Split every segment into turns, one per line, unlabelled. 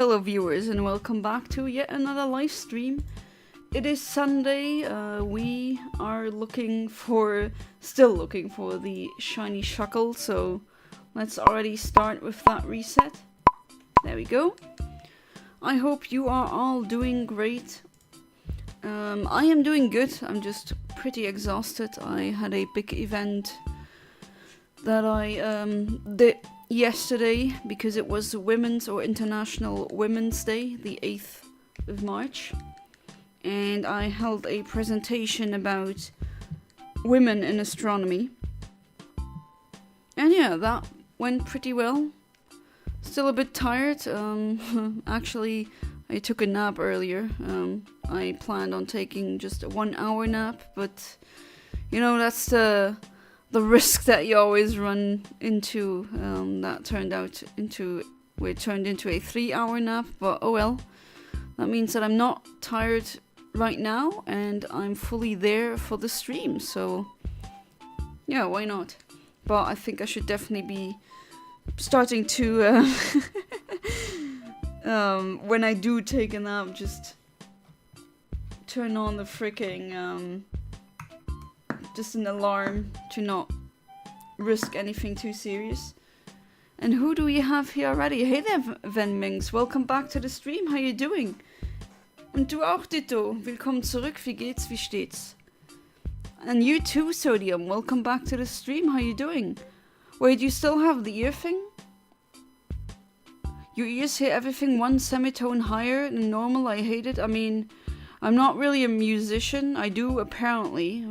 Hello viewers and welcome back to yet another live stream. It is Sunday, we are still looking for the shiny Shuckle, so let's already start with that reset. There we go. I hope you are all doing great. I am doing good, I'm just pretty exhausted. I had a big event that I did yesterday because it was Women's or International Women's Day, the 8th of March. And I held a presentation about women in astronomy. And yeah, that went pretty well. Still a bit tired. Actually, I took a nap earlier. I planned on taking just a 1 hour nap, but you know, that's the risk that you always run into. That turned into a 3 hour nap, but oh well. That means that I'm not tired right now and I'm fully there for the stream, so yeah, why not? But I think I should definitely be starting to when I do take a nap, just turn on the freaking just an alarm to not risk anything too serious. And who do we have here already? Hey there, Venmings. Welcome back to the stream. How you doing? Und du auch, Ditto. Willkommen zurück. Wie geht's? Wie steht's? And you too, Sodium. Welcome back to the stream. How you doing? Wait, you still have the ear thing? Your ears hear everything one semitone higher than normal. I hate it. I mean, I'm not really a musician. I do apparently.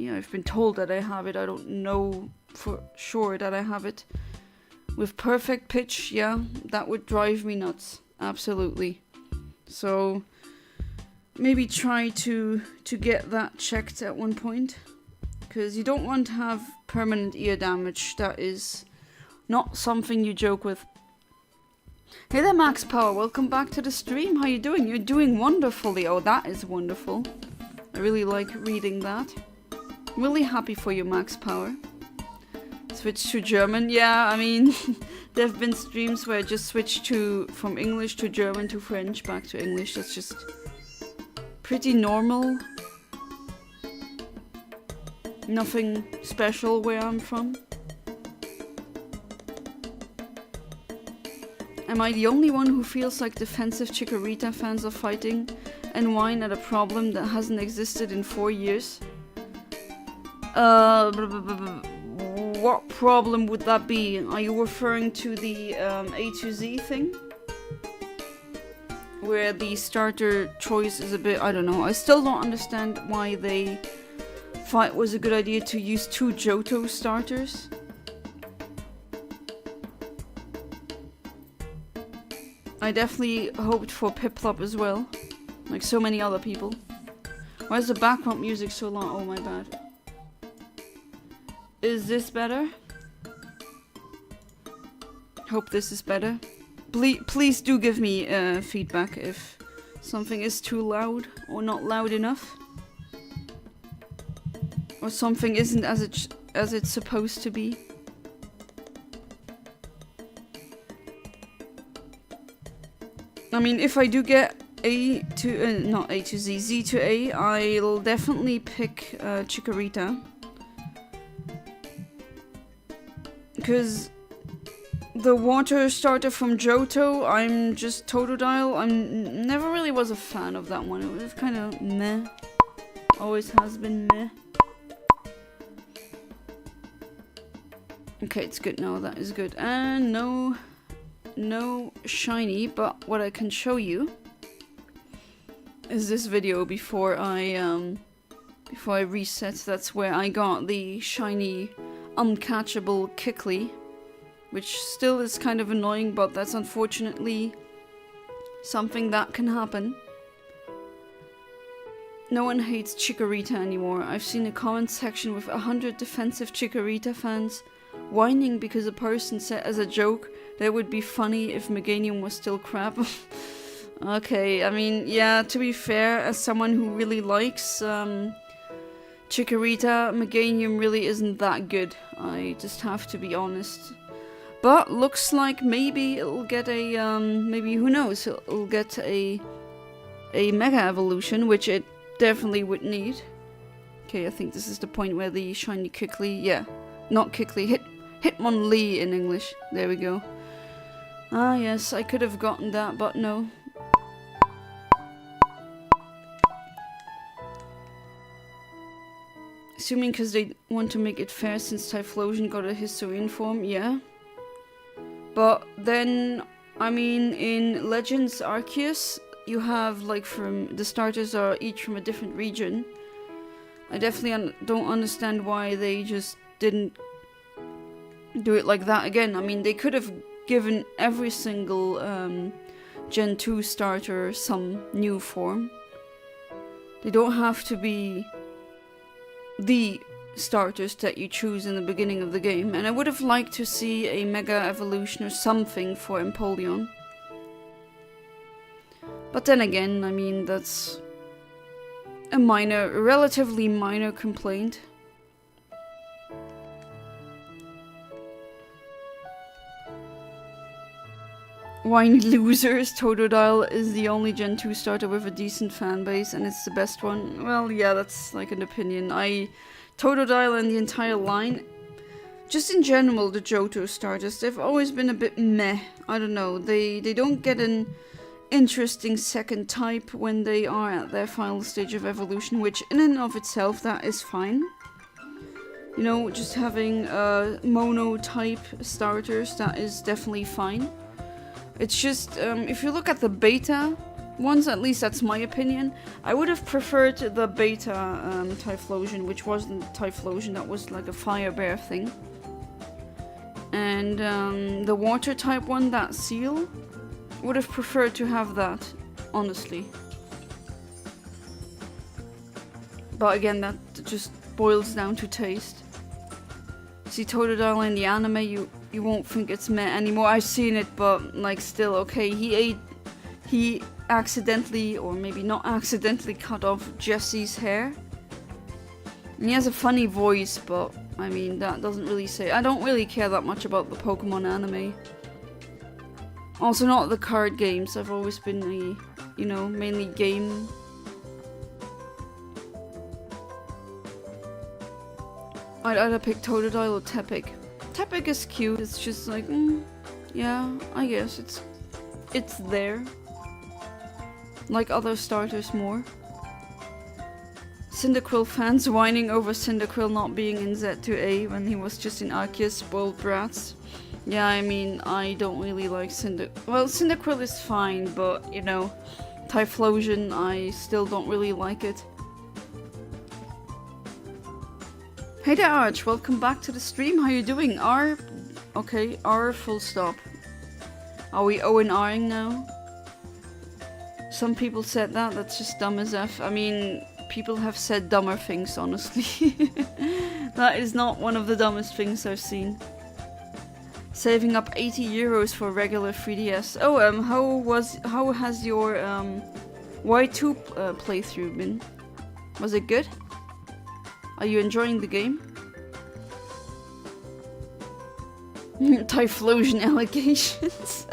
I've been told that I have it. I don't know for sure that I have it. With perfect pitch, yeah, that would drive me nuts. Absolutely. So maybe try to get that checked at one point. Because you don't want to have permanent ear damage. That is not something you joke with. Hey there, Max Power. Welcome back to the stream. How you doing? You're doing wonderfully. Oh, that is wonderful. I really like reading that. Really happy for you, Max Power. Switch to German. Yeah, I mean, there have been streams where I just switched from English to German to French back to English. That's just pretty normal. Nothing special where I'm from. Am I the only one who feels like defensive Chikorita fans are fighting and whine at a problem that hasn't existed in 4 years? What problem would that be? Are you referring to the A to Z thing? Where the starter choice is a bit, I don't know. I still don't understand why they thought it was a good idea to use 2 Johto starters. I definitely hoped for Piplup as well, like so many other people. Why is the background music so long? Oh my bad. Is this better? Hope this is better. Please do give me feedback if something is too loud or not loud enough. Or something isn't as it's supposed to be. I mean, if I do get not A to Z, Z to A, I'll definitely pick Chikorita. Because the water starter from Johto, I'm just Totodile. I never really was a fan of that one. It was kind of meh. Always has been meh. Okay, it's good now. That is good. And no shiny, but what I can show you is this video before I reset. That's where I got the shiny uncatchable Kikli, which still is kind of annoying, but that's unfortunately something that can happen. No one hates Chikorita anymore. I've seen a comment section with 100 defensive Chikorita fans whining because a person said as a joke that would be funny if Meganium was still crap. Okay, I mean, yeah, to be fair, as someone who really likes Chikorita, Meganium really isn't that good. I just have to be honest. But looks like maybe it'll get a, maybe, who knows, it'll get a Mega Evolution, which it definitely would need. Okay, I think this is the point where the shiny Kikli, yeah, not Kikli, Hitmonlee in English. There we go. Ah, yes, I could have gotten that, but no. Assuming because they want to make it fair since Typhlosion got a Hisuian form, yeah. But then, I mean, in Legends Arceus, you have, like, from the starters are each from a different region. I definitely don't understand why they just didn't do it like that again. I mean, they could have given every single Gen 2 starter some new form. They don't have to be the starters that you choose in the beginning of the game. And I would have liked to see a Mega Evolution or something for Empoleon. But then again, I mean, that's a relatively minor complaint. Whiny losers, Totodile is the only Gen 2 starter with a decent fan base and it's the best one. Well, yeah, that's like an opinion. Totodile and the entire line, just in general, the Johto starters, they've always been a bit meh. I don't know, they don't get an interesting second type when they are at their final stage of evolution, which in and of itself, that is fine. You know, just having mono type starters, that is definitely fine. It's just, if you look at the beta ones, at least that's my opinion, I would have preferred the beta Typhlosion, which wasn't Typhlosion, that was like a fire bear thing. And the water type one, that Seal, would have preferred to have that, honestly. But again, that just boils down to taste. See Totodile in the anime, you won't think it's meh anymore. I've seen it, but like still, okay, he accidentally, or maybe not accidentally, cut off Jessie's hair. And he has a funny voice, but I mean, that doesn't really say. I don't really care that much about the Pokemon anime. Also not the card games. I've always been a, you know, mainly game. I'd either pick Totodile or Tepig. Tepig is cute. It's just like, yeah, I guess it's there. Like other starters more. Cyndaquil fans whining over Cyndaquil not being in Z2A when he was just in Arceus, spoiled brats. Yeah, I mean, I don't really like Cyndaquil. Well, Cyndaquil is fine, but, you know, Typhlosion, I still don't really like it. Hey there, Arch, welcome back to the stream. How you doing? Okay, R full stop. Are we O&Ring now? Some people said that's just dumb as F. I mean, people have said dumber things, honestly. That is not one of the dumbest things I've seen. Saving up 80 euros for regular 3DS. Oh, how has your Y2 playthrough been? Was it good? Are you enjoying the game? Typhlosion allegations.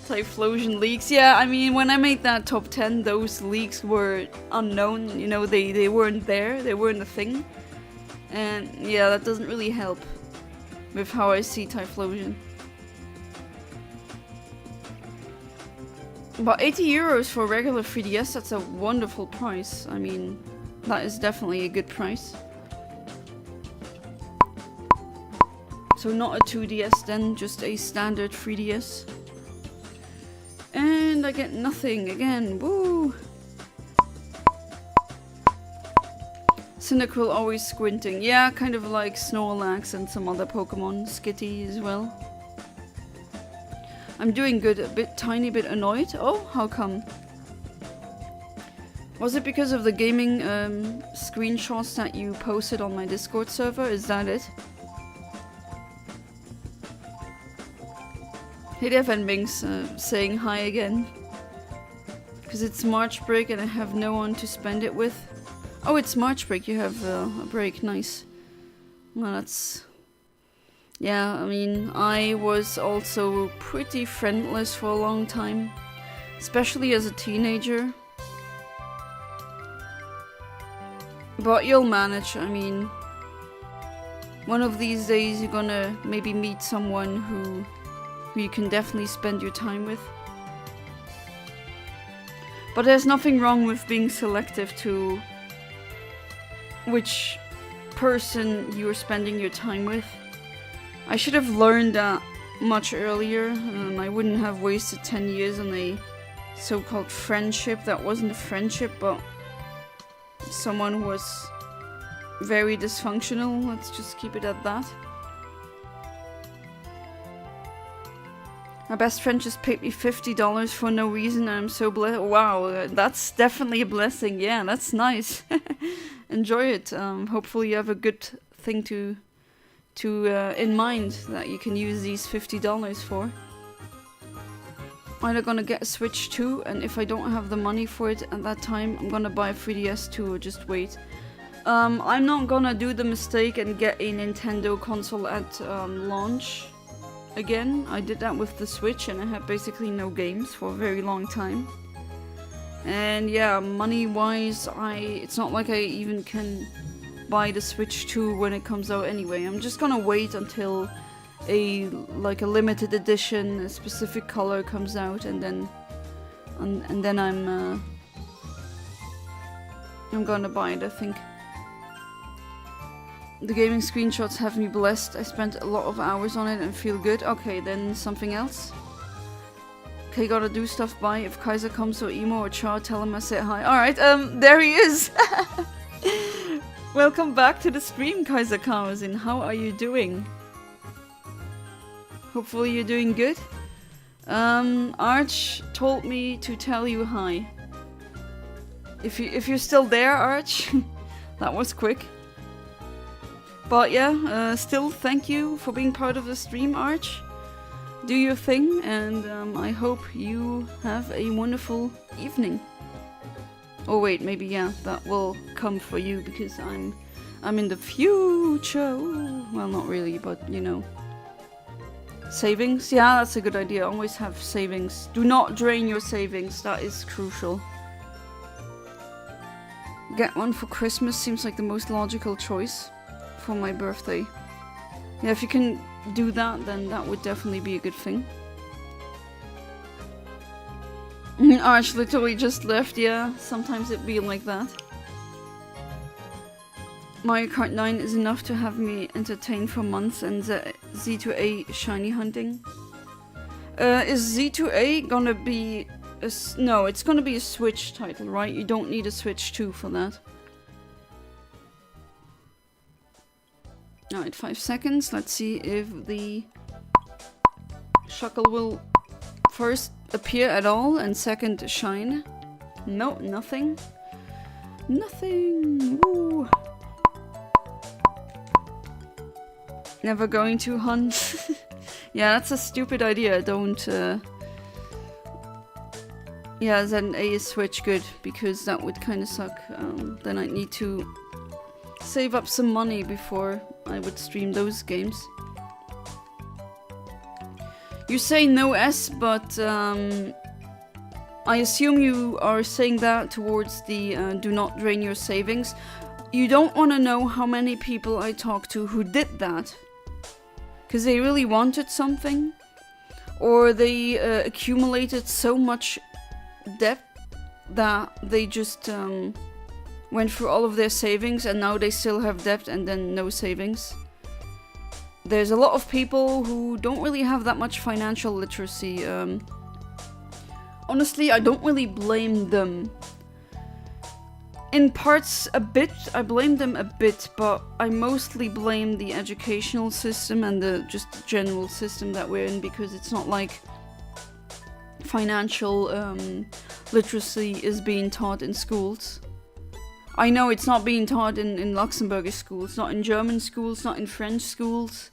Typhlosion leaks. Yeah, I mean, when I made that top 10, those leaks were unknown. You know, they weren't there. They weren't a thing. And yeah, that doesn't really help with how I see Typhlosion. But 80 euros for regular 3DS, that's a wonderful price. I mean, that is definitely a good price. So not a 2DS then, just a standard 3DS. And I get nothing again, woo! Cyndaquil always squinting. Yeah, kind of like Snorlax and some other Pokemon. Skitty as well. I'm doing good, tiny bit annoyed. Oh, how come? Was it because of the gaming screenshots that you posted on my Discord server? Is that it? Hey there, Venbings, saying hi again. Because it's March break and I have no one to spend it with. Oh, it's March break, you have a break, nice. Well, that's... Yeah, I mean, I was also pretty friendless for a long time, especially as a teenager. But you'll manage, I mean, one of these days you're gonna maybe meet someone who you can definitely spend your time with. But there's nothing wrong with being selective to which person you're spending your time with. I should have learned that much earlier, and I wouldn't have wasted 10 years on a so-called friendship that wasn't a friendship, but someone who was very dysfunctional. Let's just keep it at that. My best friend just paid me $50 for no reason, and I'm so blessed. Wow, that's definitely a blessing. Yeah, that's nice. Enjoy it. Hopefully you have a good thing to in mind that you can use these $50 for. Either gonna get a Switch 2, and if I don't have the money for it at that time, I'm gonna buy a 3DS 2 or just wait. I'm not gonna do the mistake and get a Nintendo console at launch again. I did that with the Switch and I had basically no games for a very long time. And yeah, money-wise, it's not like I even can buy the Switch 2 when it comes out anyway. I'm just gonna wait until a limited edition, a specific color comes out, and then I'm gonna buy it, I think. The gaming screenshots have me blessed. I spent a lot of hours on it and feel good. Okay, then something else. Okay, gotta do stuff. Bye. If Kaiser comes or Emo or Char, tell him I said hi. Alright, there he is! Welcome back to the stream, Kaiser Kamazin. How are you doing? Hopefully you're doing good. Arch told me to tell you hi. If you're still there, Arch, that was quick. But yeah, still thank you for being part of the stream, Arch. Do your thing, and I hope you have a wonderful evening. Oh wait, maybe yeah, that will come for you because I'm in the future. Well, not really, but you know. Savings? Yeah, that's a good idea. Always have savings. Do not drain your savings. That is crucial. Get one for Christmas seems like the most logical choice for my birthday. Yeah, if you can do that, then that would definitely be a good thing. Arch literally just left, yeah. Sometimes it be like that. Mario Kart 9 is enough to have me entertained for months, and Z2A shiny hunting. Is Z2A gonna be no, it's gonna be a Switch title, right? You don't need a Switch 2 for that. Alright, 5 seconds. Let's see if the Shuckle will first appear at all, and second shine. No, nothing. Nothing. Woo. Never going to hunt. Yeah, that's a stupid idea. Don't. Yeah, then A is Switch good, because that would kind of suck. Then I'd need to save up some money before I would stream those games. You say no S, but I assume you are saying that towards the do not drain your savings. You don't want to know how many people I talked to who did that. Because they really wanted something. Or they accumulated so much debt that they just went through all of their savings and now they still have debt and then no savings. There's a lot of people who don't really have that much financial literacy. Honestly, I don't really blame them. In parts a bit, I blame them a bit, but I mostly blame the educational system and the just general system that we're in, because it's not like financial literacy is being taught in schools. I know it's not being taught in Luxembourgish schools, not in German schools, not in French schools.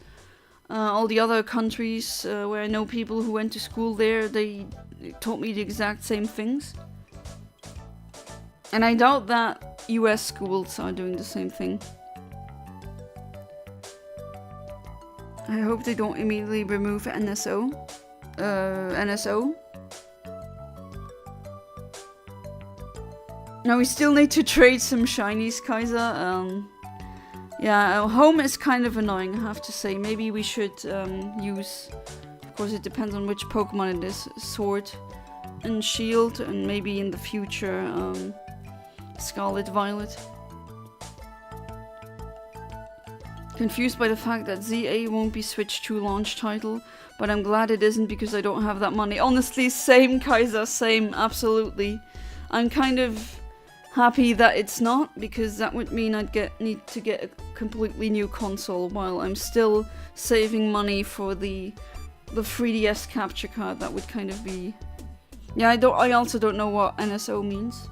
All the other countries where I know people who went to school there, they taught me the exact same things. And I doubt that US schools are doing the same thing. I hope they don't immediately remove NSO. NSO. Now we still need to trade some shinies, Kaiser. Yeah, home is kind of annoying, I have to say. Maybe we should use... Of course, it depends on which Pokemon it is. Sword and Shield, and maybe in the future, Scarlet Violet. Confused by the fact that ZA won't be switched to launch title, but I'm glad it isn't because I don't have that money. Honestly, same, Kaiser, same, absolutely. I'm kind of happy that it's not, because that would mean I'd need to get a completely new console while I'm still saving money for the 3DS capture card. That would kind of be... Yeah, I also don't know what NSO means.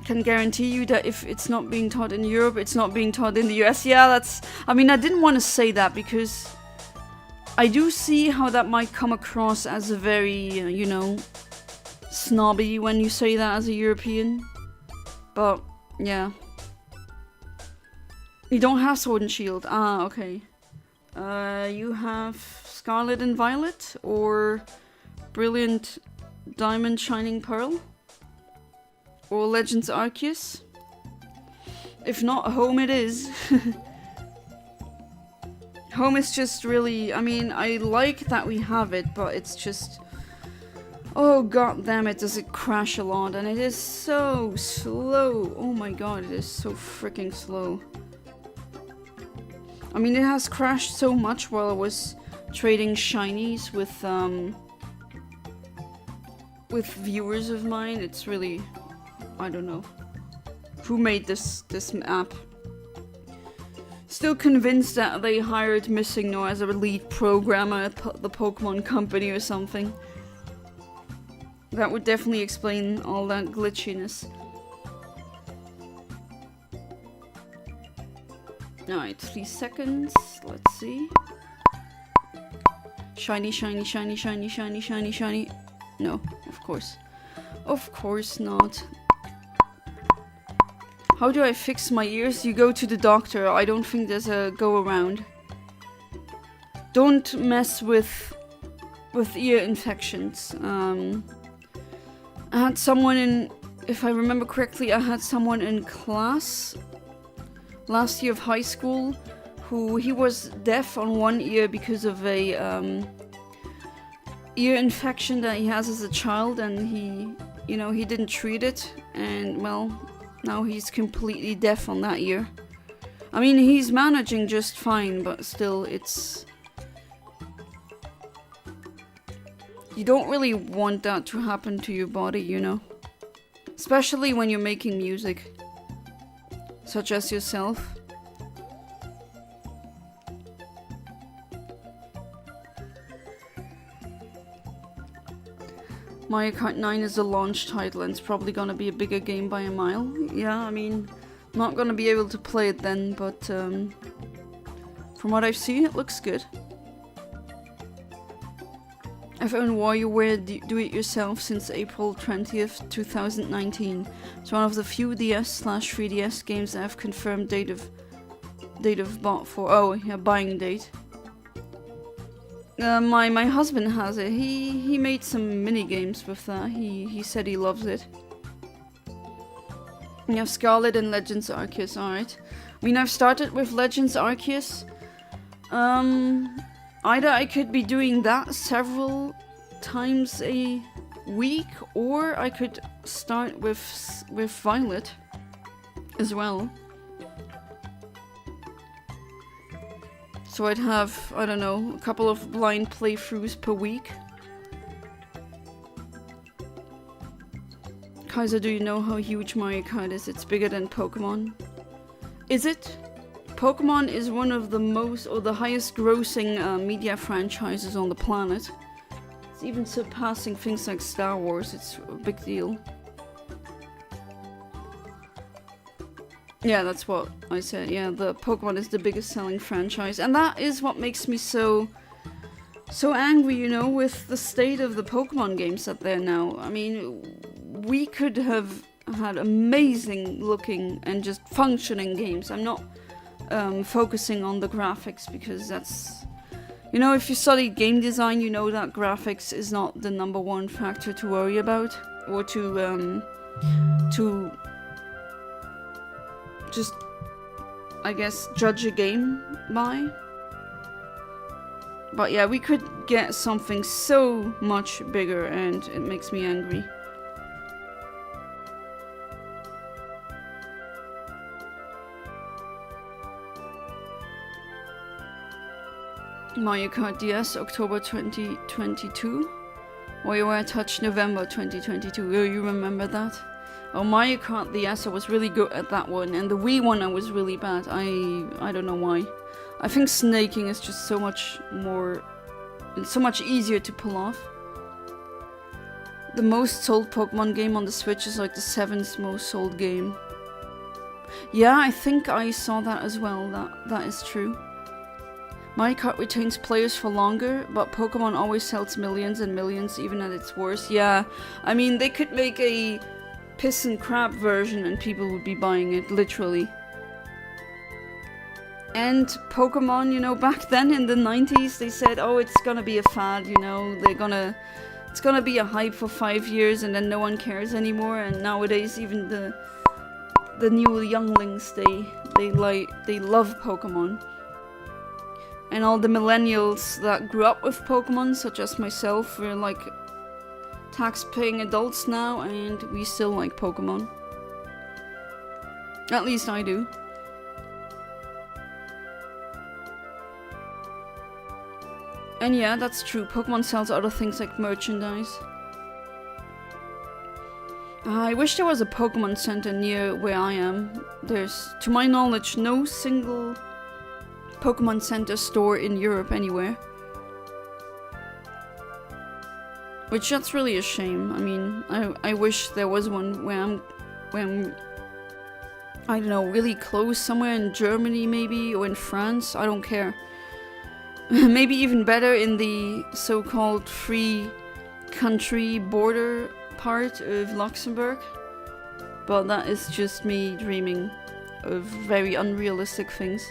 Can guarantee you that if it's not being taught in Europe, it's not being taught in the US. Yeah, that's... I mean, I didn't want to say that because I do see how that might come across as a very, you know, snobby when you say that as a European. But, yeah. You don't have Sword and Shield. Ah, okay. You have Scarlet and Violet or Brilliant Diamond Shining Pearl? Or Legends Arceus? If not, home it is. Home is just really... I mean, I like that we have it, but it's just... Oh god damn it, does it crash a lot. And it is so slow. Oh my god, it is so freaking slow. I mean, it has crashed so much while I was trading shinies with viewers of mine. It's really... I don't know. Who made this app? Still convinced that they hired Missingno as a lead programmer at the Pokemon company or something. That would definitely explain all that glitchiness. Alright, 3 seconds. Let's see. Shiny, shiny, shiny, shiny, shiny, shiny, shiny. No, of course. Of course not. How do I fix my ears? You go to the doctor. I don't think there's a go around. Don't mess with ear infections. I had someone in, if I remember correctly, I had someone in class last year of high school who he was deaf on one ear because of a ear infection that he has as a child, and he, you know, he didn't treat it, and well, now he's completely deaf on that ear. I mean, he's managing just fine, but still, it's... You don't really want that to happen to your body, you know? Especially when you're making music. Such as yourself. Mario Kart 9 is a launch title and it's probably gonna be a bigger game by a mile. Yeah, I mean, not gonna be able to play it then, but from what I've seen, it looks good. I've owned WarioWare Do-It-Yourself since April 20th, 2019. It's one of the few DS/3DS games that have confirmed date of bought for. Oh, yeah, buying date. My husband has it. He made some mini games with that. He said he loves it. We have Scarlet and Legends Arceus. Alright. I mean, I've started with Legends Arceus. Either I could be doing that several times a week, or I could start with Violet as well. So I'd have, I don't know, a couple of blind playthroughs per week. Kaiser, do you know how huge Mario Kart is? It's bigger than Pokémon. Is it? Pokémon is one of the most, or the highest grossing media franchises on the planet. It's even surpassing things like Star Wars. It's a big deal. Yeah, that's what I said. Yeah, the Pokémon is the biggest selling franchise. And that is what makes me so angry, you know, with the state of the Pokémon games out there now. I mean, we could have had amazing looking and just functioning games. I'm not focusing on the graphics because that's, you know, if you study game design, you know that graphics is not the #1 factor to worry about, or to just, I guess, judge a game by. But yeah, we could get something so much bigger, and it makes me angry. Mario Kart DS, October 2022. WarioWare Touch, November 2022. Oh, you remember that? Oh, Mario Kart DS, I was really good at that one, and the Wii one I was really bad. I don't know why. I think snaking is just so much easier to pull off. The most sold Pokemon game on the Switch is like the 7th most sold game. Yeah, I think I saw that as well. That is true. Mario Kart retains players for longer, but Pokemon always sells millions and millions, even at its worst. Yeah, I mean, they could make a piss and crap version and people would be buying it, literally. And Pokemon, you know, back then in the 90s, they said, oh, it's gonna be a fad, you know, it's gonna be a hype for 5 years and then no one cares anymore. And nowadays, even the new younglings, they love Pokemon. And all the millennials that grew up with Pokemon, such as myself, we're like tax-paying adults now, and we still like Pokemon. At least I do. And yeah, that's true. Pokemon sells other things like merchandise. I wish there was a Pokemon Center near where I am. There's, to my knowledge, no single Pokemon Center store in Europe anywhere. Which, that's really a shame. I mean, I wish there was one where I'm, I don't know, really close, somewhere in Germany maybe, or in France, I don't care. Maybe even better in the so-called free country border part of Luxembourg. But that is just me dreaming of very unrealistic things.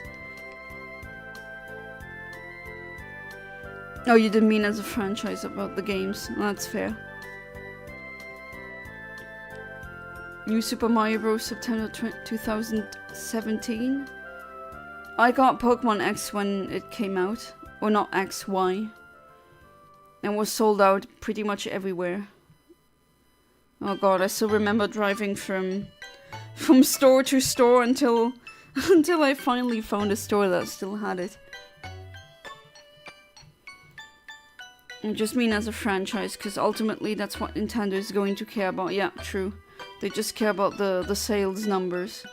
Oh, you didn't mean as a franchise about the games. That's fair. New Super Mario Bros. September 2017. I got Pokemon X when it came out. Or not X, Y. And was sold out pretty much everywhere. Oh god, I still remember driving from store to store until I finally found a store that still had it. I just mean as a franchise, because ultimately that's what Nintendo is going to care about. Yeah, true. They just care about the sales numbers.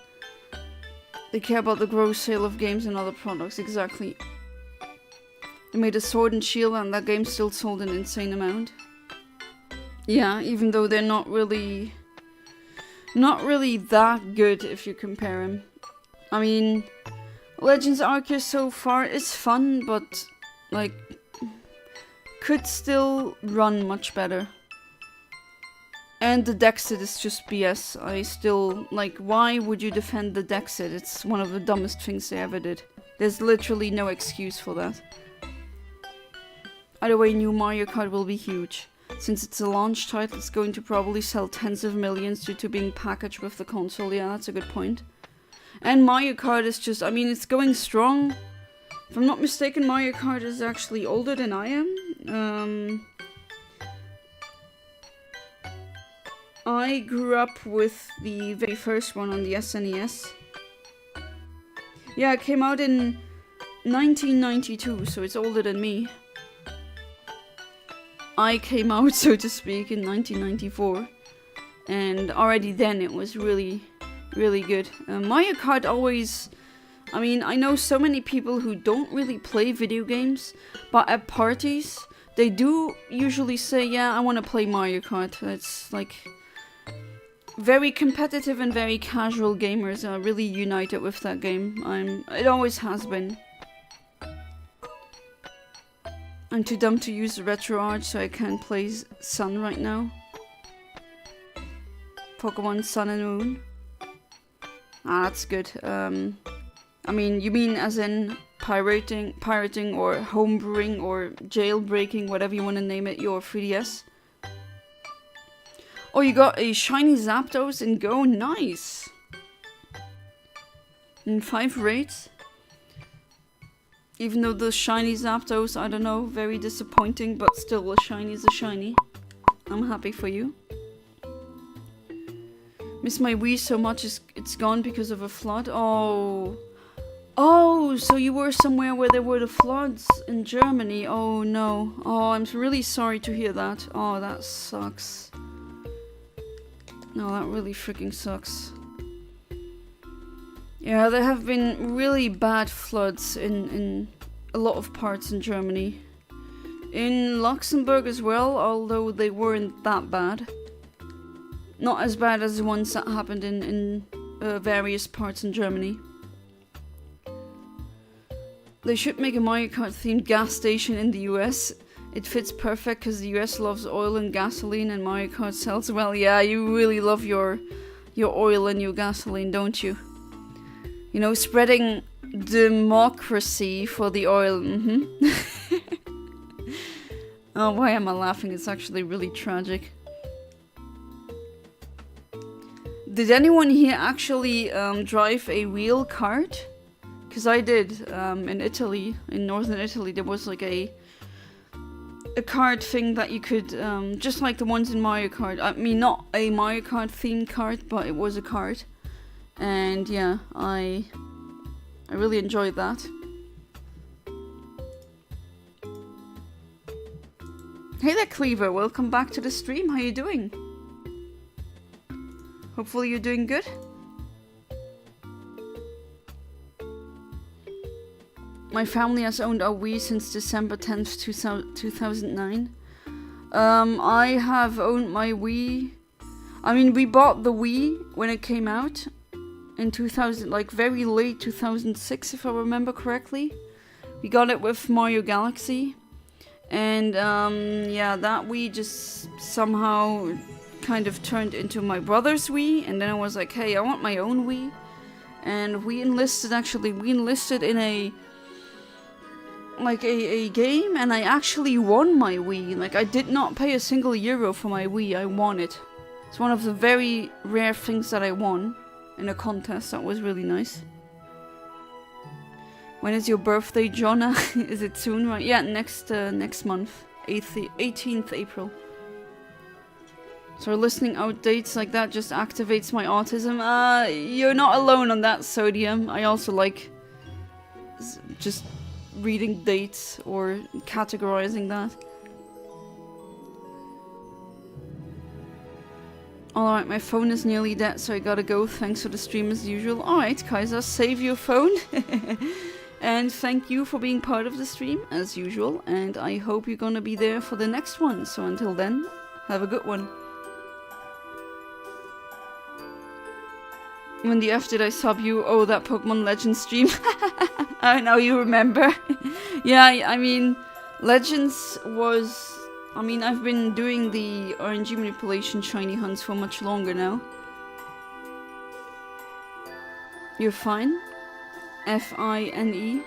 They care about the gross sale of games and other products, exactly. They made a Sword and Shield and that game still sold an insane amount. Yeah, even though they're not really that good if you compare them. I mean, Legends Arceus so far is fun, but like could still run much better. And the Dexit is just BS. I still, like, why would you defend the Dexit? It's one of the dumbest things they ever did. There's literally no excuse for that. Either way, new Mario Kart will be huge. Since it's a launch title, it's going to probably sell tens of millions due to being packaged with the console. Yeah, that's a good point. And Mario Kart is just, I mean, it's going strong. If I'm not mistaken, Mario Kart is actually older than I am. I grew up with the very first one on the SNES. Yeah, it came out in 1992, so it's older than me. I came out, so to speak, in 1994. And already then it was really, really good. Mario Kart always... I mean, I know so many people who don't really play video games, but at parties, they do usually say, yeah, I want to play Mario Kart. It's like... very competitive and very casual gamers are really united with that game. It always has been. I'm too dumb to use the RetroArch, so I can't play Sun right now. Pokemon Sun and Moon. Ah, that's good. I mean, you mean as in pirating or homebrewing or jailbreaking, whatever you want to name it, your 3DS? Oh, you got a shiny Zapdos in Go, nice! In 5 raids? Even though the shiny Zapdos, I don't know, very disappointing, but still a shiny is a shiny. I'm happy for you. Miss my Wii so much it's gone because of a flood. Oh. Oh, so you were somewhere where there were the floods in Germany. Oh no. Oh, I'm really sorry to hear that. Oh, that sucks. No, that really freaking sucks. Yeah, there have been really bad floods in a lot of parts in Germany. In Luxembourg as well, although they weren't that bad. Not as bad as the ones that happened in various parts in Germany. They should make a Mario Kart themed gas station in the US. It fits perfect because the US loves oil and gasoline and Mario Kart sells well. Yeah, you really love your oil and your gasoline, don't you? You know, spreading democracy for the oil. Oh, why am I laughing? It's actually really tragic. Did anyone here actually drive a real kart? Because I did. In Italy, in northern Italy, there was like a kart thing that you could, just like the ones in Mario Kart. I mean, not a Mario Kart themed kart, but it was a kart. And yeah, I really enjoyed that. Hey there, Cleaver. Welcome back to the stream. How you doing? Hopefully you're doing good. My family has owned a Wii since December 10th, 2009. I have owned my Wii. I mean, we bought the Wii when it came out in 2000, like very late 2006, if I remember correctly. We got it with Mario Galaxy. And yeah, that Wii just somehow kind of turned into my brother's Wii, and then I was like, hey, I want my own Wii. And we enlisted in a game, and I actually won my Wii. Like, I did not pay a single euro for my Wii, I won it. It's one of the very rare things that I won in a contest. That was really nice. When is your birthday, Jonna? Is it soon, right? Yeah, next month, 18th April. So listening out dates like that just activates my autism. You're not alone on that, Sodium. I also like just reading dates or categorizing that. Alright, my phone is nearly dead, so I gotta go. Thanks for the stream as usual. Alright, Kaiser, save your phone. And thank you for being part of the stream, as usual. And I hope you're gonna be there for the next one. So until then, have a good one. When the F did I sub you? Oh, that Pokemon Legends stream. I know you remember. Yeah, I mean, Legends was... I mean, I've been doing the RNG manipulation shiny hunts for much longer now. You're fine? F-I-N-E.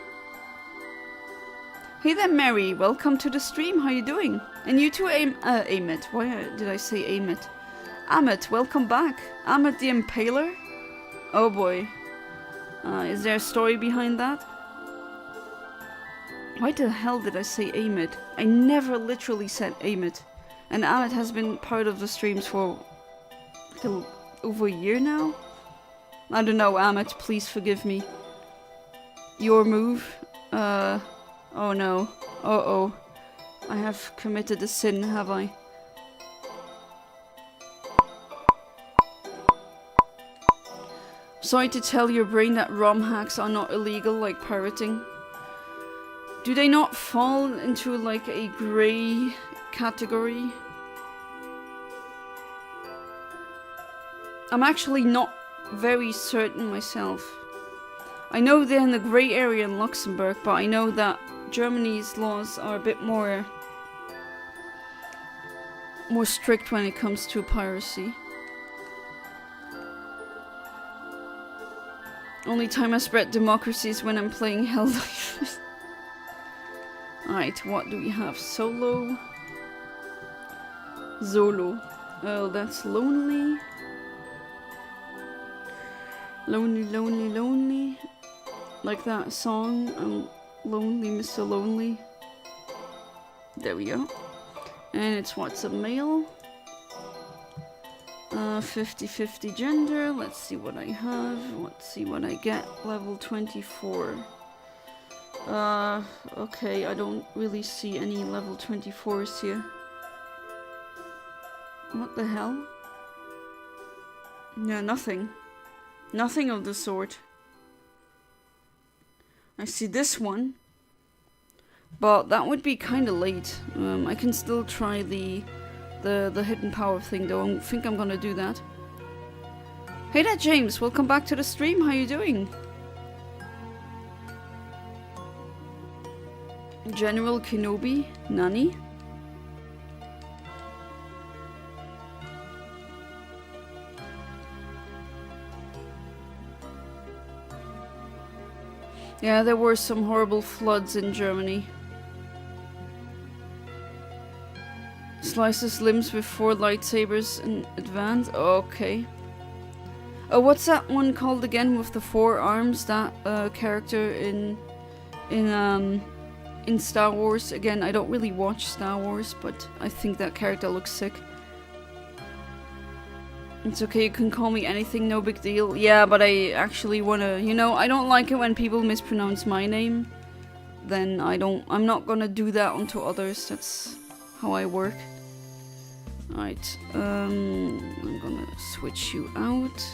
Hey there, Mary. Welcome to the stream. How you doing? And you too, Amit. Why did I say Amit? Amit, welcome back. Amit the Impaler? Oh boy. Is there a story behind that? Why the hell did I say Amit? I never literally said Amit. And Amit has been part of the streams for over a year now? I don't know, Amit, please forgive me. Your move? Oh no. Uh-oh. I have committed a sin, have I? Sorry to tell your brain that ROM hacks are not illegal like pirating. Do they not fall into like a grey category? I'm actually not very certain myself. I know they're in the grey area in Luxembourg, but I know that Germany's laws are a bit more strict when it comes to piracy. Only time I spread democracy is when I'm playing Helldivers. Alright, what do we have? Solo. Zolo. Oh, that's lonely. Lonely, lonely, lonely. Like that song, I'm lonely, Mr. Lonely. There we go. And it's what's a male. 50-50 gender. Let's see what I have. Let's see what I get. Level 24. Okay, I don't really see any level 24s here. What the hell? Yeah, nothing. Nothing of the sort. I see this one. But that would be kind of late. I can still try the hidden power thing though. I think I'm gonna do that. Hey there, James. Welcome back to the stream. How you doing? General Kenobi? Nani? Yeah, there were some horrible floods in Germany. Slices limbs with 4 lightsabers in advance. Okay. Oh, what's that one called again with the 4 arms? That character in Star Wars. Again, I don't really watch Star Wars, but I think that character looks sick. It's okay, you can call me anything, no big deal. Yeah, but I actually wanna, you know, I don't like it when people mispronounce my name. Then I'm not gonna do that onto others. That's how I work. Alright, I'm gonna switch you out.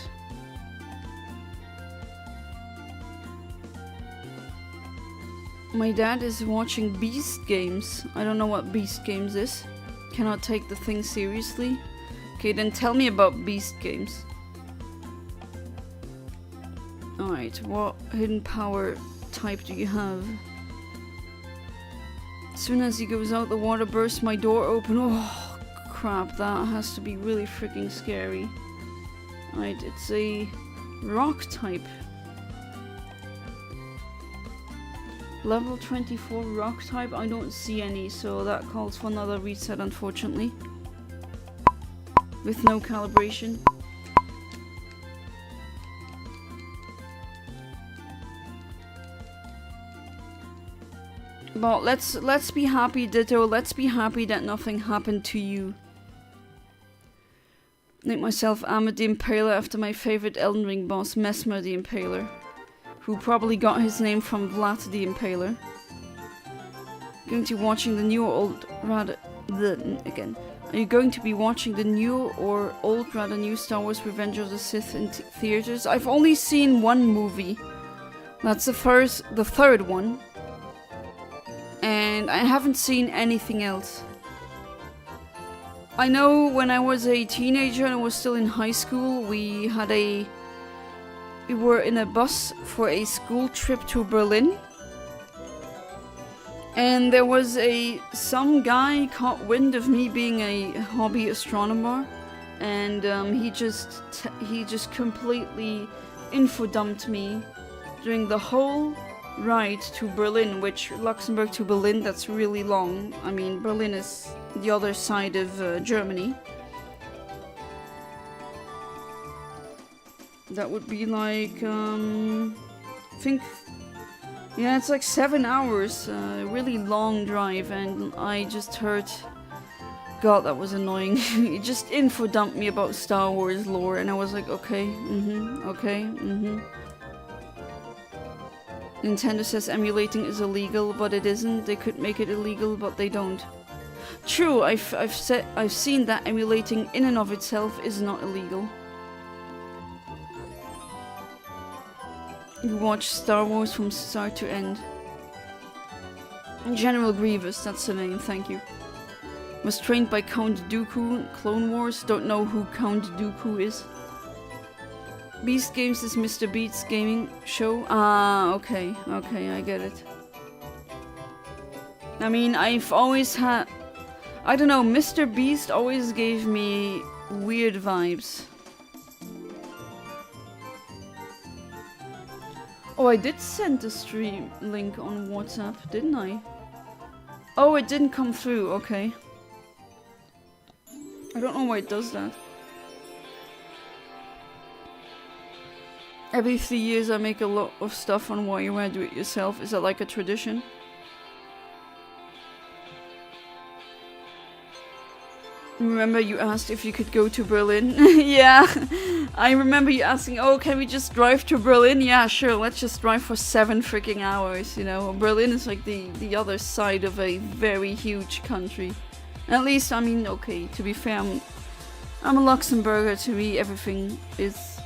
My dad is watching Beast Games. I don't know what Beast Games is. Cannot take the thing seriously. Okay, then tell me about Beast Games. Alright, what hidden power type do you have? As soon as he goes out, the water bursts, my door open. Oh, crap, that has to be really freaking scary. Alright, it's a rock type. Level 24 rock type, I don't see any, so that calls for another reset, unfortunately. With no calibration. But let's be happy, Ditto. Let's be happy that nothing happened to you. Named myself Ahmed the Impaler after my favorite Elden Ring boss, Mesmer the Impaler, who probably got his name from Vlad the Impaler. Going to be watching the new or old, rather, again. Are you going to be watching the new or old, rather new Star Wars Revenge of the Sith in theaters? I've only seen one movie. That's the third one. And I haven't seen anything else. I know when I was a teenager and I was still in high school, we were in a bus for a school trip to Berlin. And there was some guy caught wind of me being a hobby astronomer, and he just completely info-dumped me during the whole ride to Berlin, which Luxembourg to Berlin, that's really long. I mean, Berlin is the other side of Germany. That would be like, I think, yeah, it's like 7 hours, really long drive, and I just heard, God, that was annoying. It just info-dumped me about Star Wars lore, and I was like, okay, okay, Nintendo says emulating is illegal, but it isn't. They could make it illegal, but they don't. True, I've seen that emulating in and of itself is not illegal. You watch Star Wars from start to end. General Grievous, that's the name, thank you. Was trained by Count Dooku, Clone Wars, don't know who Count Dooku is. Beast Games is Mr. Beat's gaming show. Ah, okay, I get it. I mean, I've always had... I don't know, Mr. Beast always gave me weird vibes. Oh, I did send the stream link on WhatsApp, didn't I? Oh, it didn't come through, okay. I don't know why it does that. Every 3 years I make a lot of stuff on why you wanna do it yourself. Is that like a tradition? Remember you asked if you could go to Berlin? Yeah, I remember you asking, oh, can we just drive to Berlin? Yeah, sure, let's just drive for 7 freaking hours, you know. Berlin is like the other side of a very huge country. At least, I mean, okay, to be fair, I'm a Luxembourger. To me, everything is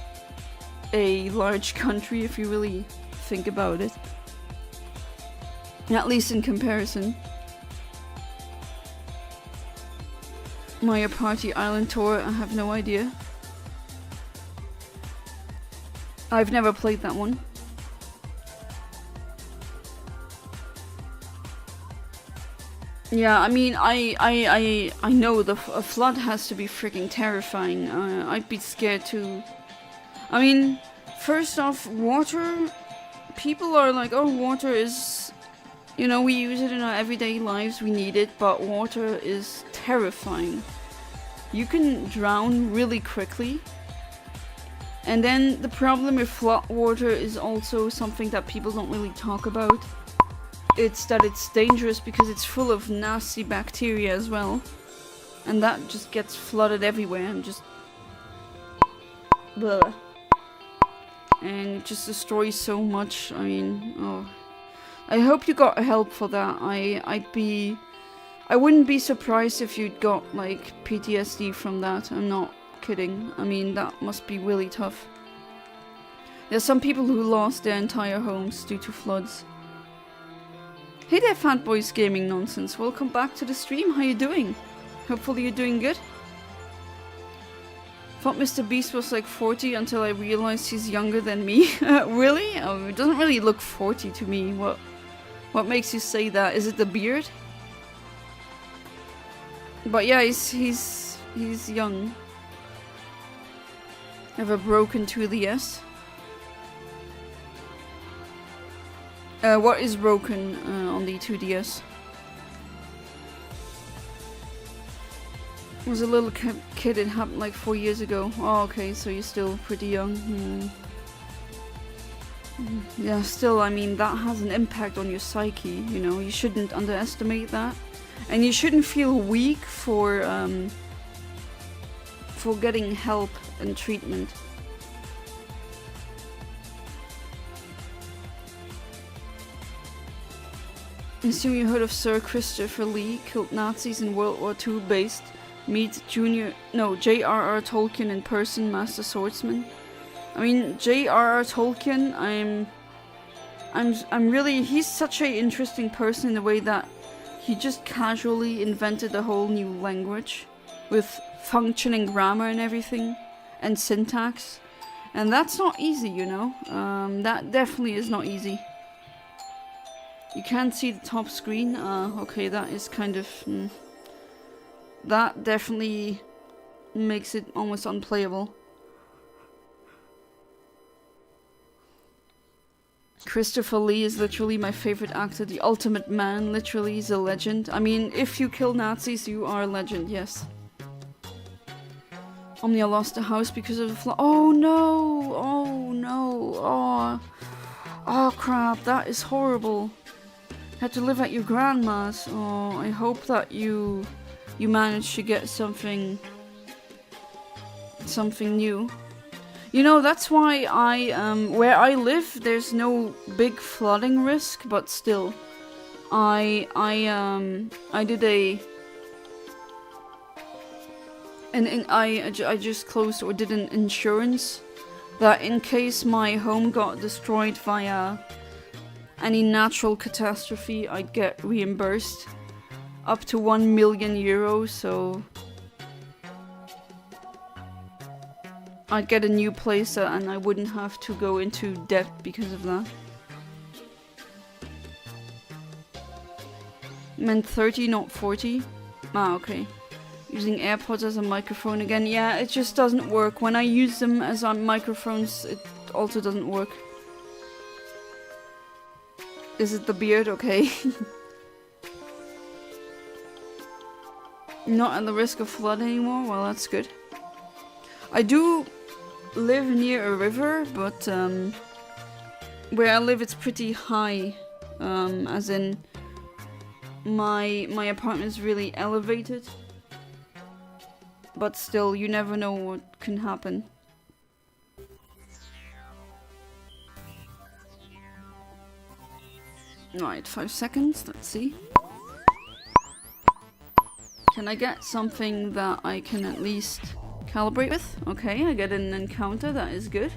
a large country if you really think about it. At least in comparison. Mario Party Island Tour, I have no idea. I've never played that one. Yeah, I mean, I know a flood has to be freaking terrifying. I'd be scared too. I mean, first off, water, people are like, oh, water is, you know, we use it in our everyday lives, we need it, but water is terrifying. You can drown really quickly. And then the problem with flood water is also something that people don't really talk about. It's that it's dangerous because it's full of nasty bacteria as well. And that just gets flooded everywhere and just... Blah. And it just destroys so much. I mean, oh... I hope you got help for that. I wouldn't be surprised if you'd got, like, PTSD from that. I'm not kidding. I mean, that must be really tough. There's some people who lost their entire homes due to floods. Hey there, Fatboys Gaming Nonsense. Welcome back to the stream. How you doing? Hopefully you're doing good. Thought Mr. Beast was like 40 until I realized he's younger than me. Really? Oh, it doesn't really look 40 to me. What makes you say that? Is it the beard? But yeah, he's young. Have a broken 2DS. What is broken on the 2DS? I was a little kid, it happened like 4 years ago. Oh, okay, so you're still pretty young. Yeah, still, I mean, that has an impact on your psyche, you know, you shouldn't underestimate that. And you shouldn't feel weak for getting help and treatment. I assume you heard of Sir Christopher Lee, killed Nazis in World War II based. Meet J.R.R. Tolkien in person, Master Swordsman. I mean, J.R.R. Tolkien, I'm really, he's such an interesting person in the way that he just casually invented a whole new language with functioning grammar and everything, and syntax. And that's not easy, you know? That definitely is not easy. You can't see the top screen. Okay, that is kind of... that definitely makes it almost unplayable. Christopher Lee is literally my favorite actor, the ultimate man, literally, he's a legend. I mean, if you kill Nazis, you are a legend, yes. Omnia lost the house because of the flood. Oh no! Oh no! Oh. Oh crap, that is horrible. Had to live at your grandma's. Oh, I hope that you managed to get something new. You know, that's why where I live, there's no big flooding risk, but still, I just closed or did an insurance that in case my home got destroyed via any natural catastrophe, I'd get reimbursed up to 1 million euros, so I'd get a new place and I wouldn't have to go into debt because of that. Meant 30, not 40. Ah, okay. Using AirPods as a microphone again. Yeah, it just doesn't work. When I use them as microphones, it also doesn't work. Is it the beard? Okay. Not at the risk of flood anymore? Well, that's good. I do live near a river, but where I live it's pretty high. As in my apartment is really elevated. But still, you never know what can happen. Right, 5 seconds, let's see. Can I get something that I can at least calibrate with? Okay, I get an encounter, that is good.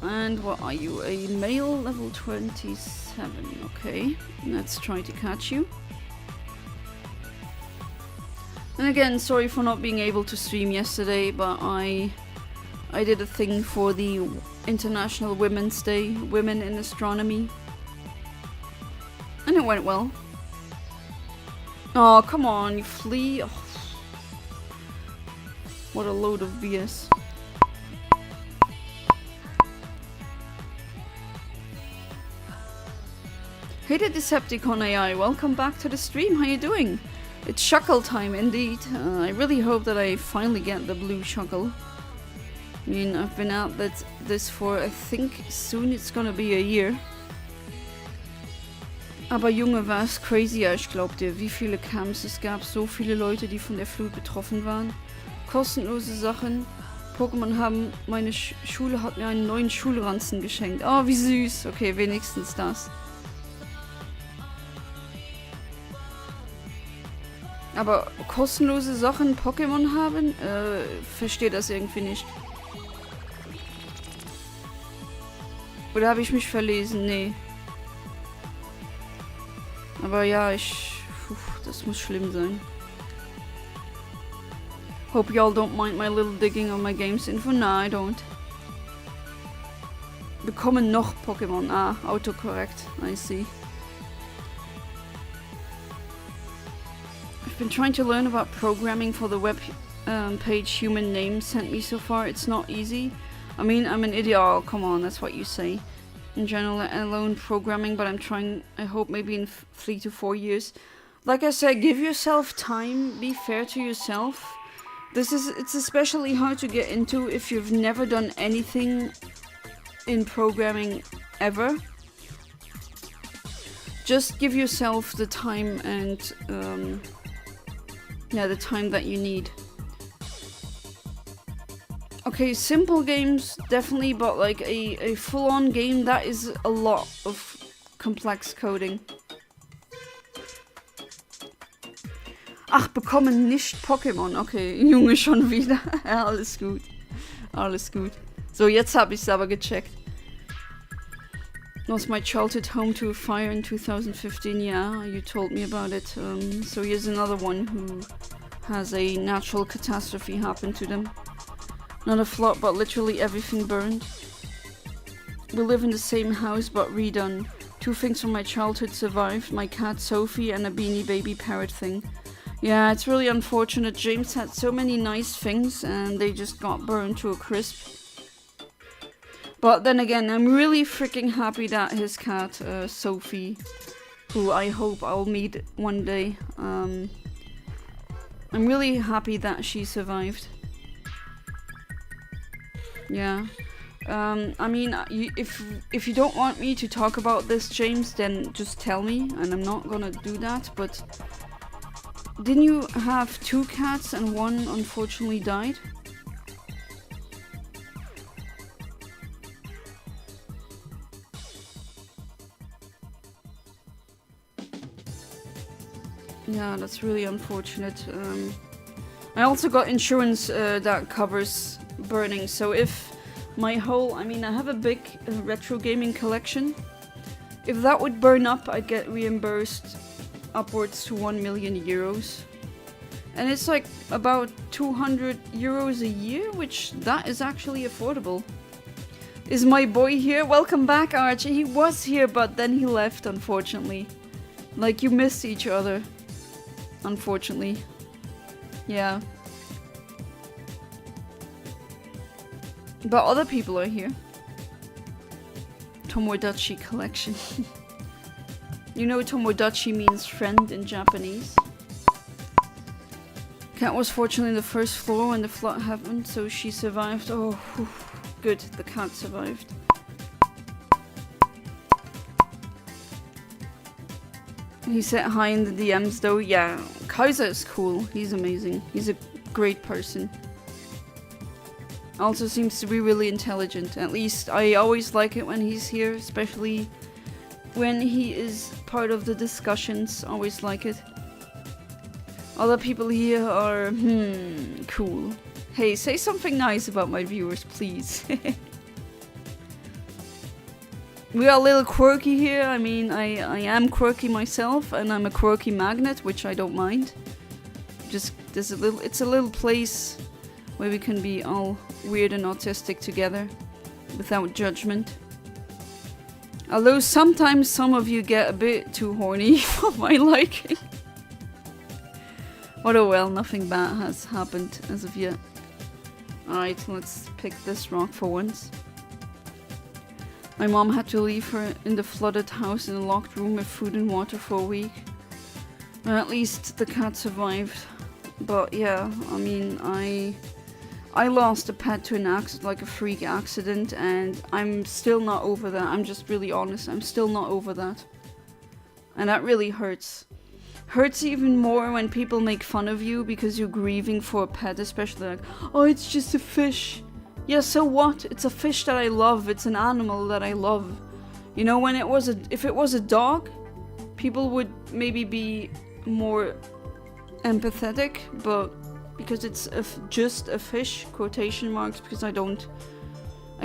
And what are you? A male level 27, okay. Let's try to catch you. And again, sorry for not being able to stream yesterday, but I did a thing for the International Women's Day, Women in Astronomy. And it went well. Oh, come on, you flea. Oh. What a load of BS. Hey the Decepticon AI, welcome back to the stream, how you doing? It's Shuckle time indeed. I really hope that I finally get the blue Shuckle. I mean, I've been at this for, I think, soon it's gonna be a year. Aber Junge, war es crazy, ja, ich glaub dir, wie viele Camps es gab, so viele Leute, die von der Flut betroffen waren. Kostenlose Sachen. Pokémon haben, meine Schule hat mir einen neuen Schulranzen geschenkt. Oh, wie süß. Okay, wenigstens das. Aber kostenlose Sachen Pokémon haben? Verstehe das irgendwie nicht. Oder habe ich mich verlesen? Nee. Aber ja, das muss schlimm sein. Hope y'all don't mind my little digging on my games info. Nah, I don't. Bekommen noch Pokémon. Ah, autocorrect. I see. I've been trying to learn about programming for the web page Human Names sent me so far. It's not easy. I mean, I'm an idiot. Oh, come on, that's what you say. In general, let alone programming, but I'm trying, I hope maybe in 3 to 4 years. Like I said, give yourself time, be fair to yourself. It's especially hard to get into if you've never done anything in programming ever. Just give yourself the time and, yeah, the time that you need. Okay, simple games, definitely, but like a full-on game, that is a lot of complex coding. Ach, bekommen nicht Pokémon. Okay, Junge, schon wieder. Ja, alles gut. Alles gut. So, jetzt habe ich es aber gecheckt. Lost my childhood home to a fire in 2015. Yeah, you told me about it. So here's another one who has a natural catastrophe happen to them. Not a flood, but literally everything burned. We live in the same house, but redone. 2 things from my childhood survived. My cat Sophie and a beanie baby parrot thing. Yeah, it's really unfortunate. James had so many nice things and they just got burned to a crisp. But then again, I'm really freaking happy that his cat, Sophie, who I hope I'll meet one day, I'm really happy that she survived. Yeah. I mean, if you don't want me to talk about this, James, then just tell me, and I'm not gonna do that, but didn't you have 2 cats and one unfortunately died? Yeah, that's really unfortunate. I also got insurance that covers burning, so if my whole, I mean, I have a big retro gaming collection. If that would burn up, I'd get reimbursed upwards to 1 million euros. And it's like about 200 euros a year, which that is actually affordable. Is my boy here? Welcome back, Archie. He was here, but then he left, unfortunately. Like, you missed each other. Unfortunately. Yeah. But other people are here. Tomodachi collection. You know Tomodachi means friend in Japanese. Cat was fortunately on the first floor when the flood happened, so she survived. Oh, whew, good, the cat survived. He said hi in the DMs though. Yeah, Kaiser is cool. He's amazing. He's a great person. Also seems to be really intelligent. At least I always like it when he's here, especially when he is part of the discussions. Always like it. Other people here are, cool. Hey, say something nice about my viewers, please. We are a little quirky here. I mean, I am quirky myself, and I'm a quirky magnet, which I don't mind. Just it's a little place where we can be all weird and autistic together, without judgment. Although sometimes some of you get a bit too horny for my liking. But oh well, nothing bad has happened as of yet. Alright, let's pick this rock for once. My mom had to leave her in the flooded house in a locked room with food and water for a week. Well, at least the cat survived. But yeah, I mean, I lost a pet to an accident, like a freak accident, and I'm still not over that. I'm just really honest. I'm still not over that. And that really hurts. Hurts even more when people make fun of you because you're grieving for a pet, especially like, oh, it's just a fish. Yeah, so what? It's a fish that I love. It's an animal that I love. You know, when if it was a dog, people would maybe be more empathetic, but because it's just a fish, quotation marks, because I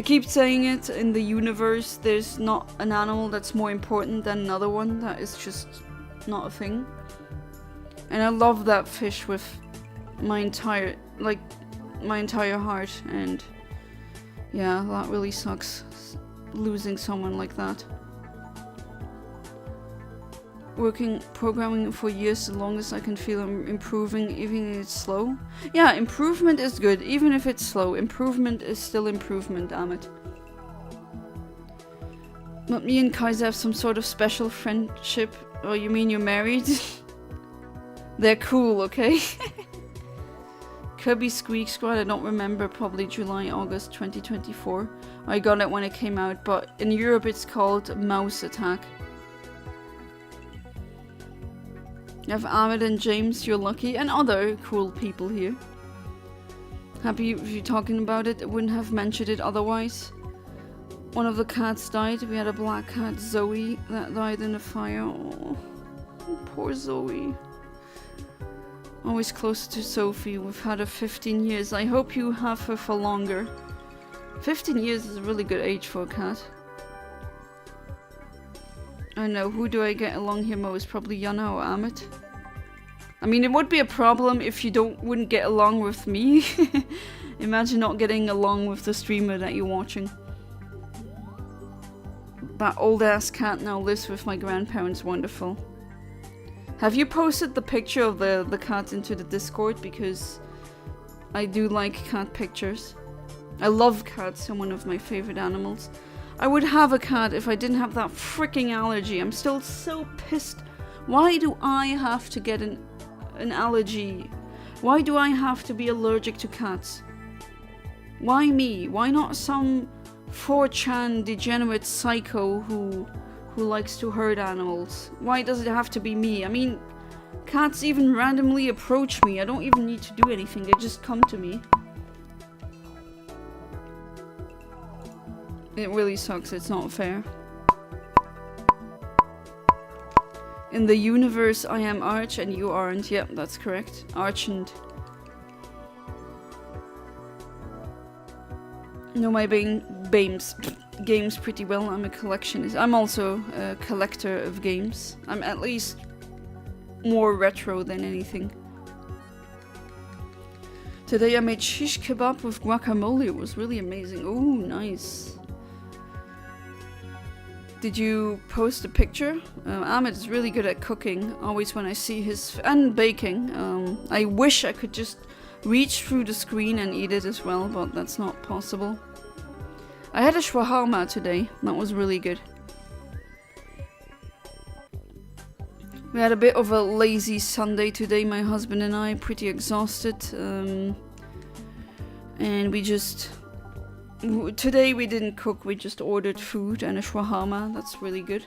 keep saying it, in the universe, there's not an animal that's more important than another one. That is just not a thing. And I love that fish with my entire heart, and yeah, that really sucks, losing someone like that. Programming for years, as long as I can feel I'm improving, even if it's slow. Yeah, improvement is good, even if it's slow. Improvement is still improvement, damn it. But me and Kaiser have some sort of special friendship. Oh, you mean you're married? They're cool, okay? Kirby Squeak Squad, I don't remember, probably July, August 2024. I got it when it came out, but in Europe it's called Mouse Attack. You have Ahmed and James, you're lucky, and other cool people here. Happy if you're talking about it, I wouldn't have mentioned it otherwise. One of the cats died. We had a black cat, Zoe, that died in a fire. Oh, poor Zoe. Always closer to Sophie. We've had her 15 years. I hope you have her for longer. 15 years is a really good age for a cat. I know, who do I get along here most? Probably Yana or Amit. I mean, it would be a problem if you wouldn't get along with me. Imagine not getting along with the streamer that you're watching. That old ass cat now lives with my grandparents. Wonderful. Have you posted the picture of the cat into the Discord? Because I do like cat pictures. I love cats, they're one of my favorite animals. I would have a cat if I didn't have that freaking allergy. I'm still so pissed. Why do I have to get an allergy? Why do I have to be allergic to cats? Why me? Why not some 4chan degenerate psycho who likes to hurt animals? Why does it have to be me? I mean, cats even randomly approach me. I don't even need to do anything. They just come to me. It really sucks. It's not fair. In the universe, I am Arch and you aren't. Yep, that's correct. Arch and... know my games pretty well. I'm a collectionist. I'm also a collector of games. I'm at least more retro than anything. Today I made shish kebab with guacamole. It was really amazing. Oh, nice. Did you post a picture? Ahmed is really good at cooking. Always when I see his... and baking. I wish I could just reach through the screen and eat it as well, but that's not possible. I had a shawarma today. That was really good. We had a bit of a lazy Sunday today, my husband and I, pretty exhausted. And we just... Today we didn't cook, we just ordered food and a shawarma. That's really good.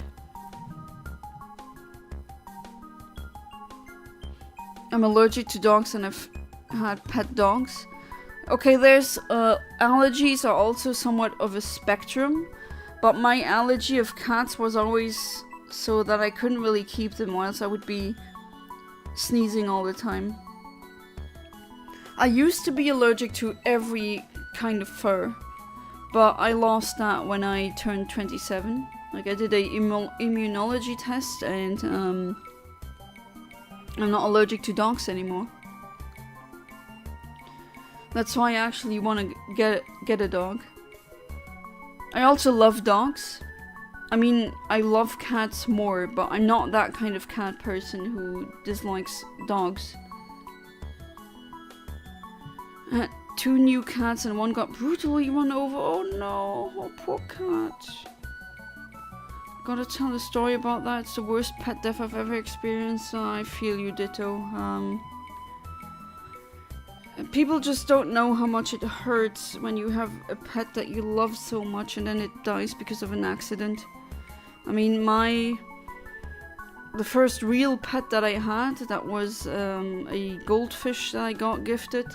I'm allergic to dogs and I've had pet dogs. Okay, there's allergies are also somewhat of a spectrum, but my allergy of cats was always so that I couldn't really keep them, or else I would be sneezing all the time. I used to be allergic to every kind of fur, but I lost that when I turned 27. Like, I did a immunology test and I'm not allergic to dogs anymore. That's why I actually want to get a dog. I also love dogs. I mean, I love cats more, but I'm not that kind of cat person who dislikes dogs. I had 2 new cats and one got brutally run over. Oh no, oh poor cat. Gotta tell a story about that. It's the worst pet death I've ever experienced. I feel you, ditto. People just don't know how much it hurts when you have a pet that you love so much and then it dies because of an accident. I mean, the first real pet that I had, that was a goldfish that I got gifted.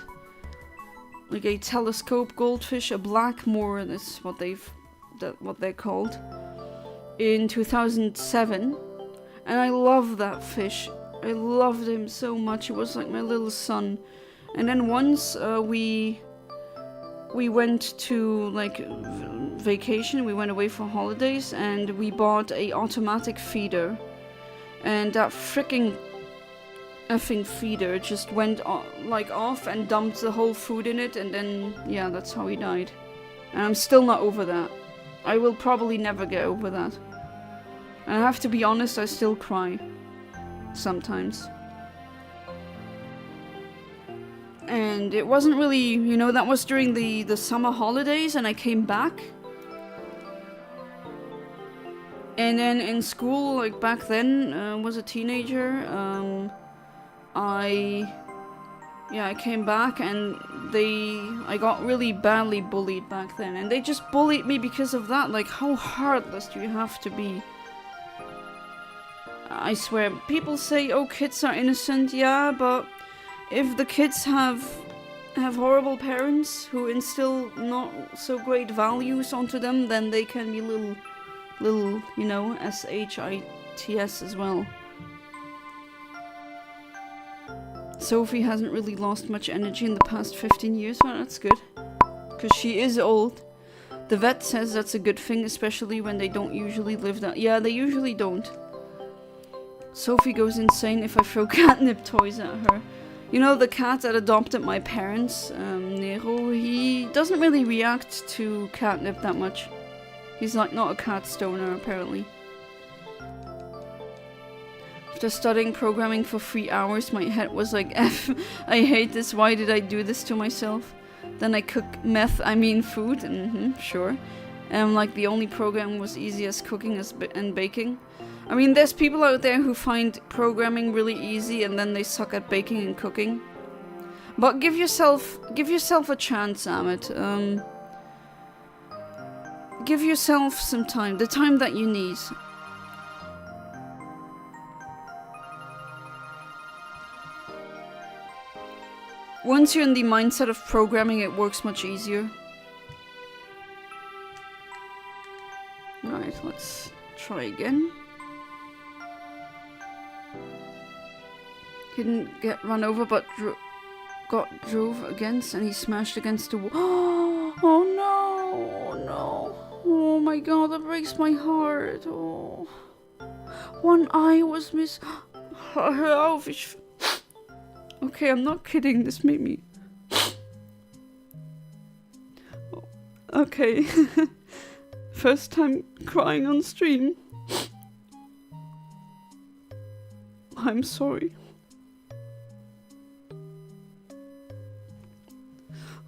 Like a telescope goldfish, a blackmore, that's what they're called. In 2007. And I love that fish. I loved him so much. He was like my little son. And then once we went to like vacation, we went away for holidays and we bought a automatic feeder, and that freaking effing feeder just went off and dumped the whole food in it, and then yeah, that's how he died. And I'm still not over that. I will probably never get over that. And I have to be honest, I still cry sometimes. And it wasn't really, you know, that was during the summer holidays and I came back. And then in school, like back then, was a teenager, I came back and I got really badly bullied back then. And they just bullied me because of that. Like, how heartless do you have to be? I swear, people say, oh, kids are innocent. Yeah, but if the kids have horrible parents who instill not so great values onto them, then they can be little, you know, shits as well. Sophie hasn't really lost much energy in the past 15 years. Well, that's good. Because she is old. The vet says that's a good thing, especially when they don't usually live that. Yeah, they usually don't. Sophie goes insane if I throw catnip toys at her. You know, the cat that adopted my parents, Nero, he doesn't really react to catnip that much. He's like not a cat stoner, apparently. After studying programming for 3 hours, my head was like, F, I hate this, why did I do this to myself? Then I cook food, sure. And like the only program was easy as cooking and baking. I mean, there's people out there who find programming really easy and then they suck at baking and cooking. But give yourself a chance, Amit. Give yourself some time, the time that you need. Once you're in the mindset of programming, it works much easier. Alright, let's try again. He didn't get run over, but got drove against, and he smashed against the wall. Oh no! Oh no! Oh my god, that breaks my heart. Oh, one eye was miss. Okay, I'm not kidding. This made me. Okay, first time crying on stream. I'm sorry.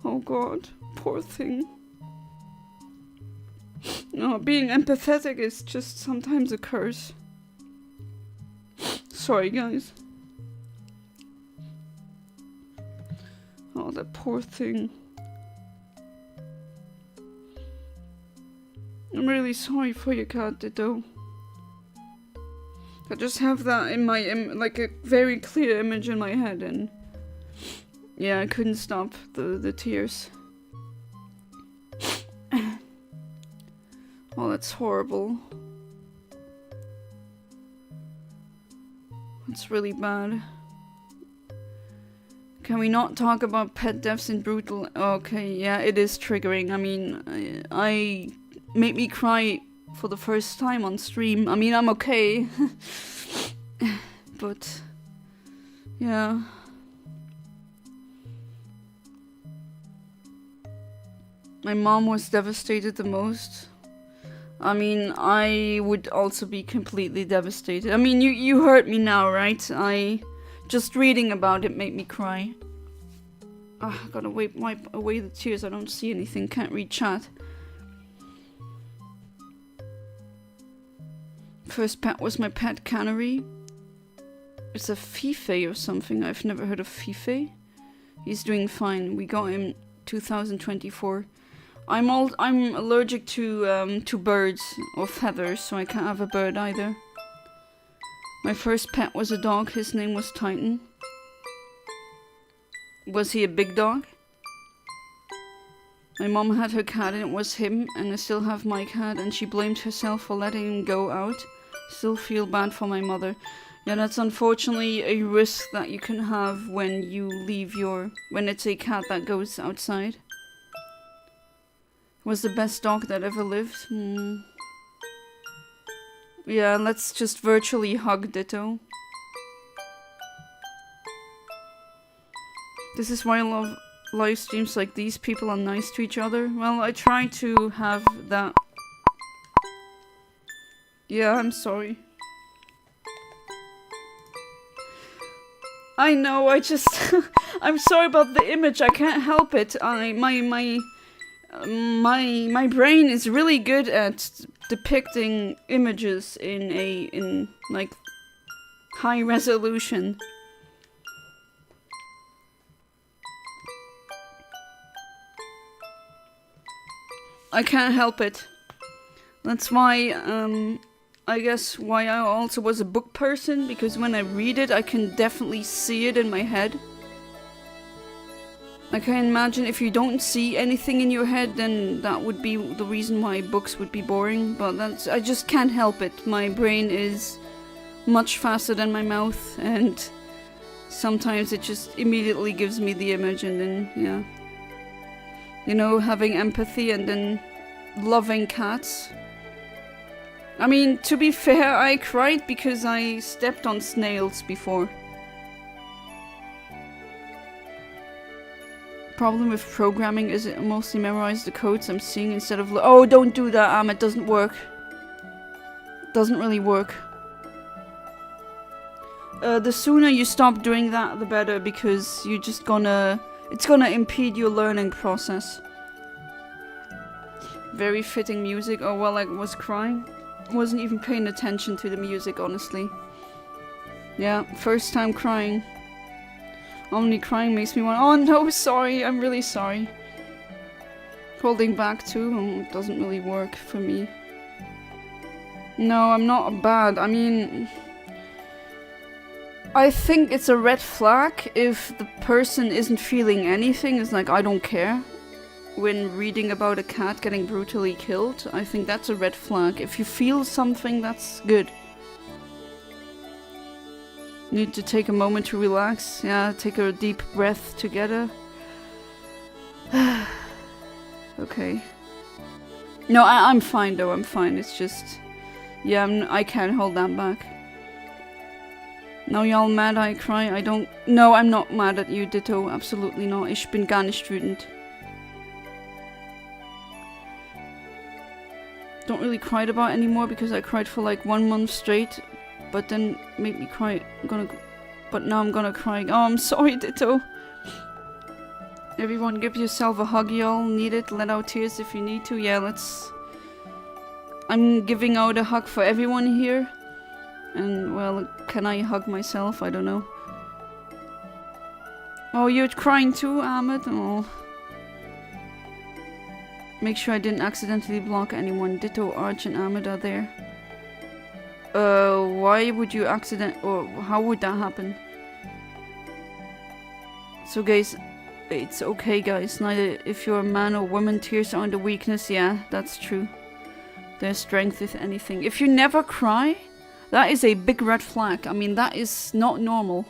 Oh god, poor thing. No, being empathetic is just sometimes a curse. sorry, guys. Oh, that poor thing. I'm really sorry for your cat, Ditto. I just have that in my, like a very clear image in my head, and yeah, I couldn't stop the tears. Oh, that's horrible. That's really bad. Can we not talk about pet deaths in brutal? Okay, yeah, it is triggering. I mean, I made me cry for the first time on stream. I mean, I'm okay. But yeah. My mom was devastated the most. I mean, I would also be completely devastated. I mean, you heard me now, right? Just reading about it made me cry. I gotta wipe away the tears. I don't see anything. Can't read chat. First pet was my pet canary. It's a Fife or something. I've never heard of Fife. He's doing fine. We got him 2024. I'm allergic to birds or feathers, so I can't have a bird either. My first pet was a dog. His name was Titan. Was he a big dog? My mom had her cat and it was him, and I still have my cat, and she blamed herself for letting him go out. Still feel bad for my mother. Yeah, that's unfortunately a risk that you can have when you leave when it's a cat that goes outside. Was the best dog that ever lived? Yeah, let's just virtually hug Ditto. This is why I love live streams like these. People are nice to each other. Well, I try to have that. Yeah, I'm sorry. I know, I'm sorry about the image. I can't help it. My brain is really good at depicting images in like high resolution. I can't help it. That's why I guess why I also was a book person, because when I read it I can definitely see it in my head. I can imagine if you don't see anything in your head, then that would be the reason why books would be boring, but I just can't help it. My brain is much faster than my mouth, and sometimes it just immediately gives me the image, and then, yeah. You know, having empathy and then loving cats. I mean, to be fair, I cried because I stepped on snails before. Problem with programming is it mostly memorize the codes I'm seeing instead of oh, don't do that, it doesn't work. Doesn't really work. The sooner you stop doing that, the better, because you're just it's gonna impede your learning process. Very fitting music. Oh, well, I was crying. Wasn't even paying attention to the music, honestly. Yeah, first time crying. Only crying makes me want. Oh no, sorry, I'm really sorry. Holding back too doesn't really work for me. No, I'm not bad. I mean, I think it's a red flag if the person isn't feeling anything. It's like, I don't care. When reading about a cat getting brutally killed, I think that's a red flag. If you feel something, that's good. Need to take a moment to relax. Yeah, take a deep breath together. Okay. No, I'm fine though, I'm fine. It's just... yeah, I can't hold that back. Now y'all mad I cry? I don't... No, I'm not mad at you, Ditto. Absolutely not. Ich bin gar nicht wütend. Don't really cry about it anymore because I cried for like 1 month straight. But then made me cry. But now I'm gonna cry. Oh, I'm sorry, Ditto. Everyone give yourself a hug, y'all. Need it? Let out tears if you need to. Yeah, let's... I'm giving out a hug for everyone here. And, well, can I hug myself? I don't know. Oh, you're crying too, Ahmed? Oh. Make sure I didn't accidentally block anyone. Ditto, Arch and Ahmed are there. Why would you or how would that happen? So guys, it's okay guys. Neither if you're a man or woman, tears aren't a weakness. Yeah, that's true. There's strength if anything. If you never cry, that is a big red flag. I mean, that is not normal.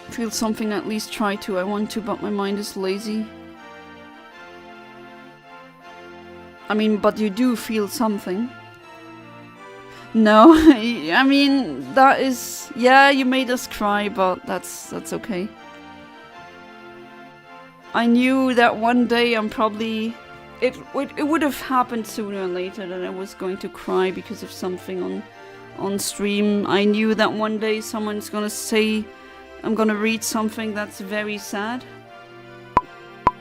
Feel something, at least try to. I want to, but my mind is lazy. I mean, but you do feel something. No, I mean, that is... Yeah, you made us cry, but that's okay. I knew that one day I'm probably... It would have happened sooner or later that I was going to cry because of something on stream. I knew that one day someone's gonna say... I'm gonna read something that's very sad.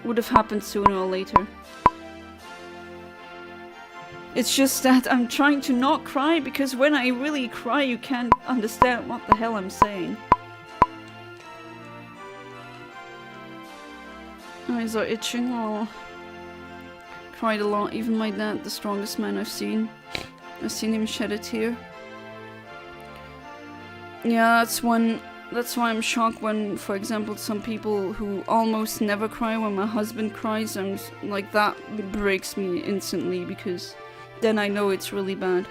Would have happened sooner or later. It's just that I'm trying to not cry because when I really cry you can't understand what the hell I'm saying. Eyes are itching. Oh. Cried a lot. Even my dad, the strongest man I've seen him shed a tear. Yeah, that's why I'm shocked when, for example, some people who almost never cry, when my husband cries, I'm like, that breaks me instantly because then I know it's really bad.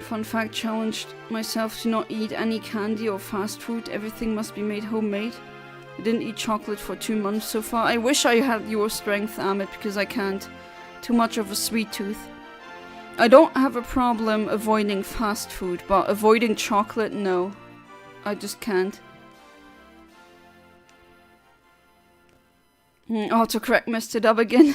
Fun fact, challenged myself to not eat any candy or fast food. Everything must be made homemade. I didn't eat chocolate for 2 months so far. I wish I had your strength, Amit, because I can't. Too much of a sweet tooth. I don't have a problem avoiding fast food, but avoiding chocolate, no. I just can't. Autocorrect messed it up again.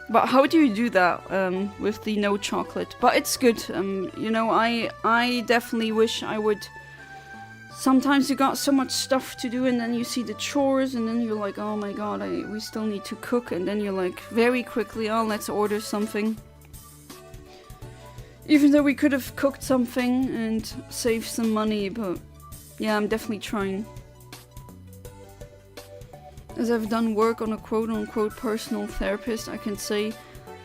But how do you do that with the no chocolate? But it's good. You know, I definitely wish I would. Sometimes you got so much stuff to do and then you see the chores and then you're like, oh my god, we still need to cook. And then you're like, very quickly, oh, let's order something. Even though we could have cooked something and saved some money, but yeah, I'm definitely trying. As I've done work on a quote-unquote personal therapist, I can say,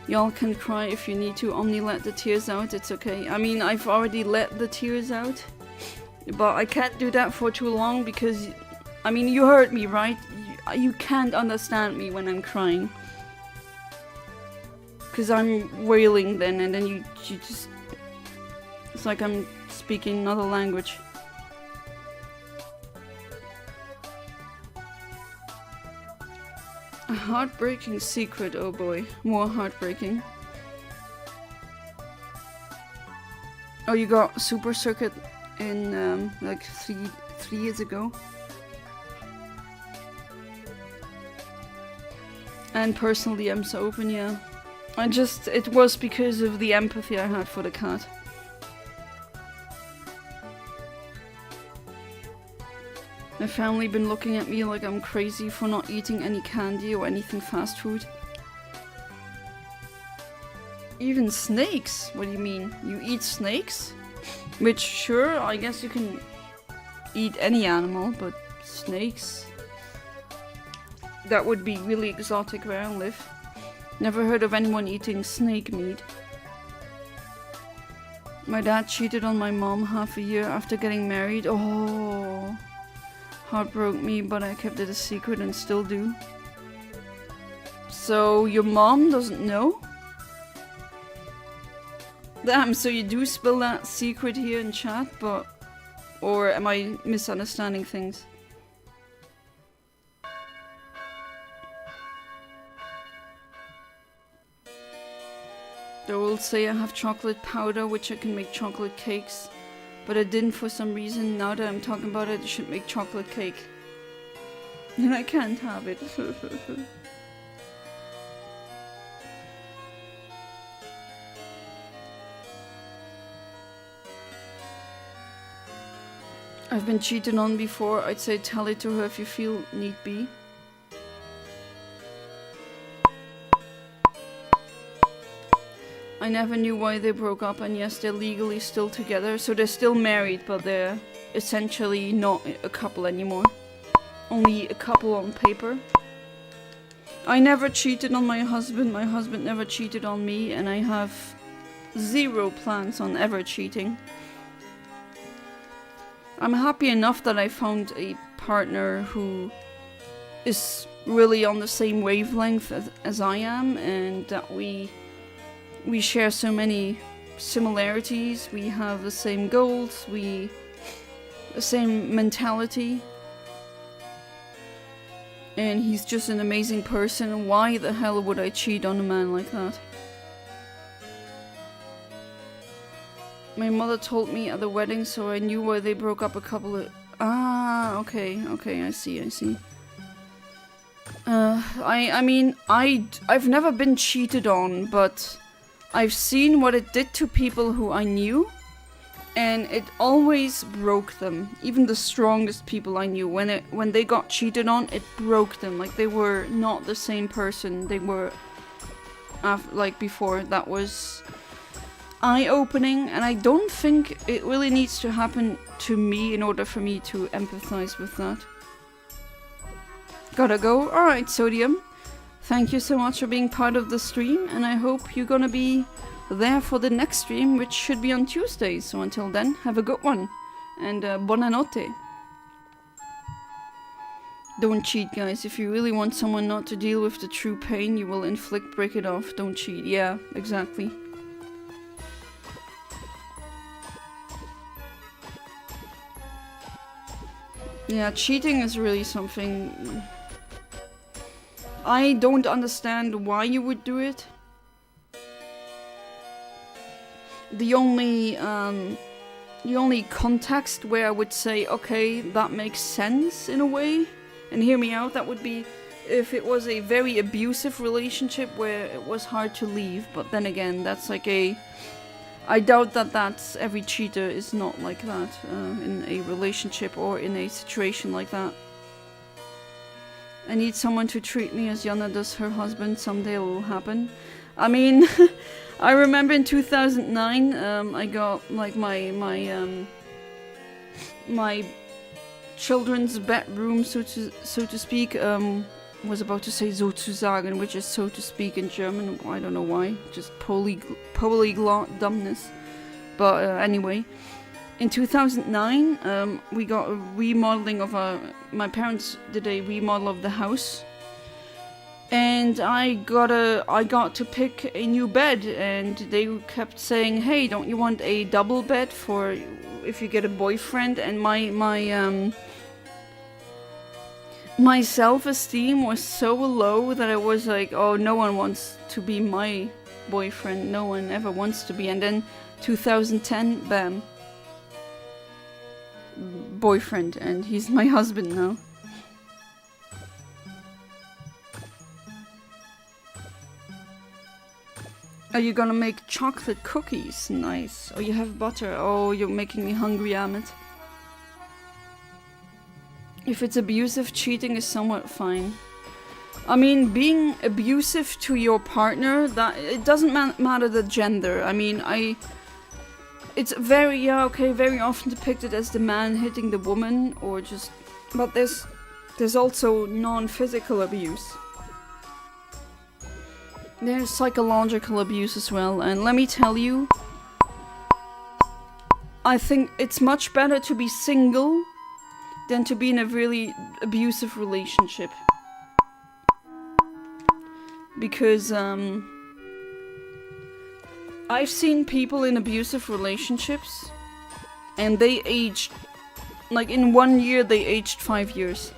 y'all can cry if you need to, only let the tears out, it's okay. I mean, I've already let the tears out, but I can't do that for too long because, I mean, you heard me, right? You can't understand me when I'm crying. Because I'm wailing then, and then you just... It's like I'm speaking another language. A heartbreaking secret, oh boy. More heartbreaking. Oh, you got Super Circuit in like three years ago. And personally, I'm so open, yeah. It was because of the empathy I had for the cat. My family been looking at me like I'm crazy for not eating any candy or anything fast food. Even snakes? What do you mean? You eat snakes? Which, sure, I guess you can eat any animal, but snakes? That would be really exotic where I live. Never heard of anyone eating snake meat. My dad cheated on my mom half a year after getting married. Oh... Heart broke me, but I kept it a secret and still do. So your mom doesn't know? Damn, so you do spill that secret here in chat, but... Or am I misunderstanding things? They will say I have chocolate powder, which I can make chocolate cakes. But I didn't for some reason. Now that I'm talking about it, I should make chocolate cake. And I can't have it. I've been cheated on before. I'd say tell it to her if you feel need be. I never knew why they broke up, and yes, they're legally still together. So they're still married, but they're essentially not a couple anymore. Only a couple on paper. I never cheated on my husband never cheated on me, and I have zero plans on ever cheating. I'm happy enough that I found a partner who is really on the same wavelength as I am, and that we share so many similarities. We have the same goals, the same mentality. And he's just an amazing person. Why the hell would I cheat on a man like that? My mother told me at the wedding, so I knew why they broke up a couple of... Ah, okay, I see. I mean, I've never been cheated on, but I've seen what it did to people who I knew, and it always broke them. Even the strongest people I knew, when they got cheated on, it broke them. Like, they were not the same person they were like before. That was eye-opening, and I don't think it really needs to happen to me in order for me to empathize with that. Gotta go. Alright, Sodium. Thank you so much for being part of the stream, and I hope you're gonna be there for the next stream, which should be on Tuesday. So until then, have a good one, and buonanotte. Don't cheat, guys. If you really want someone not to deal with the true pain you will inflict, break it off. Don't cheat. Yeah, exactly. Yeah, cheating is really something... I don't understand why you would do it. The only context where I would say, okay, that makes sense in a way, and hear me out, that would be if it was a very abusive relationship where it was hard to leave. But then again, that's like I doubt that every cheater is not like that in a relationship or in a situation like that. I need someone to treat me as Yana does her husband. Someday it will happen. I mean, I remember in 2009, I got like my children's bedroom, so to speak. Was about to say sozusagen, which is so to speak in German. I don't know why, just polyglot dumbness. But anyway, in 2009, we got a remodeling of my parents did a remodel of the house, and I got to pick a new bed, and they kept saying, "Hey, don't you want a double bed for if you get a boyfriend?" And my self-esteem was so low that I was like, oh, no one wants to be my boyfriend. No one ever wants to be. And then 2010, bam. Boyfriend. And he's my husband now. Are you gonna make chocolate cookies? Nice. Oh, you have butter. Oh, you're making me hungry, Amit. If it's abusive, cheating is somewhat fine. I mean, being abusive to your partner, that it doesn't matter the gender. I mean, it's very often depicted as the man hitting the woman, or just, but there's also non-physical abuse. There's psychological abuse as well, and let me tell you, I think it's much better to be single than to be in a really abusive relationship. Because, I've seen people in abusive relationships, and they aged, like in 1 year they aged 5 years.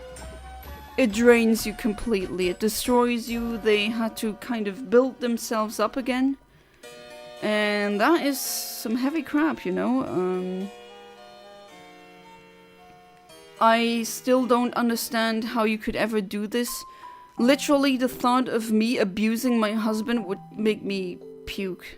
It drains you completely, it destroys you, they had to kind of build themselves up again. And that is some heavy crap, you know? I still don't understand how you could ever do this. Literally, the thought of me abusing my husband would make me puke.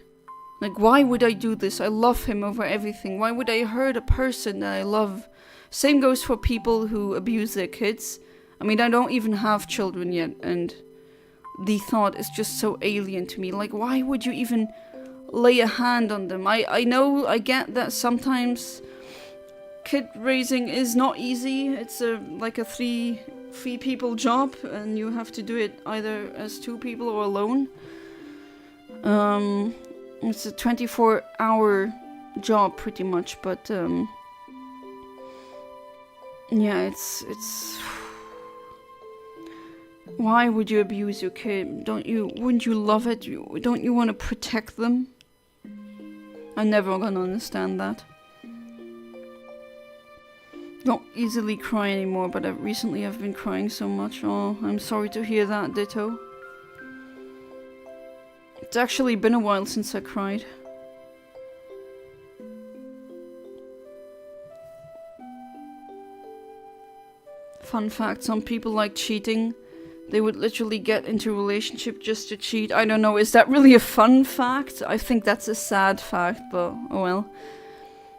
Like, why would I do this? I love him over everything. Why would I hurt a person that I love Same goes for people who abuse their kids. I mean, I don't even have children yet, and the thought is just so alien to me. Like, why would you even lay a hand on them? I know, I get that sometimes kid raising is not easy. It's like a three people job, and you have to do it either as 2 people or alone. It's a 24-hour job pretty much, but yeah, it's why would you abuse your kid? Wouldn't you love it? Don't you want to protect them? I'm never gonna understand that. Don't easily cry anymore, but recently I've been crying so much. Oh, I'm sorry to hear that, ditto. It's actually been a while since I cried. Fun fact, some people like cheating. They would literally get into a relationship just to cheat. I don't know, is that really a fun fact? I think that's a sad fact, but oh well.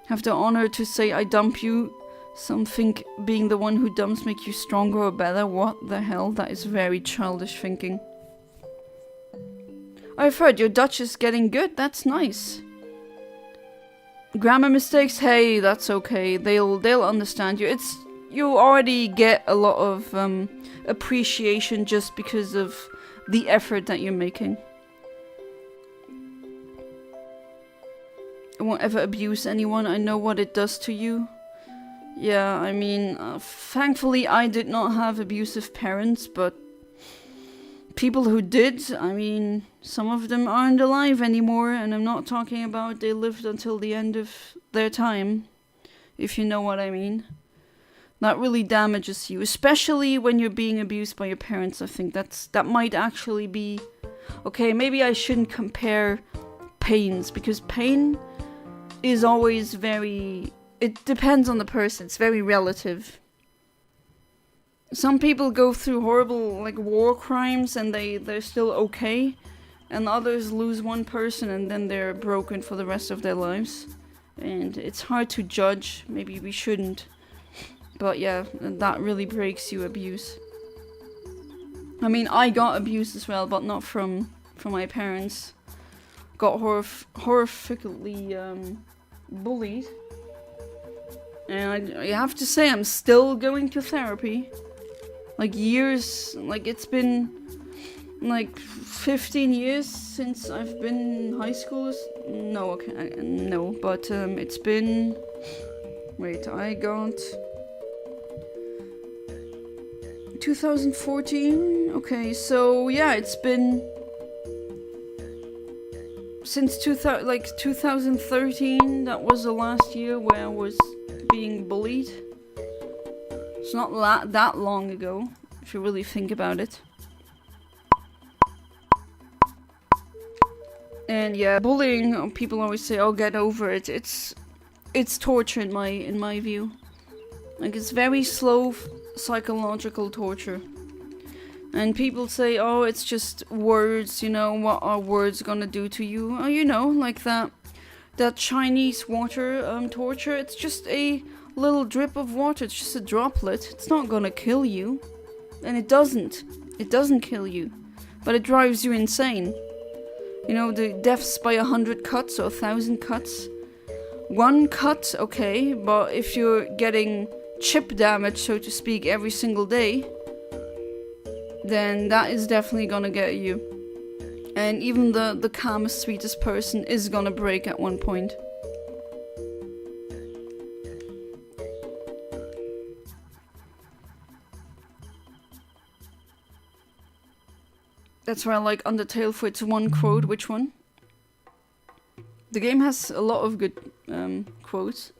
Have the honor to say I dump you. Some think being the one who dumps make you stronger or better. What the hell? That is very childish thinking. I've heard your Dutch is getting good. That's nice. Grammar mistakes? Hey, that's okay. They'll understand you. You already get a lot of appreciation just because of the effort that you're making. I won't ever abuse anyone. I know what it does to you. Yeah, I mean, thankfully I did not have abusive parents, but people who did, I mean, some of them aren't alive anymore, and I'm not talking about they lived until the end of their time, if you know what I mean. That really damages you, especially when you're being abused by your parents. I think that might actually be... Okay, maybe I shouldn't compare pains, because pain is always very... It depends on the person, it's very relative. Some people go through horrible, like, war crimes and they're still okay, and others lose one person and then they're broken for the rest of their lives. And it's hard to judge, maybe we shouldn't. But yeah, that really breaks you, abuse. I mean, I got abused as well, but not from my parents. Got horrifically bullied. And I have to say, I'm still going to therapy. Like years, like it's been like 15 years since I've been in high school. No, okay, no, but it's been... Wait, I got... 2014? Okay, so yeah, it's been... Since 2013, that was the last year where I was being bullied. It's not that long ago, if you really think about it. And yeah, bullying, people always say, oh, get over it. It's torture in my view. Like, it's very slow psychological torture. And people say, oh, it's just words, you know, what are words gonna do to you? Oh, you know, like that Chinese water torture. It's just a little drip of water. It's just a droplet. It's not gonna kill you. And it doesn't kill you. But it drives you insane. You know, the deaths by 100 cuts or 1,000 cuts. One cut, okay, but if you're getting chip damage, so to speak, every single day, then that is definitely gonna get you. And even the calmest, sweetest person is gonna break at one point. That's why I like Undertale for its one quote. Which one? The game has a lot of good quotes.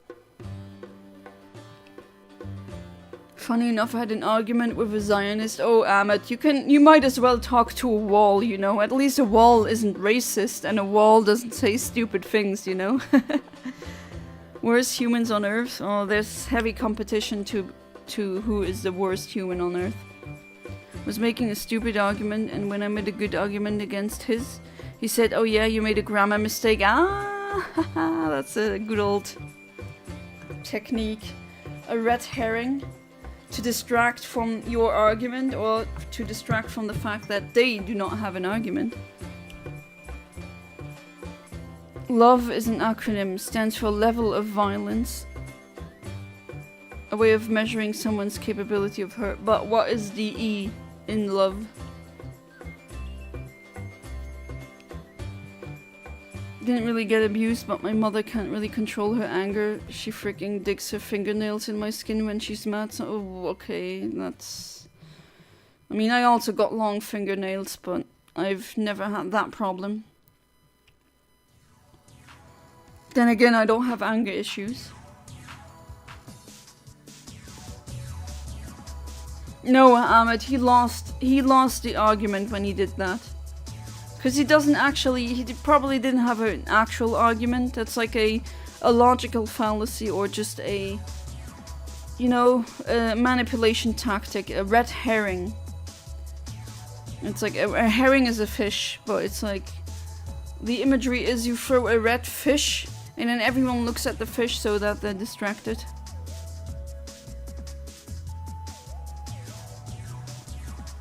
Funny enough, I had an argument with a Zionist. Oh, Ahmed, you might as well talk to a wall, you know? At least a wall isn't racist and a wall doesn't say stupid things, you know? Worst humans on Earth? Oh, there's heavy competition to who is the worst human on Earth. Was making a stupid argument, and when I made a good argument against his, he said, oh yeah, you made a grammar mistake. Ah, that's a good old technique. a red herring to distract from your argument or to distract from the fact that they do not have an argument. LOVE is an acronym, stands for level of violence. A way of measuring someone's capability of hurt. But what is the E in love? Didn't really get abused, but my mother can't really control her anger. She freaking digs her fingernails in my skin when she's mad. So, oh, okay, that's... I mean, I also got long fingernails, but I've never had that problem. Then again, I don't have anger issues. No, Ahmed, he lost the argument when he did that. Because he doesn't actually, he probably didn't have an actual argument. That's like a logical fallacy or just a, you know, a manipulation tactic, a red herring. It's like, a herring is a fish, but it's like, the imagery is you throw a red fish and then everyone looks at the fish so that they're distracted.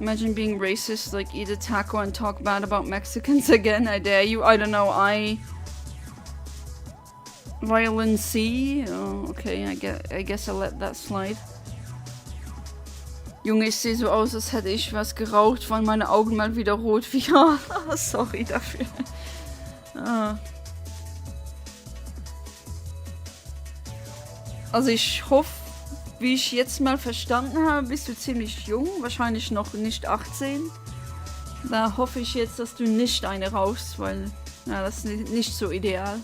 Imagine being racist, like eat a taco and talk bad about Mexicans again. I dare you. I don't know. Violence C. Oh, okay. I guess I'll let that slide. Junge, ich sehe so aus, als hätte ich was geraucht, weil meine Augen mal wieder rot wie. Sorry dafür. Also ich hoffe, wie ich jetzt mal verstanden habe, bist du ziemlich jung, wahrscheinlich noch nicht 18. Da hoffe ich jetzt, dass du nicht eine rauchst, weil ja, das ist nicht so ideal.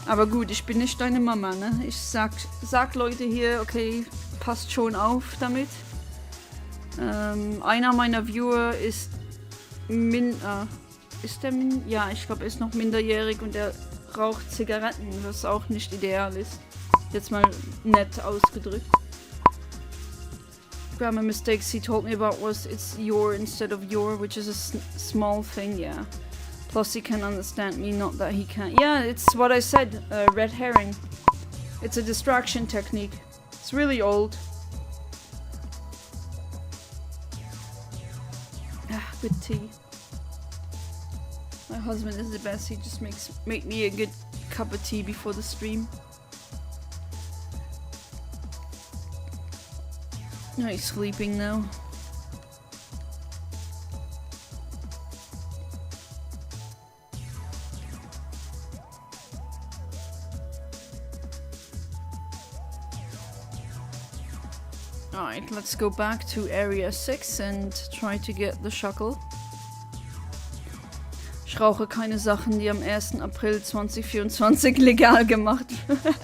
Aber gut, ich bin nicht deine Mama, ne? Ich sag Leute hier, okay, passt schon auf damit. Einer meiner Viewer ist ja, ich glaube, er ist noch minderjährig und er raucht Zigaretten, was auch nicht ideal ist. Jetzt mal nett ausgedrückt. Grammar mistakes he told me about was it's your instead of your, which is a small thing, yeah. Plus he can understand me, not that he can't. Yeah, it's what I said, red herring. It's a distraction technique. It's really old. Ah, good tea. My husband is the best. He just make me a good cup of tea before the stream. No, he's sleeping now. Alright, let's go back to Area 6 and try to get the Shuckle. Ich rauche keine Sachen, die am 1. April 2024 legal gemacht werden.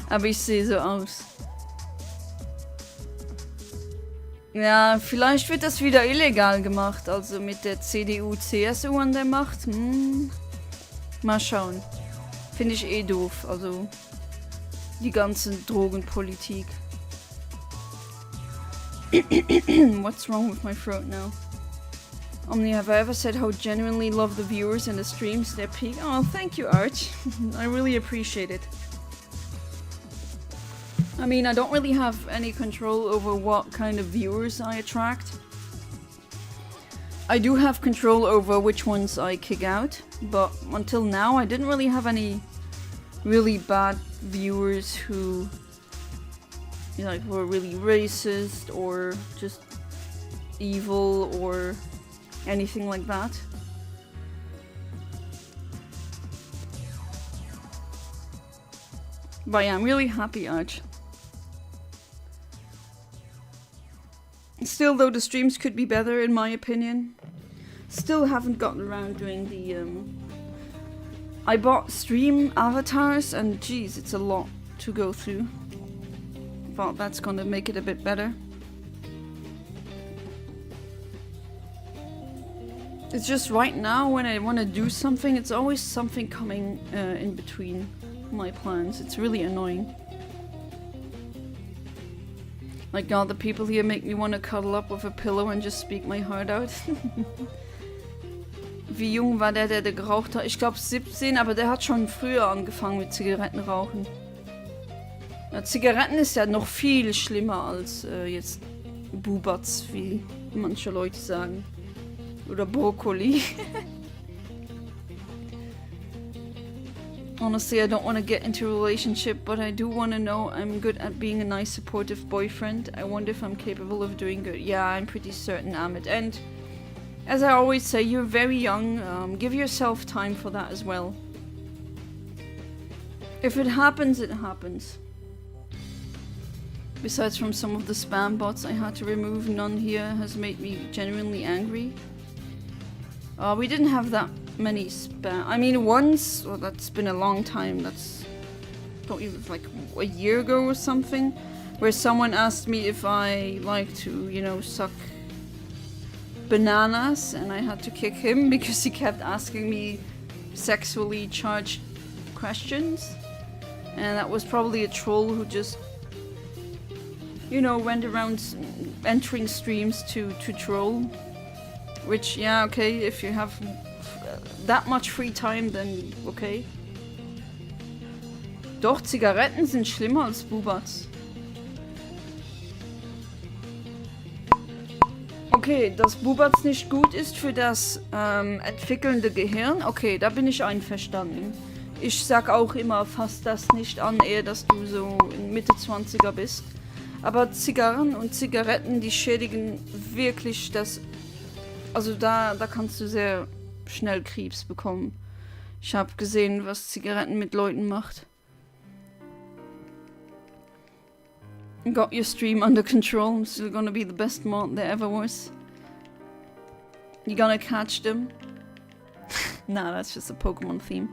Aber ich sehe so aus. Ja, vielleicht wird das wieder illegal gemacht, also mit der CDU, CSU an der Macht. Mal schauen. Finde ich eh doof, also die ganze Drogenpolitik. What's wrong with my throat now? Omni, have I ever said how genuinely love the viewers and the streams, their peak? Oh, thank you, Arch. I really appreciate it. I mean, I don't really have any control over what kind of viewers I attract. I do have control over which ones I kick out, but until now I didn't really have any really bad viewers who, you know, like, were really racist or just evil or anything like that. But yeah, I'm really happy, Arch. Still, though, the streams could be better, in my opinion. Still haven't gotten around doing the, I bought stream avatars, and geez, it's a lot to go through. Thought that's gonna make it a bit better. It's just right now, when I want to do something, it's always something coming in between my plans. It's really annoying. Like, God, the people here make me want to cuddle up with a pillow and just speak my heart out. Wie jung war der geraucht hat? Ich glaube 17, aber der hat schon früher angefangen mit Zigarettenrauchen. Ja, Zigaretten ist ja noch viel schlimmer als jetzt Bubats, wie manche Leute sagen. Oder Brokkoli. Honestly, I don't want to get into a relationship, but I do want to know I'm good at being a nice, supportive boyfriend. I wonder if I'm capable of doing good. Yeah, I'm pretty certain I'm it. And as I always say, you're very young. Give yourself time for that as well. If it happens, it happens. Besides from some of the spam bots I had to remove, none here has made me genuinely angry. We didn't have that many spam. I mean, once, well, that's been a long time. That's probably like a year ago or something, where someone asked me if I like to, you know, suck bananas, and I had to kick him because he kept asking me sexually charged questions. And that was probably a troll who just, you know, went around entering streams to troll. Which, yeah, okay, if you have that much free time, then okay. Doch, Zigaretten sind schlimmer als Bubats. Okay, dass Bubats nicht gut ist für das entwickelnde Gehirn, okay, da bin ich einverstanden. Ich sag auch immer fast das nicht an, eher dass du so in Mitte 20er bist. Aber Zigarren und Zigaretten, die schädigen wirklich das... Also da kannst du sehr schnell Krebs bekommen. Ich habe gesehen, was Zigaretten mit Leuten macht. Got your stream under control. I'm still gonna be the best mod there ever was. You gonna catch them? Nah, that's just a Pokémon theme.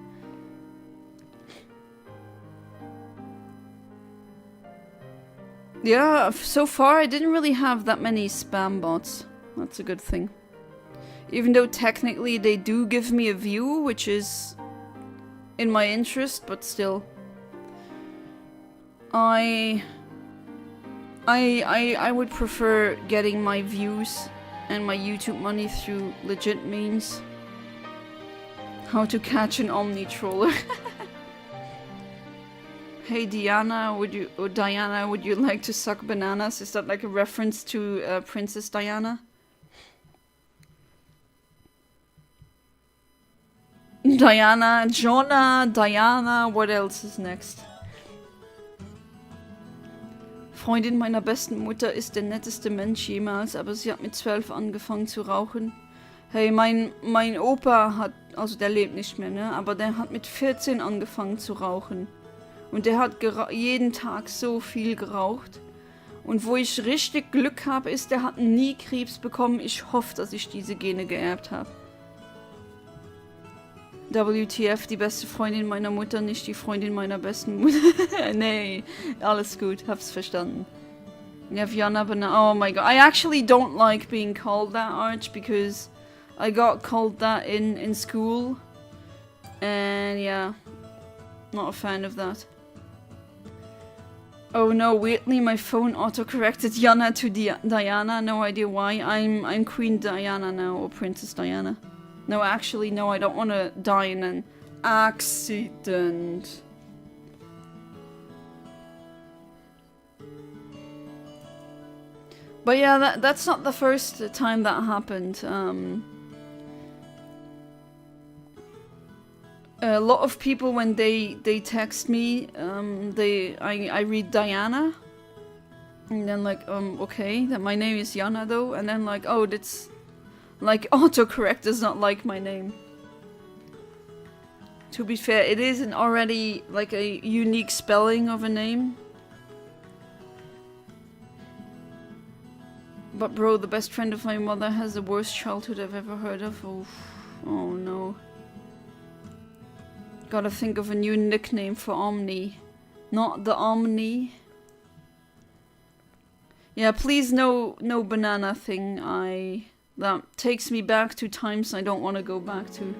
Yeah, so far I didn't really have that many spam bots. That's a good thing. Even though technically they do give me a view, which is in my interest, but still. I would prefer getting my views and my YouTube money through legit means. How to catch an Omni-troller. Hey Diana, would you like to suck bananas? Is that like a reference to Princess Diana? Diana, Jonah, Diana, what else is next? Freundin meiner besten Mutter ist der netteste Mensch jemals, aber sie hat mit 12 angefangen zu rauchen. Hey, mein Opa hat, also der lebt nicht mehr, ne? Aber der hat mit 14 angefangen zu rauchen. Und der hat jeden Tag so viel geraucht. Und wo ich richtig Glück habe, ist, der hat nie Krebs bekommen. Ich hoffe, dass ich diese Gene geerbt habe. WTF, die beste Freundin meiner Mutter, nicht die Freundin meiner besten Mutter. Nee, alles gut, hab's verstanden. Yeah, Viana Banana. Oh my god. I actually don't like being called that, Arch, because I got called that in school. And yeah, not a fan of that. Oh no, weirdly my phone autocorrected Yana to Diana. No idea why. I'm Queen Diana now, or Princess Diana. No, actually, no, I don't want to die in an accident. But yeah, that's not the first time that happened. A lot of people, when they text me, I read Diana, and then like, okay, that my name is Yana though, and then like, oh, that's like autocorrect does not like my name. To be fair, it isn't already like a unique spelling of a name. But bro, the best friend of my mother has the worst childhood I've ever heard of. Oh no. Gotta think of a new nickname for Omni. Not the Omni. Yeah, please no banana thing. That takes me back to times I don't want to go back to.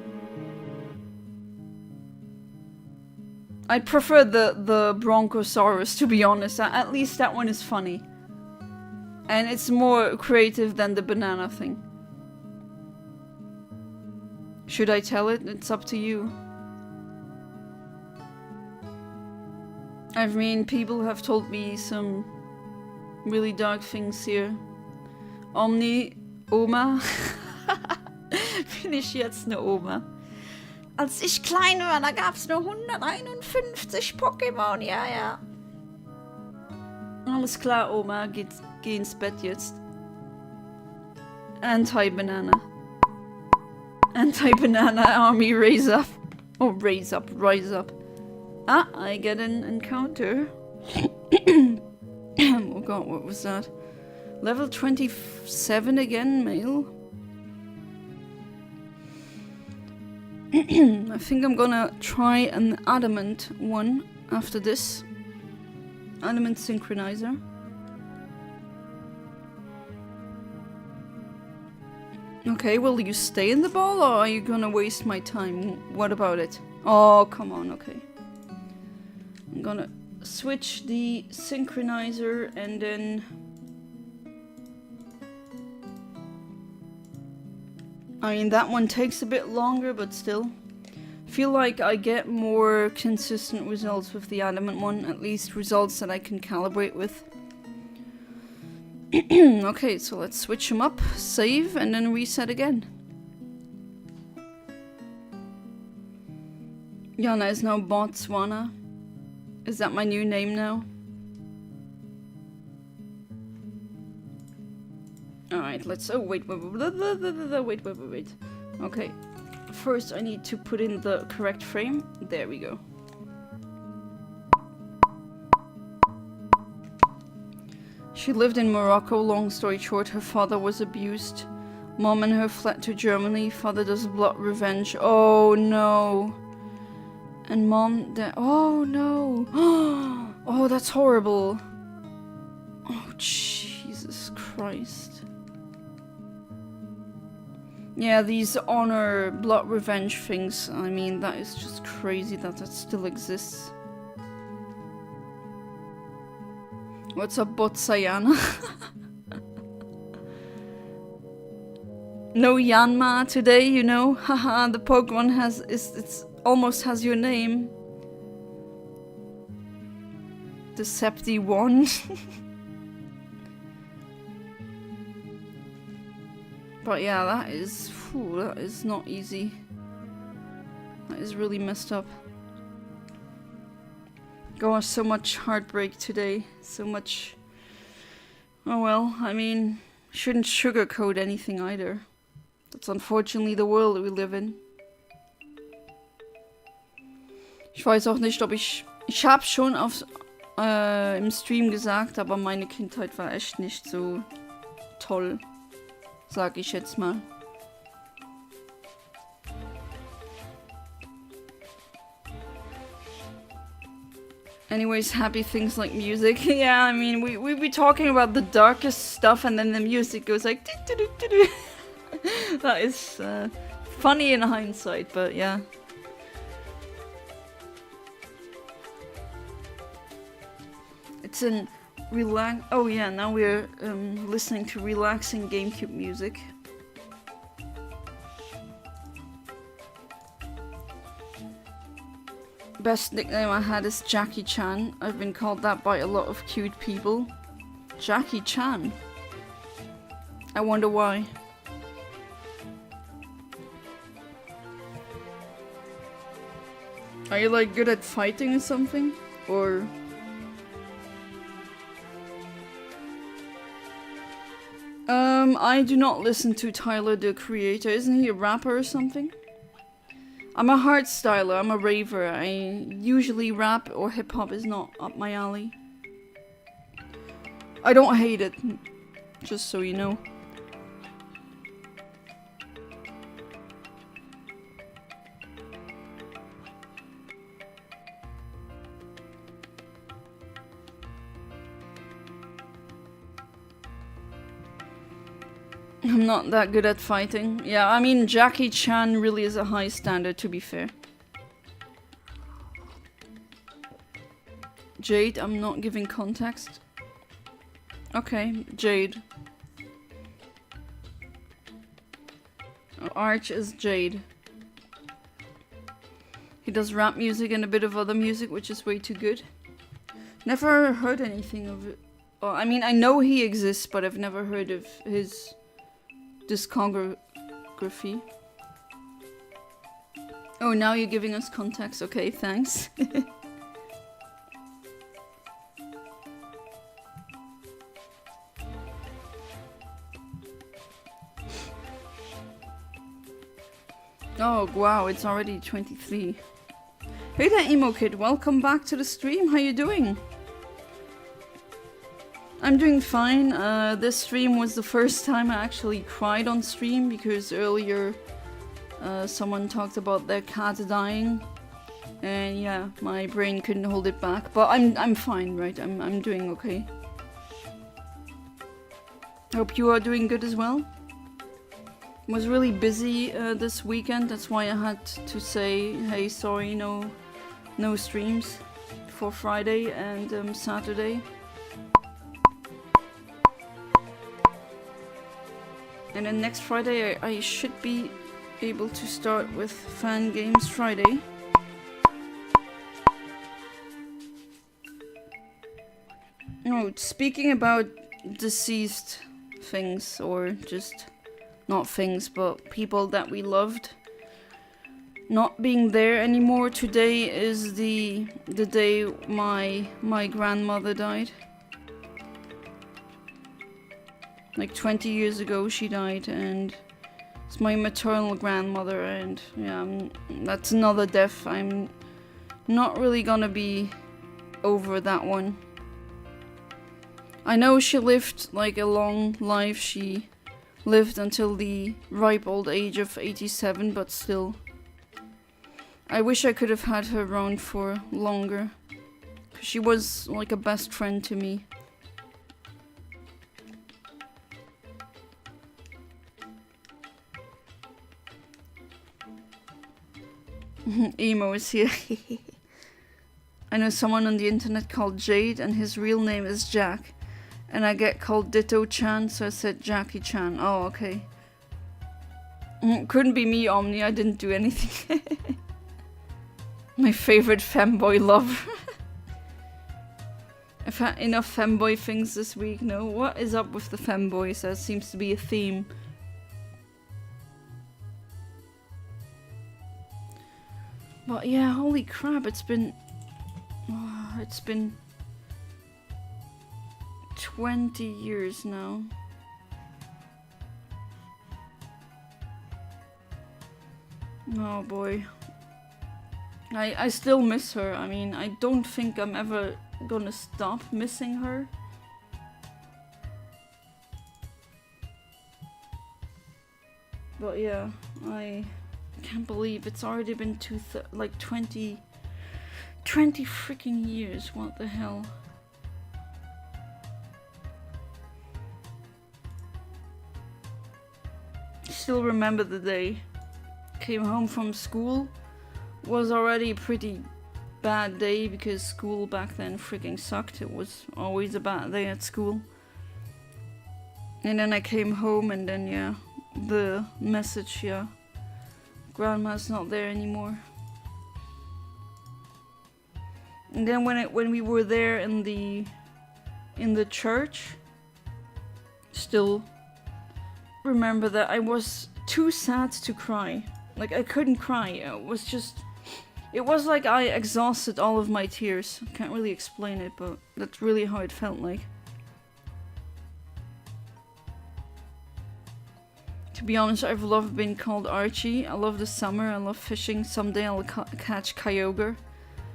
I'd prefer the Bronchosaurus, to be honest. At least that one is funny. And it's more creative than the banana thing. Should I tell it? It's up to you. I mean, people have told me some really dark things here. Omni, Oma. Bin ich jetzt eine Oma? Als ich klein war, da gab's nur 151 Pokémon, ja, ja. Alles klar, Oma, geh ins Bett jetzt. Anti-Banana. Anti-Banana army, raise up. Oh, rise up. Ah, I get an encounter. Oh god, what was that? Level 27 again, male. I think I'm gonna try an adamant one after this. Adamant synchronizer. Okay, will you stay in the ball or are you gonna waste my time? What about it? Oh, come on, okay. I'm gonna switch the synchronizer and then... I mean, that one takes a bit longer, but still. Feel like I get more consistent results with the adamant one, at least results that I can calibrate with. Okay, so let's switch them up, save, and then reset again. Yana is now Botswana. Is that my new name now? Alright, let's... Oh, wait. Okay. First, I need to put in the correct frame. There we go. She lived in Morocco. Long story short, her father was abused. Mom and her fled to Germany. Father does blood revenge. Oh, no. And mom... Oh, no. Oh, that's horrible. Oh, Jesus Christ. Yeah, these honor blood revenge things, I mean, that is just crazy that still exists. What's up, Botsayana? No Yanma today, you know? Haha, the Pokemon it's almost has your name. Decepti1. But yeah, that is not easy. That is really messed up. Gosh, so much heartbreak today. So much... Oh well, I mean, shouldn't sugarcoat anything either. That's unfortunately the world we live in. Ich weiß auch nicht, ob ich hab's schon im Stream gesagt, aber meine Kindheit war echt nicht so toll. Sag ich jetzt mal. Anyways, happy things like music. Yeah, I mean, we be talking about the darkest stuff and then the music goes like... That is funny in hindsight, but yeah. It's an... Oh yeah, now we're listening to relaxing GameCube music. Best nickname I had is Jackie Chan. I've been called that by a lot of cute people. Jackie Chan. I wonder why. Are you like good at fighting or something? Or... I do not listen to Tyler, the Creator. Isn't he a rapper or something? I'm a hard styler, I'm a raver. I usually rap or hip-hop is not up my alley. I don't hate it, just so you know. I'm not that good at fighting. Yeah, I mean, Jackie Chan really is a high standard, to be fair. Jade, I'm not giving context. Okay, Jade. Oh, Arch is Jade. He does rap music and a bit of other music, which is way too good. Never heard anything of it. Well, I mean, I know he exists, but I've never heard of his discography. Oh, now you're giving us context. Okay, thanks. Oh, wow, it's already 23. Hey there, Emo Kid. Welcome back to the stream. How you doing? I'm doing fine. This stream was the first time I actually cried on stream because earlier someone talked about their cat dying, and yeah, my brain couldn't hold it back. But I'm fine, right? I'm doing okay. Hope you are doing good as well. Was really busy this weekend. That's why I had to say, hey, sorry, no streams for Friday and Saturday. And then next Friday I should be able to start with Fan Games Friday. Oh, speaking about deceased things, or just not things, but people that we loved not being there anymore, today is the day my grandmother died. Like 20 years ago she died, and it's my maternal grandmother, and yeah, that's another death. I'm not really gonna be over that one. I know she lived like a long life. She lived until the ripe old age of 87, but still. I wish I could have had her around for longer. She was like a best friend to me. Emo is here. I know someone on the internet called Jade, and his real name is Jack. And I get called Ditto-chan, so I said Jackie-chan. Oh, okay. Couldn't be me, Omni. I didn't do anything. My favorite femboy lover. I've had enough femboy things this week. No, what is up with the femboys? That seems to be a theme. But yeah, holy crap, it's been 20 years now. Oh boy. I still miss her. I mean, I don't think I'm ever gonna stop missing her. But yeah, I can't believe it's already been 20 freaking years. What the hell? Still remember the day. Came home from school. Was already a pretty bad day because school back then freaking sucked. It was always a bad day at school. And then I came home, and then yeah, the message, yeah, Grandma's not there anymore. And then when we were there in the church, still remember that I was too sad to cry. Like, I couldn't cry. It was like I exhausted all of my tears. I can't really explain it, but that's really how it felt like. To be honest, I've loved being called Archie. I love the summer. I love fishing. Someday I'll catch Kyogre.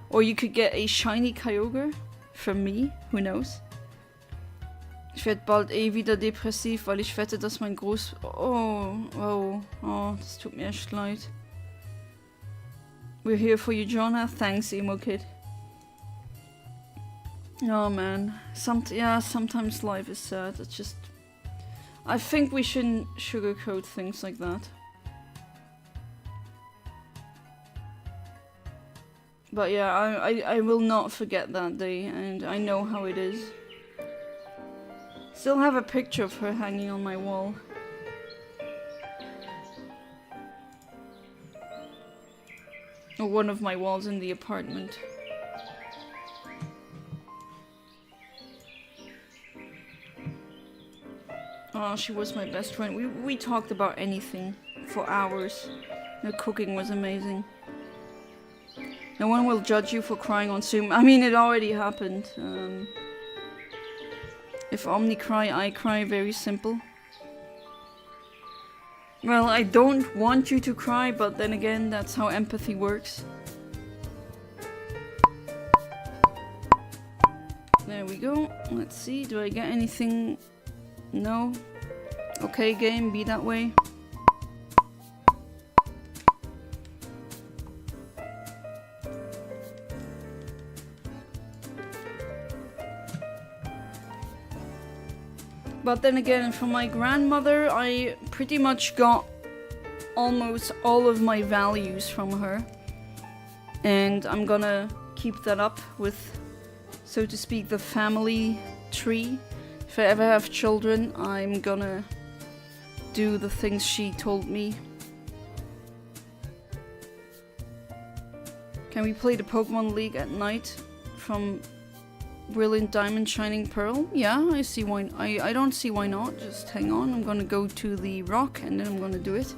Or you could get a shiny Kyogre from me. Who knows? Ich werde bald wieder depressiv, weil ich wette, dass mein Oh, das tut mir echt leid. We're here for you, Jonah. Thanks, Emo Kid. Oh man, sometimes life is sad. It's just, I think we shouldn't sugarcoat things like that. But yeah, I will not forget that day, and I know how it is. Still have a picture of her hanging on my wall. Or one of my walls in the apartment. Oh, she was my best friend. We talked about anything for hours. The cooking was amazing. No one will judge you for crying on Zoom. I mean, it already happened. If Omni cry, I cry. Very simple. Well, I don't want you to cry, but then again, that's how empathy works. There we go. Let's see. Do I get anything? No. Okay, game, be that way. But then again, from my grandmother, I pretty much got almost all of my values from her. And I'm gonna keep that up with, so to speak, the family tree. If I ever have children, I'm gonna do the things she told me. Can we play the Pokemon League at night from Brilliant Diamond Shining Pearl? Yeah, I see why. I don't see why not. Just hang on. I'm gonna go to the rock and then I'm gonna do it.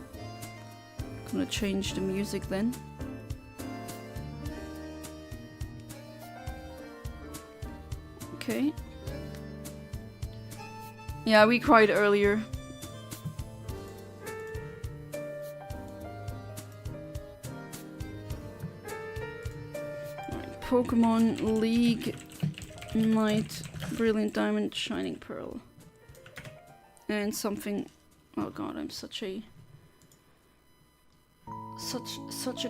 I'm gonna change the music then. Okay. Yeah, we cried earlier. Right, Pokemon League Night Brilliant Diamond Shining Pearl. And something. Oh god, I'm such a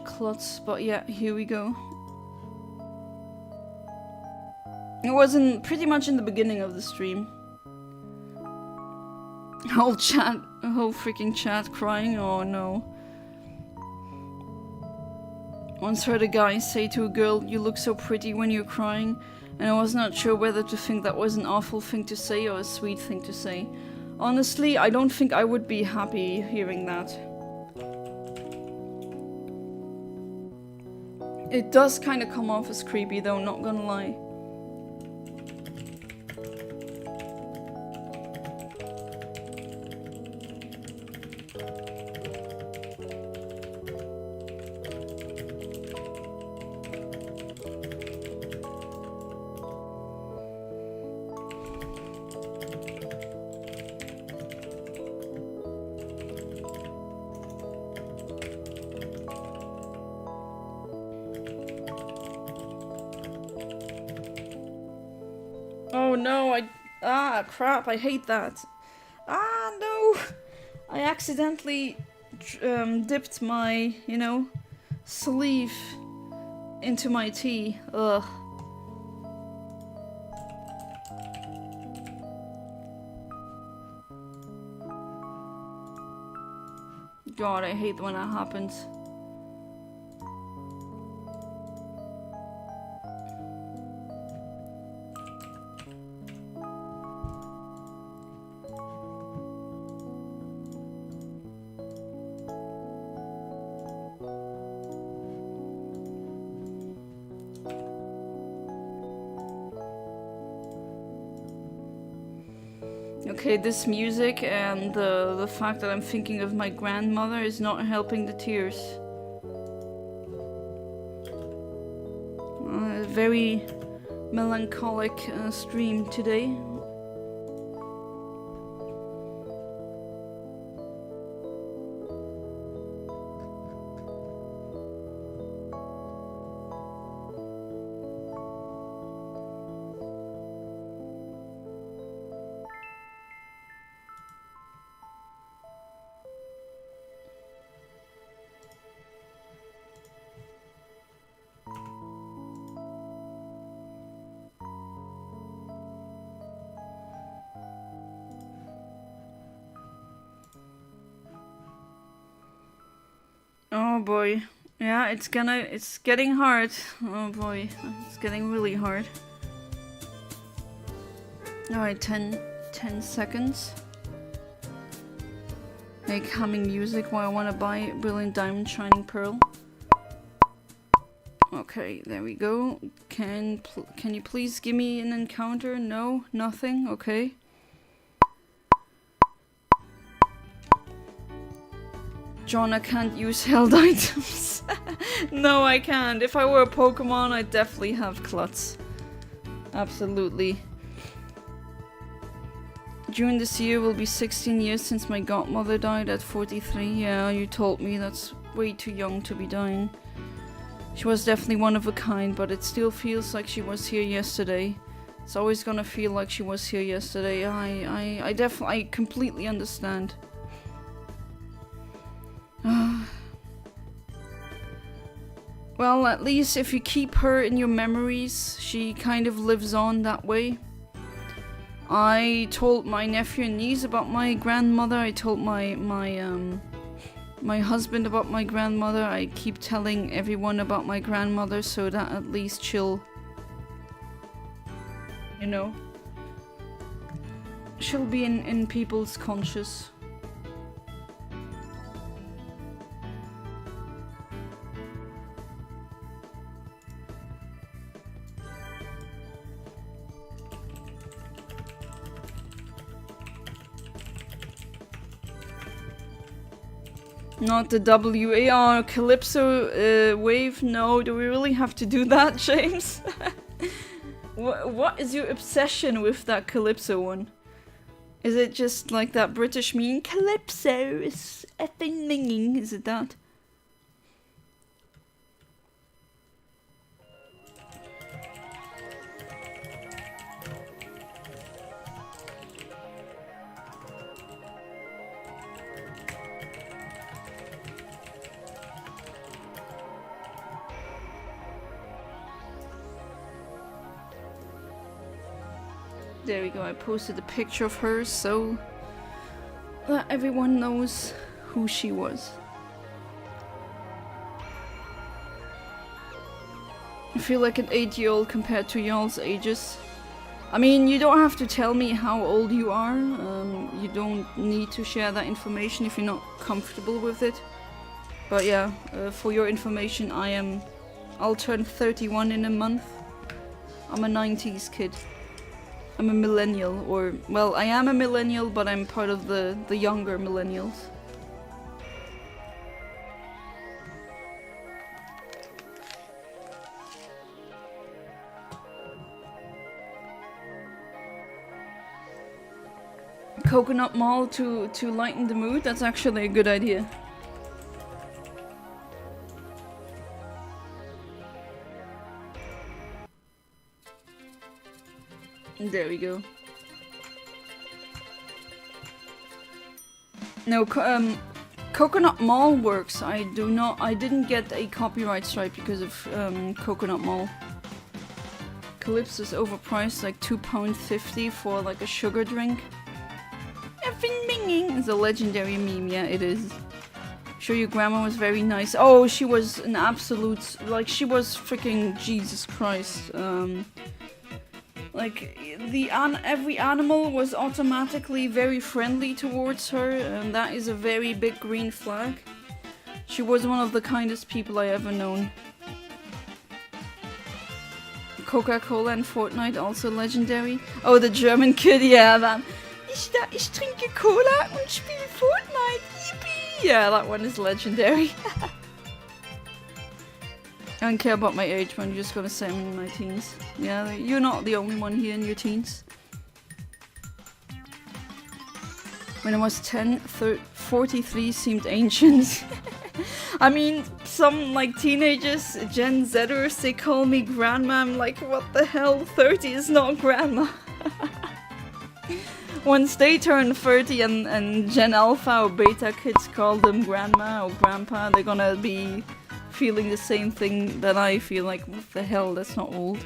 klutz, but yeah, here we go. It was pretty much in the beginning of the stream. Whole freaking chat crying, oh no. Once heard a guy say to a girl, "You look so pretty when you're crying," and I was not sure whether to think that was an awful thing to say or a sweet thing to say. Honestly, I don't think I would be happy hearing that. It does kind of come off as creepy though, not gonna lie. Oh no, crap, I hate that. Ah, no! I accidentally dipped my, sleeve into my tea. Ugh. God, I hate when that happens. Okay, this music and the fact that I'm thinking of my grandmother is not helping the tears. Very melancholic stream today. Oh boy. Yeah, it's getting hard. Oh boy, it's getting really hard. Alright, 10 seconds. Make humming music while I want to buy Brilliant Diamond Shining Pearl. Okay, there we go. Can you please give me an encounter? No? Nothing? Okay. John, I can't use held items. No, I can't. If I were a Pokemon, I'd definitely have Klutz. Absolutely. June this year will be 16 years since my godmother died at 43. Yeah, you told me that's way too young to be dying. She was definitely one of a kind, but it still feels like she was here yesterday. It's always gonna feel like she was here yesterday. I completely understand. Well, at least if you keep her in your memories, she kind of lives on that way. I told my nephew and niece about my grandmother. I told my husband about my grandmother. I keep telling everyone about my grandmother so that at least she'll, you know, she'll be in people's conscious. Not the WAR Calypso wave? No, do we really have to do that, James? What is your obsession with that Calypso one? Is it just like that British meme? Calypso is effing minging, is it that? There we go, I posted a picture of her so that everyone knows who she was. I feel like an 8-year-old compared to y'all's ages. I mean, you don't have to tell me how old you are. You don't need to share that information if you're not comfortable with it. But yeah, for your information, I'll turn 31 in a month. I'm a 90s kid. I'm a millennial, or, well, I am a millennial, but I'm part of the younger millennials. Coconut Mall to lighten the mood, that's actually a good idea. There we go. No, Coconut Mall works. I didn't get a copyright strike because of Coconut Mall. Calypso's overpriced, like £2.50 for like a sugar drink. Effing minging is a legendary meme, yeah it is. Sure your grandma was very nice. Oh, she was an absolute, like she was freaking Jesus Christ. Like, every animal was automatically very friendly towards her, and that is a very big green flag. She was one of the kindest people I ever known. Coca-Cola and Fortnite also legendary. Oh, the German kid, yeah, that. Ich trinke Cola und spiele Fortnite, yippee! Yeah, that one is legendary. I don't care about my age, man. I'm just gonna say I'm in my teens. Yeah, you're not the only one here in your teens. When I was 10, 43 seemed ancient. I mean, some like teenagers, Gen Zers, they call me grandma. I'm like, what the hell? 30 is not grandma. Once they turn 30 and Gen Alpha or Beta kids call them grandma or grandpa, they're gonna be feeling the same thing that I feel, like, what the hell, that's not old.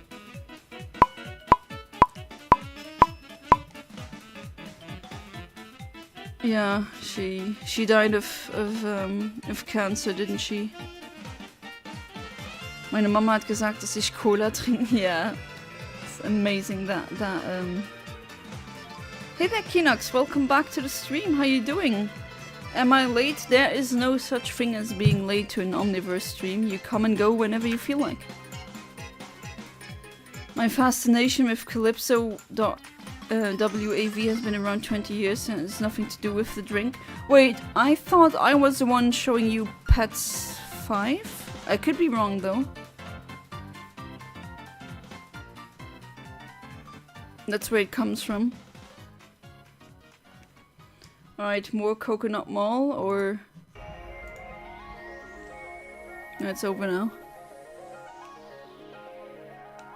Yeah, she died of cancer, didn't she? Meine Mama hat gesagt, dass ich Cola trinke. Yeah, it's amazing that Hey there, Kinox, welcome back to the stream. How you doing? Am I late? There is no such thing as being late to an Omniverse stream. You come and go whenever you feel like. My fascination with Calypso WAV has been around 20 years and it's nothing to do with the drink. Wait, I thought I was the one showing you Pets 5? I could be wrong though. That's where it comes from. Alright, more Coconut Mall or... No, it's over now.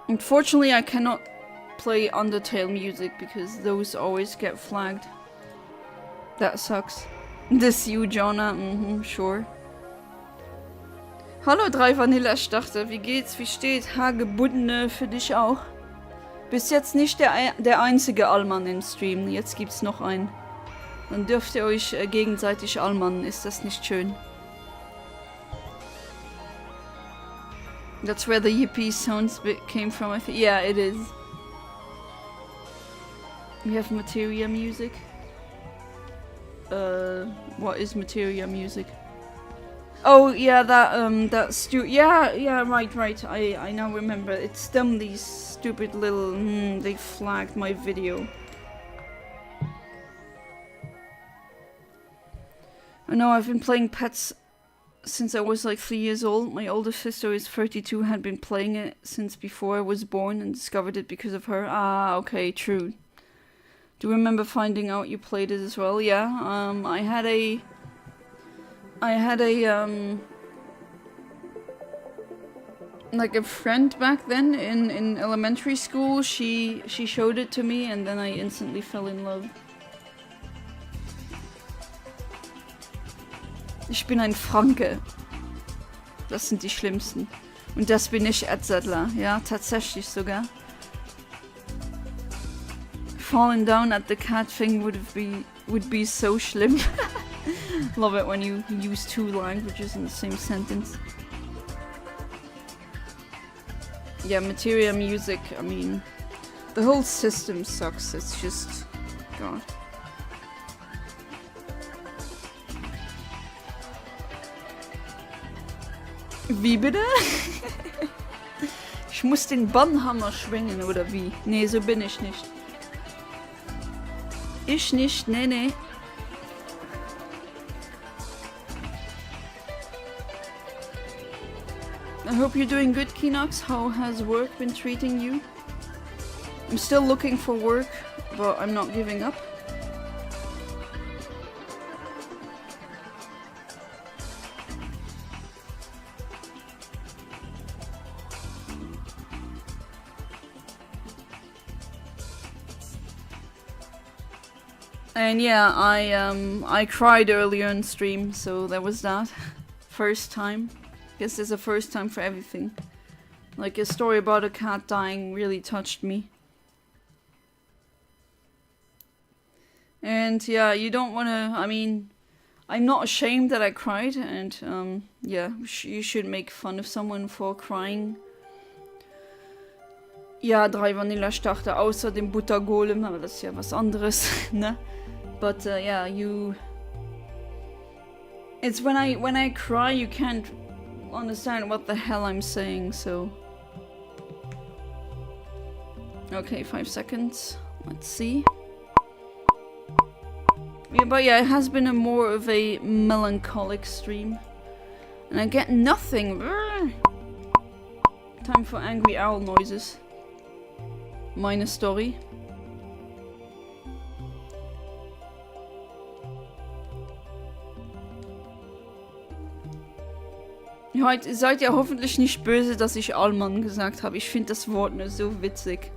Unfortunately, I cannot play Undertale music because those always get flagged. That sucks. This you, Jonah? Sure. Hallo 3 Vanilla-Starter, wie geht's, wie steht? Hagebundene für dich auch. Bist jetzt nicht der einzige Allmann im Stream, jetzt gibt's noch einen. Dann dürft ihr euch gegenseitig allmannen, ist das nicht schön? That's where the yippee sounds bit came from, I think. Yeah, it is. We have materia music. What is materia music? Oh yeah, that yeah, right. I now remember. It's them, these stupid little they flagged my video. I know I've been playing Pets since I was like 3 years old. My older sister is 32, had been playing it since before I was born and discovered it because of her. Ah, okay, true. Do you remember finding out you played it as well? Yeah, I had a like a friend back then in elementary school. She showed it to me and then I instantly fell in love. Ich bin ein Franke. Das sind die Schlimmsten. Und das bin ich, Edzardler. Ja, tatsächlich sogar. Falling down at the cat thing would be so schlimm. Love it when you use 2 languages in the same sentence. Yeah, materia music, I mean, the whole system sucks. It's just... God. Wie bitte? Ich muss den Bannhammer schwingen, oder wie? Nee, so bin ich nicht. Ich nicht, nee. I hope you're doing good, Kinox. How has work been treating you? I'm still looking for work, but I'm not giving up. And yeah, I cried earlier on stream, so there was that. First time. Guess there's a first time for everything. Like, a story about a cat dying really touched me. And yeah, you don't wanna, I mean, I'm not ashamed that I cried, and yeah, you should make fun of someone for crying. Ja, 3 Vanilla-Starter außer dem Buttergolem, aber das ist ja was anderes, ne? But yeah, it's when I cry, you can't understand what the hell I'm saying, so... Okay, 5 seconds. Let's see. Yeah, but yeah, it has been more of a melancholic stream. And I get nothing. Time for angry owl noises. Meine Story. Heute seid ihr hoffentlich nicht böse, dass ich Allmann gesagt habe. Ich finde das Wort nur so witzig.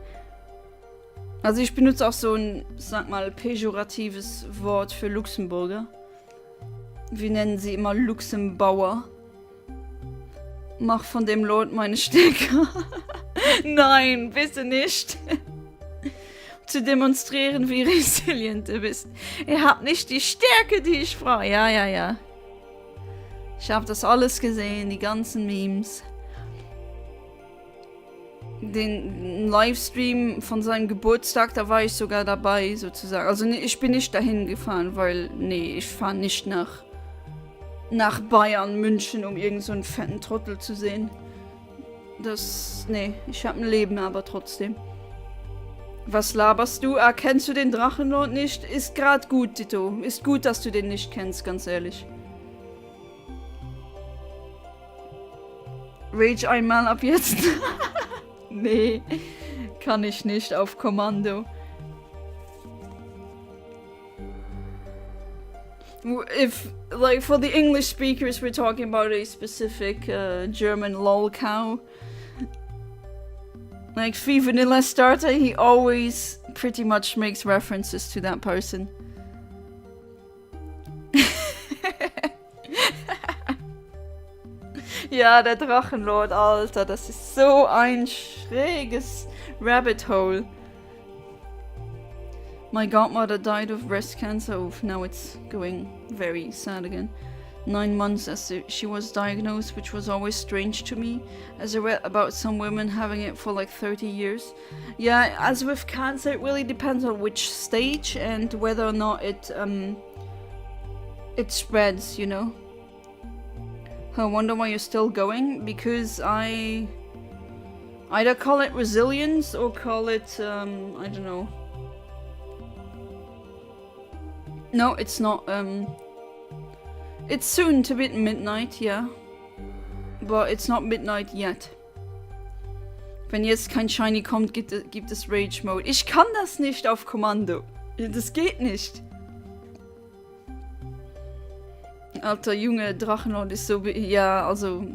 Also ich benutze auch so ein, sag mal, pejoratives Wort für Luxemburger. Wir nennen sie immer Luxembauer. Mach von dem Lord meine Stecker. Nein, bitte nicht. Zu demonstrieren, wie resilient du bist. Ihr habt nicht die Stärke, die ich brauche. Ja. Ich habe das alles gesehen, die ganzen Memes. Den Livestream von seinem Geburtstag, da war ich sogar dabei, sozusagen. Also ich bin nicht dahin gefahren, weil, nee, ich fahre nicht nach Bayern, München, um irgend so einen fetten Trottel zu sehen. Nee, ich habe ein Leben, aber trotzdem. Was laberst du? Ah, kennst du den Drachenlord nicht? Ist grad gut, Tito. Ist gut, dass du den nicht kennst, ganz ehrlich. Rage einmal ab jetzt. Nee, kann ich nicht auf Kommando. If, like, for the English speakers, we're talking about a specific German lol cow. Like, Free Vanilla Starter, he always pretty much makes references to that person. Ja, der Drachenlord, Alter, das ist so ein schräges Rabbit Hole. My godmother died of breast cancer. Oof, now it's going very sad again. 9 months as she was diagnosed, which was always strange to me, as I read about some women having it for like 30 years. Yeah, as with cancer, it really depends on which stage and whether or not it spreads, you know. I wonder why you're still going, because I either call it resilience or call it, I don't know. No, it's not, it's soon to be midnight, yeah. But it's not midnight yet. Wenn jetzt kein Shiny kommt, gibt es Rage Mode. Ich kann das nicht auf Kommando. Das geht nicht. Alter, Junge, Drachenlord ist so... Ja, also...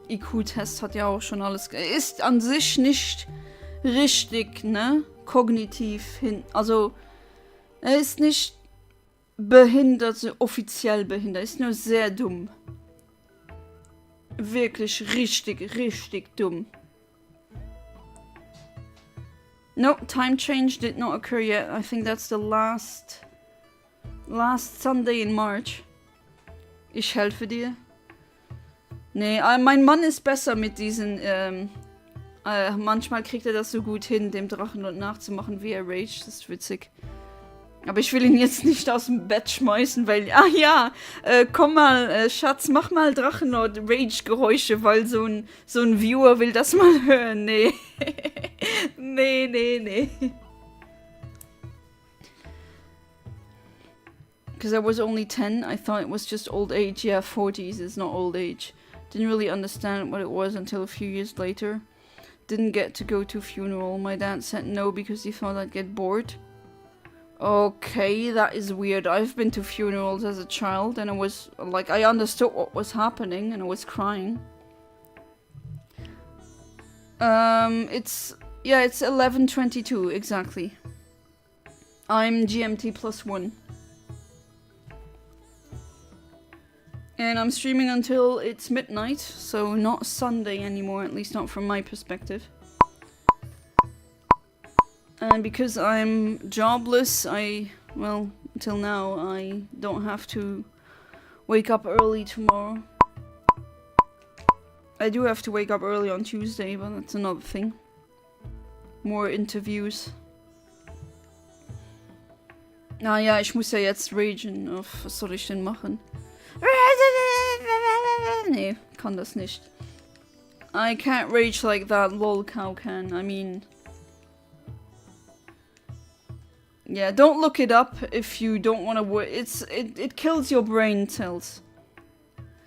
IQ-Test hat ja auch schon alles... Ist an sich nicht richtig, ne? Kognitiv hin... Also... Er ist nicht behindert, so offiziell behindert. Er ist nur sehr dumm. Wirklich richtig, richtig dumm. No, time change did not occur yet. I think that's the last Sunday in March. Ich helfe dir. Nee, mein Mann ist besser mit diesen, manchmal kriegt er das so gut hin, dem Drachenlord nachzumachen, wie er rage. Das ist witzig. Aber ich will ihn jetzt nicht aus dem Bett schmeißen, weil, ah ja, komm mal, Schatz, mach mal Drachenlord-Rage-Geräusche, weil so ein Viewer will das mal hören. Nee. Nee. Because I was only 10, I thought it was just old age. Yeah, 40s is not old age. Didn't really understand what it was until a few years later. Didn't get to go to a funeral. My dad said no because he thought I'd get bored. Okay, that is weird. I've been to funerals as a child and I was, like, I understood what was happening and I was crying. It's 11:22, exactly. I'm GMT +1. And I'm streaming until it's midnight, so not Sunday anymore, at least not from my perspective. And because I'm jobless, well, until now, I don't have to wake up early tomorrow. I do have to wake up early on Tuesday, but that's another thing. More interviews. Ja, ich muss ja jetzt ragen. Was soll ich denn machen? Nee, kann das nicht. I can't rage like that lol cow can. I mean... Yeah, don't look it up if you don't want to it kills your brain cells.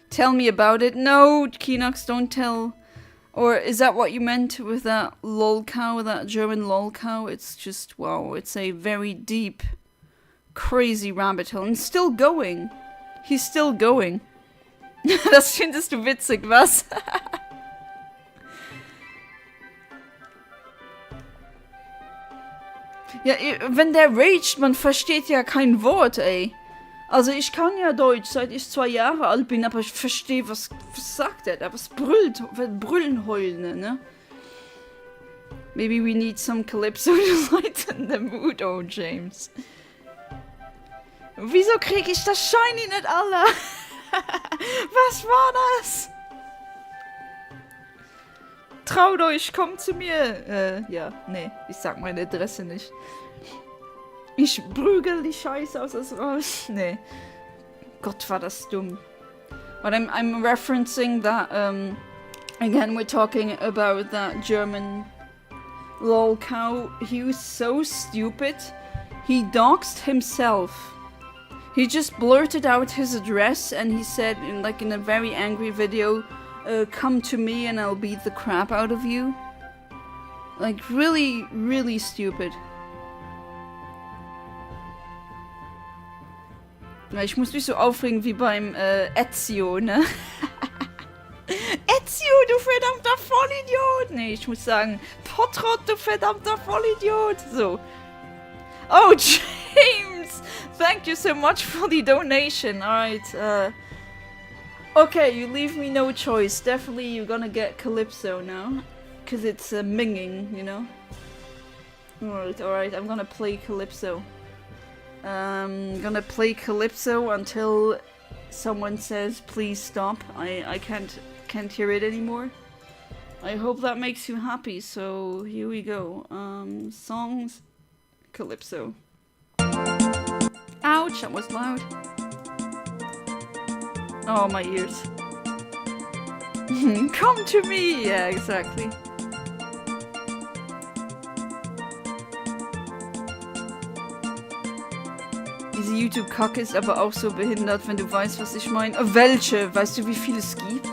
Tell me about it. No, Kinox, don't tell. Or is that what you meant with that lol cow, that German lol cow? It's just, wow, it's a very deep, crazy rabbit hole. And still going. He's still going. Das findest du witzig, was? Ja, wenn der raged, man versteht ja kein Wort, ey. Also ich kann ja Deutsch, seit ich 2 Jahre alt bin, aber ich verstehe, was sagt er da? Was brüllen heulen, ne? Maybe we need some Calypso to lighten the mood, oh James. Wieso krieg ich das Shiny nicht, Alter? Was war das? Traut euch, kommt zu mir. Ja, nee, ich sag meine Adresse nicht. Ich prügel die Scheiße aus das raus. Nee. Gott, war das dumm. But I'm referencing that, again, we're talking about that German, Lol cow, he was so stupid. He doxed himself. He just blurted out his address and he said in a very angry video, come to me and I'll beat the crap out of you. Like really, really stupid. Ja, ich muss mich so aufregen wie beim Ezio, ne? Ezio, du verdammter Vollidiot! Nee, ich muss sagen, Potrot, du verdammter Vollidiot! So. Oh, James! Thank you so much for the donation. Alright, okay, you leave me no choice. Definitely you're gonna get Calypso now. Because it's minging, you know? Alright, I'm gonna play Calypso. Gonna play Calypso until someone says please stop. I can't hear it anymore. I hope that makes you happy, so here we go. Songs, Calypso. Ouch, that was loud. Oh, my ears. Come to me! Yeah, exactly. Diese YouTube-Kacke ist aber auch so behindert, wenn du weißt, was ich meine. Welche? Weißt du, wie viel es gibt?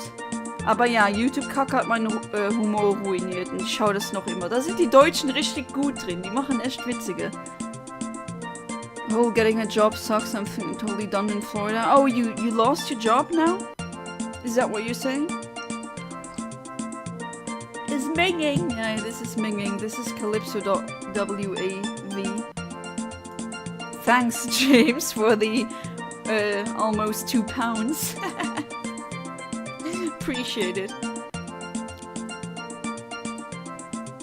Aber ja, YouTube-Kacke hat meinen Humor ruiniert und ich schaue das noch immer. Da sind die Deutschen richtig gut drin. Die machen echt witzige. Whole getting a job sucks. I'm totally done in Florida. Oh, you lost your job now? Is that what you're saying? It's minging. Yeah, this is minging. This is Calypso.wav. Thanks, James, for the almost £2. Appreciate it.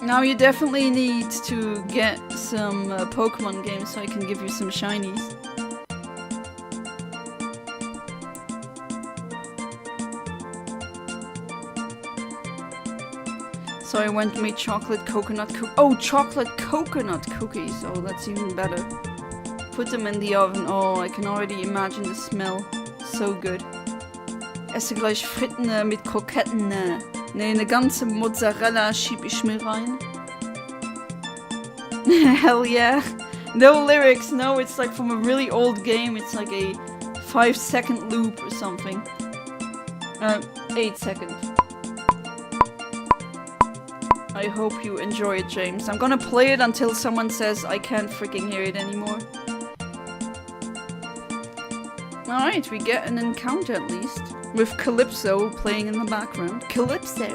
Now you definitely need to get some Pokemon games so I can give you some shinies. So I went and made chocolate coconut oh, chocolate coconut cookies. Oh, that's even better. Put them in the oven. Oh, I can already imagine the smell. So good. Esse gleich Fritten mit Kroketten. Ne, eine ganze Mozzarella schieb ich mir rein. Hell yeah. No lyrics, no, it's like from a really old game. It's like a 5-second loop or something. 8 seconds. I hope you enjoy it, James. I'm gonna play it until someone says I can't freaking hear it anymore. Alright, we get an encounter at least. With Calypso playing in the background. Calypso!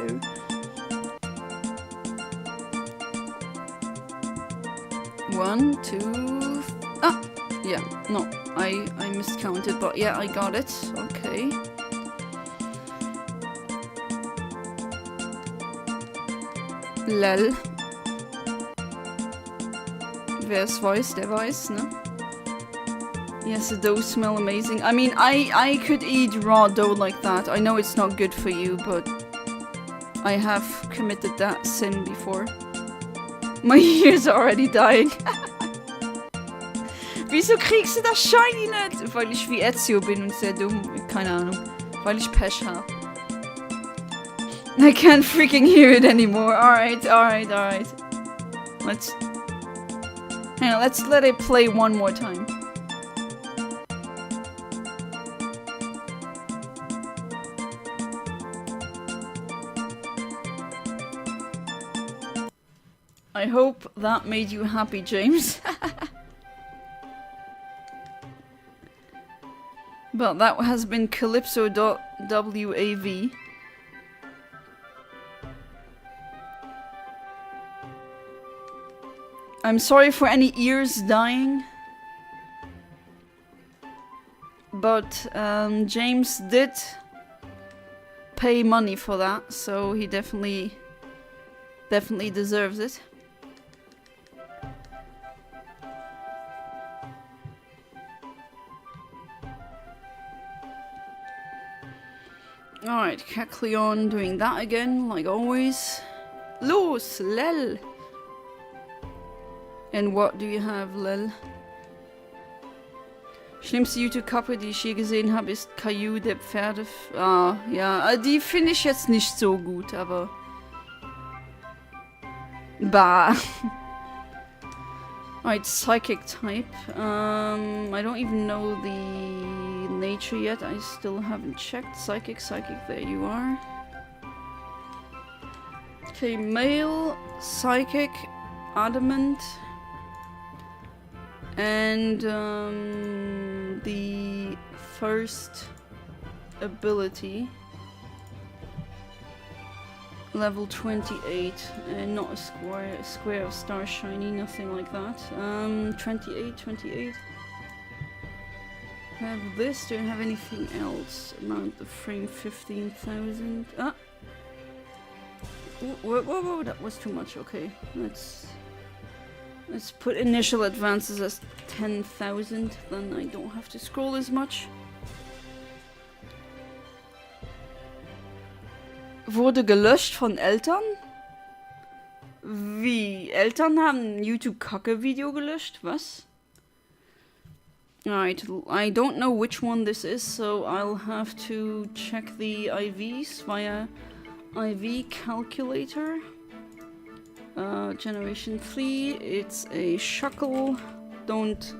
One, two... Ah! Yeah, no, I miscounted, but yeah, I got it. Okay. Lel. Wer es weiß, der weiß, ne? Yes, the dough smell amazing. I mean, I could eat raw dough like that. I know it's not good for you, but I have committed that sin before. My ears are already dying. Wieso kriegst du das Shiny nicht? Weil ich wie Ezio bin und sehr dumm. Keine Ahnung. Weil ich Pech habe. I can't freaking hear it anymore. Alright. Let's let it play one more time. I hope that made you happy, James. But that has been Calypso.wav. I'm sorry for any ears dying. But James did pay money for that, so he definitely deserves it. Alright, Kecleon doing that again, like always. Los, Lel! And what do you have, Lel? Schlimmste YouTube-Kappe, die ich je gesehen habe, ist Caillou, der Pferde... Ah, ja, die finde ich jetzt nicht so gut, aber... Bah. Alright, psychic type. I don't even know the nature yet. I still haven't checked. Psychic, there you are. Okay, male, psychic, adamant. And the first ability. Level 28, and not a square of star shiny, nothing like that. 28. Have this, don't have anything else. Amount of frame 15,000. Ah! Whoa, that was too much, okay. Let's put initial advances as 10,000, then I don't have to scroll as much. Wurde gelöscht von Eltern? Wie? Eltern haben ein YouTube-Kacke-Video gelöscht? Was? Alright, I don't know which one this is, so I'll have to check the IVs via IV calculator. Generation 3, it's a Shuckle. Don't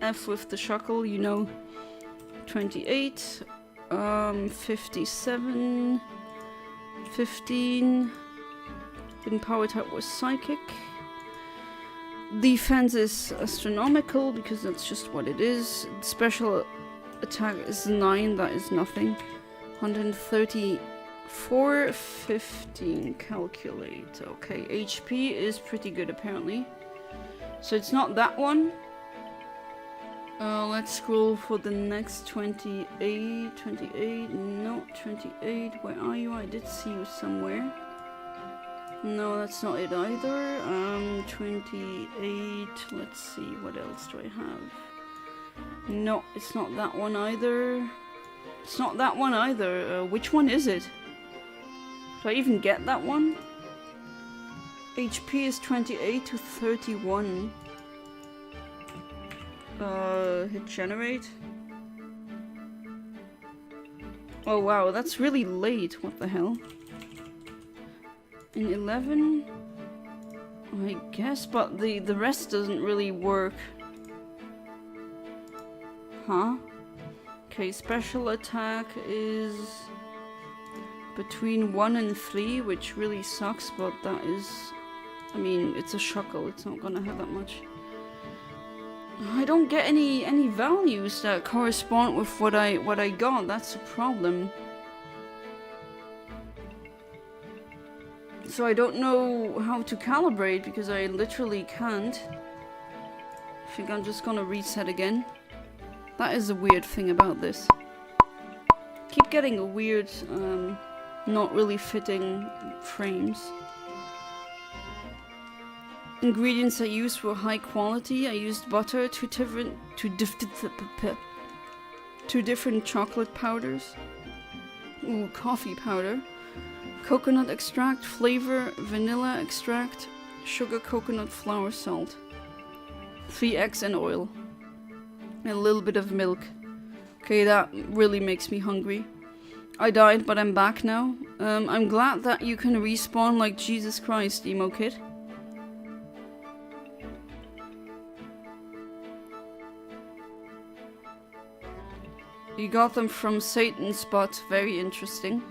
F with the Shuckle, you know. 28. 57, 15, hidden power type was psychic. Defense is astronomical because that's just what it is. Special attack is 9, that is nothing. 134, 15, calculate. Okay, HP is pretty good apparently. So it's not that one. Let's scroll for the next 28, no, 28, where are you? I did see you somewhere. No, that's not it either. 28, let's see, what else do I have? No, it's not that one either. It's not that one either. Which one is it? Do I even get that one? HP is 28 to 31. Hit generate. Oh wow, that's really late. What the hell? In 11? I guess, but the rest doesn't really work. Huh? Okay, special attack is between 1 and 3, which really sucks, but that is... I mean, it's a Shuckle, it's not gonna have that much. I don't get any values that correspond with what I got. That's a problem. So I don't know how to calibrate because I literally can't. I think I'm just gonna reset again. That is a weird thing about this. Keep getting a weird, not really fitting frames. Ingredients I used were high quality. I used butter, two different chocolate powders. Ooh, coffee powder. Coconut extract, flavor, vanilla extract, sugar, coconut flour, salt. 3 eggs and oil. And a little bit of milk. Okay, that really makes me hungry. I died, but I'm back now. I'm glad that you can respawn like Jesus Christ, Emo Kid. You got them from Satan's spot. Very interesting.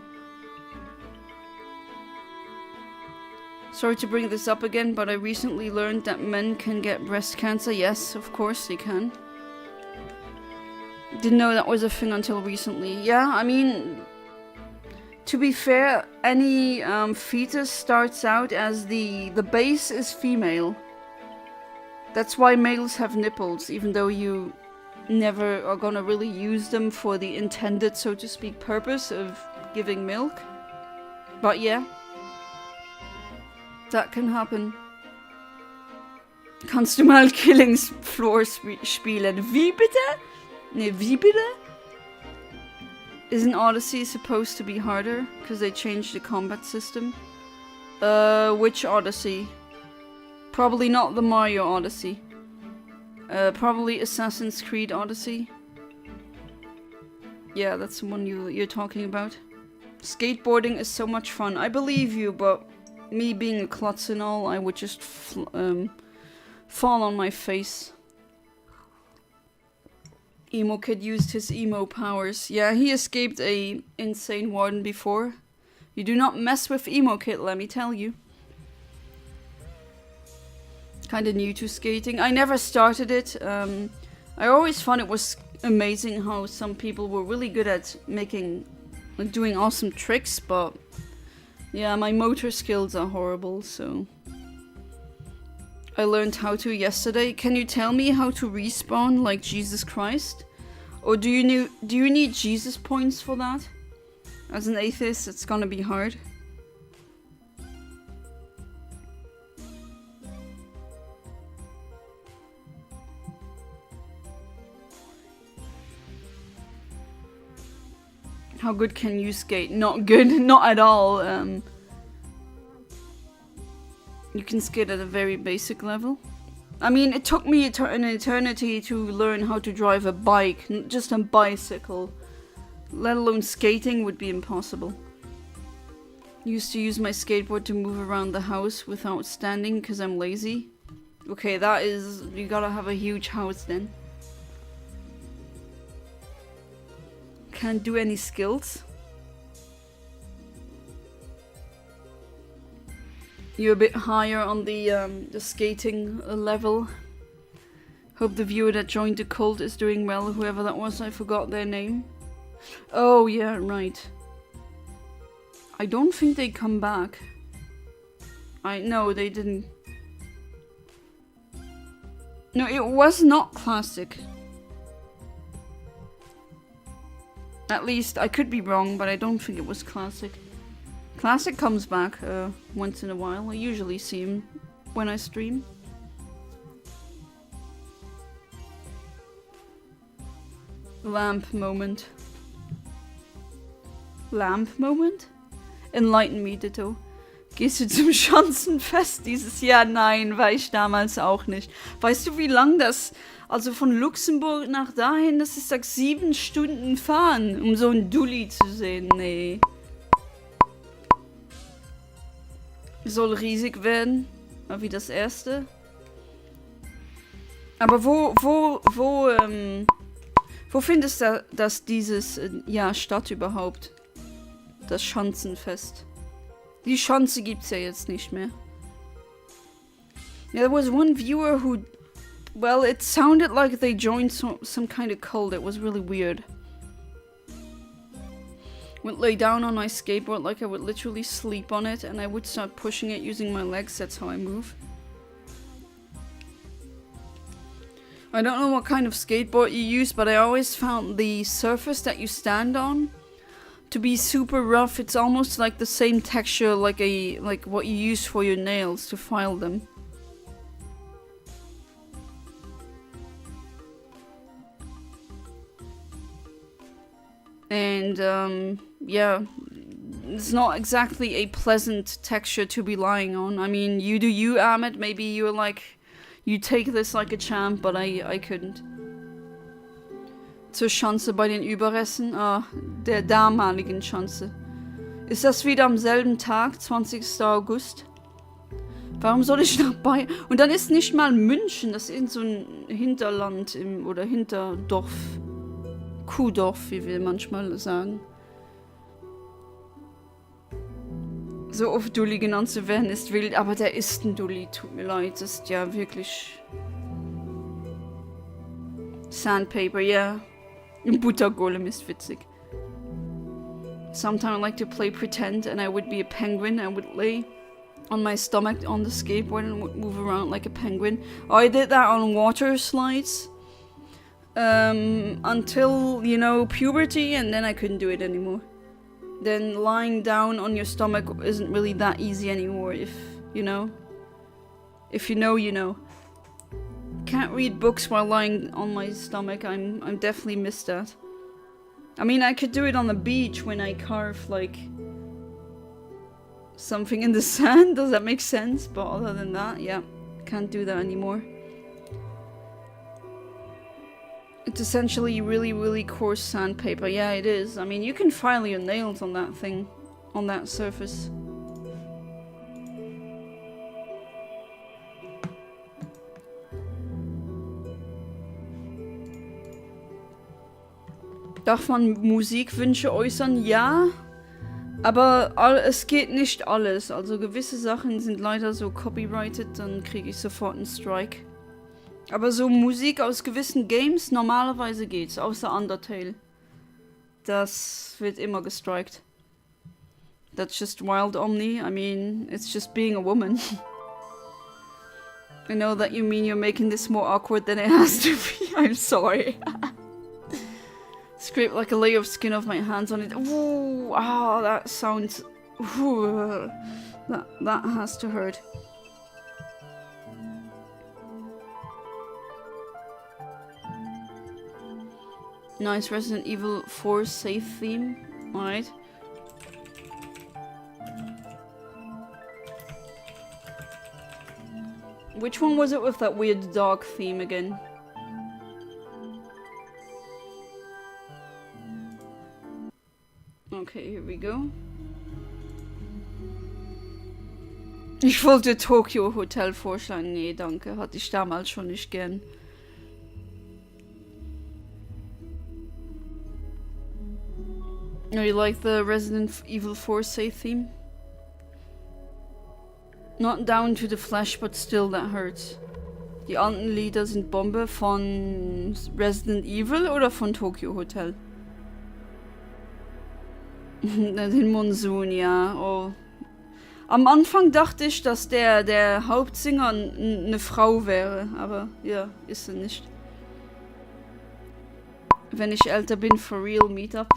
Sorry to bring this up again, but I recently learned that men can get breast cancer. Yes, of course they can. Didn't know that was a thing until recently. Yeah, I mean, to be fair, any fetus starts out as the base is female. That's why males have nipples, even though you never are gonna really use them for the intended, so to speak, purpose of giving milk. But yeah, that can happen. Kannst du mal Killings Floor spielen? Wie bitte? Ne, wie bitte? Isn't Odyssey supposed to be harder? Because they changed the combat system. Which Odyssey? Probably not the Mario Odyssey. Probably Assassin's Creed Odyssey. Yeah, that's the one you're talking about. Skateboarding is so much fun. I believe you, but Me being a klutz and all, I would just fall on my face. Emo Kid used his emo powers. Yeah, he escaped a insane warden before. You do not mess with Emo Kid, let me tell you. Kinda new to skating. I never started it. I always found it was amazing how some people were really good at doing awesome tricks, but yeah, my motor skills are horrible, so I learned how to yesterday. Can you tell me how to respawn like Jesus Christ? Or do you need Jesus points for that? As an atheist, it's gonna be hard. How good can you skate? Not good, not at all. You can skate at a very basic level. I mean, it took me an eternity to learn how to drive a bike, just a bicycle. Let alone skating would be impossible. Used to use my skateboard to move around the house without standing because I'm lazy. Okay, that is... you gotta have a huge house then. Can't do any skills. You're a bit higher on the skating level. Hope the viewer that joined the cult is doing well. Whoever that was, I forgot their name. Oh yeah, right. I don't think they come back. No, they didn't. No, it was not classic. At least, I could be wrong, but I don't think it was classic. Classic comes back once in a while. I usually see him when I stream. Lamp moment. Lamp moment? Enlighten me, Ditto. Gehst du zum Schanzenfest dieses Jahr? Nein, war ich damals auch nicht. Weißt du, wie lang das... Also von Luxemburg nach dahin, das ist like 7 Stunden fahren, um so einen Dulli zu sehen. Nee. Soll riesig werden, wie das erste. Aber wo findest du das dieses Jahr statt überhaupt? Das Schanzenfest. Die Schanze gibt's ja jetzt nicht mehr. Yeah, there was one viewer who... Well, it sounded like they joined some kind of cult. It was really weird. Would lay down on my skateboard like I would literally sleep on it, and I would start pushing it using my legs. That's how I move. I don't know what kind of skateboard you use, but I always found the surface that you stand on to be super rough. It's almost like the same texture like what you use for your nails to file them. And yeah, it's not exactly a pleasant texture to be lying on. I mean, you do you, Ahmed. Maybe you're like, you take this like a champ, but I couldn't. Zur Schanze bei den Überresten, der damaligen Schanze. Ist das wieder am selben Tag, 20. August? Warum soll ich nach Bayern? Und dann ist nicht mal München, das ist so ein Hinterland oder Hinterdorf. Kuhdorf, wie wir manchmal sagen. So oft Dulli genannt zu werden ist wild, aber der ist ein Dulli, tut mir leid, das ist ja wirklich... Sandpaper, ja. Ein Buttergolem ist witzig. Sometimes I like to play pretend and I would be a penguin. I would lay on my stomach on the skateboard and would move around like a penguin. Oh, I did that on water slides. Until, you know, puberty, and then I couldn't do it anymore. Then lying down on your stomach isn't really that easy anymore, if you know. If you know, you know. Can't read books while lying on my stomach. I'm definitely missed that. I mean, I could do it on the beach when I carve, like, something in the sand. Does that make sense? But other than that, yeah, can't do that anymore. It's essentially really, really coarse sandpaper. Yeah, it is. I mean, you can file your nails on that thing, on that surface. Darf man Musikwünsche äußern? Ja. Aber es geht nicht alles. Also gewisse Sachen sind leider so copyrighted, dann kriege ich sofort einen Strike. Aber so Musik aus gewissen Games, normalerweise geht's, außer Undertale. Das wird immer gestrikt. That's just Wild Omni. I mean, it's just being a woman. I know that you mean you're making this more awkward than it has to be. I'm sorry. Scrape like a layer of skin off my hands on it. Ooh, ah, that sounds... Ooh, that has to hurt. Nice Resident Evil 4 safe theme. Alright. Which one was it with that weird dog theme again? Okay, here we go. Ich wollte Tokyo Hotel vorschlagen. Nee, danke. Hatte ich damals schon nicht gern. Oh, you like the Resident Evil 4 safe theme? Not down to the flesh, but still that hurts. Die alten Lieder sind Bombe von Resident Evil oder von Tokyo Hotel? Den Monsun, ja. Oh. Am Anfang dachte ich, dass der Hauptsänger eine Frau wäre, aber ja, ist sie nicht. Wenn ich älter bin, for real, Meetup.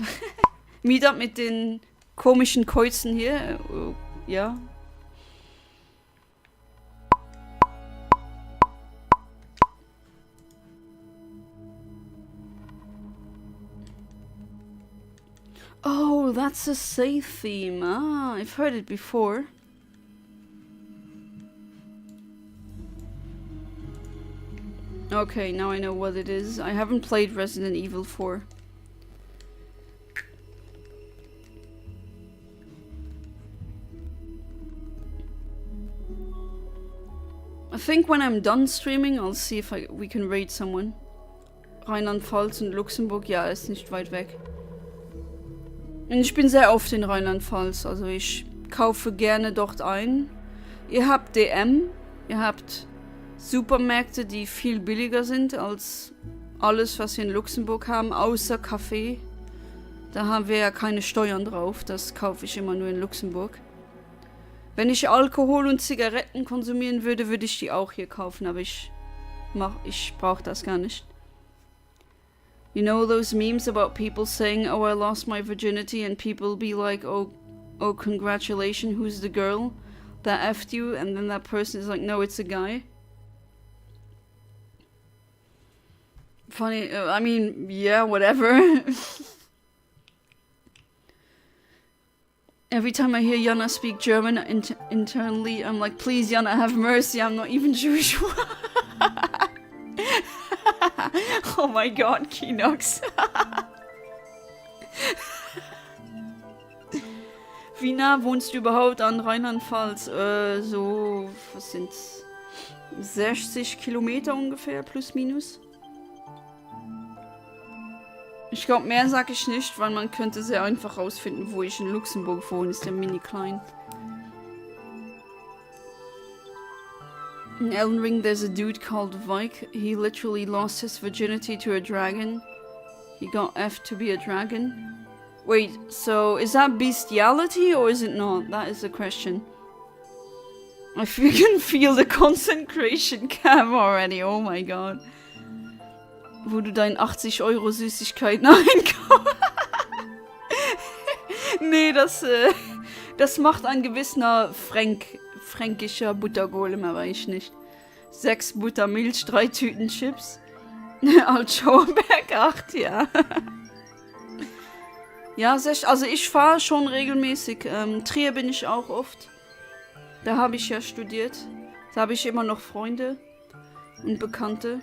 Meetup mit den komischen Kreuzen hier, ja. Oh, that's a safe theme. Ah, I've heard it before. Okay, now I know what it is. I haven't played Resident Evil 4. I think when I'm done streaming, I'll see if we can raid someone. Rheinland-Pfalz und Luxemburg, ja, ist nicht weit weg. Und ich bin sehr oft in Rheinland-Pfalz, also ich kaufe gerne dort ein. Ihr habt DM, ihr habt Supermärkte, die viel billiger sind als alles, was wir in Luxemburg haben, außer Kaffee. Da haben wir ja keine Steuern drauf, das kaufe ich immer nur in Luxemburg. Wenn ich Alkohol und Zigaretten konsumieren würde, würde ich die auch hier kaufen, aber ich brauche das gar nicht. You know those memes about people saying, oh, I lost my virginity, and people be like, oh, congratulations, who's the girl that effed you? And then that person is like, no, it's a guy. Funny, I mean, yeah, whatever. Every time I hear Jana speak German internally, I'm like, please, Jana, have mercy, I'm not even Jewish. Oh my god, Kinox. Wie nah wohnst du überhaupt an Rheinland-Pfalz? So, was sind's? 60 Kilometer ungefähr, plus minus. Ich glaube, mehr sage ich nicht, weil man könnte sehr einfach rausfinden, wo ich in Luxemburg wohne. Ist ja mini klein. In Elden Ring, there's a dude called Vike. He literally lost his virginity to a dragon. He got effed to be a dragon. Wait, so is that bestiality or is it not? That is the question. I can feel the concentration cam already. Oh my god. Wo du deinen 80 € Süßigkeiten einkaufst. Nee, das macht ein gewisser fränkischer Buttergolem, aber ich nicht. 6 Buttermilch, 3 Tüten Chips. Altschauerberg 8, ja. Ja, also ich fahre schon regelmäßig. Trier bin ich auch oft. Da habe ich ja studiert. Da habe ich immer noch Freunde und Bekannte.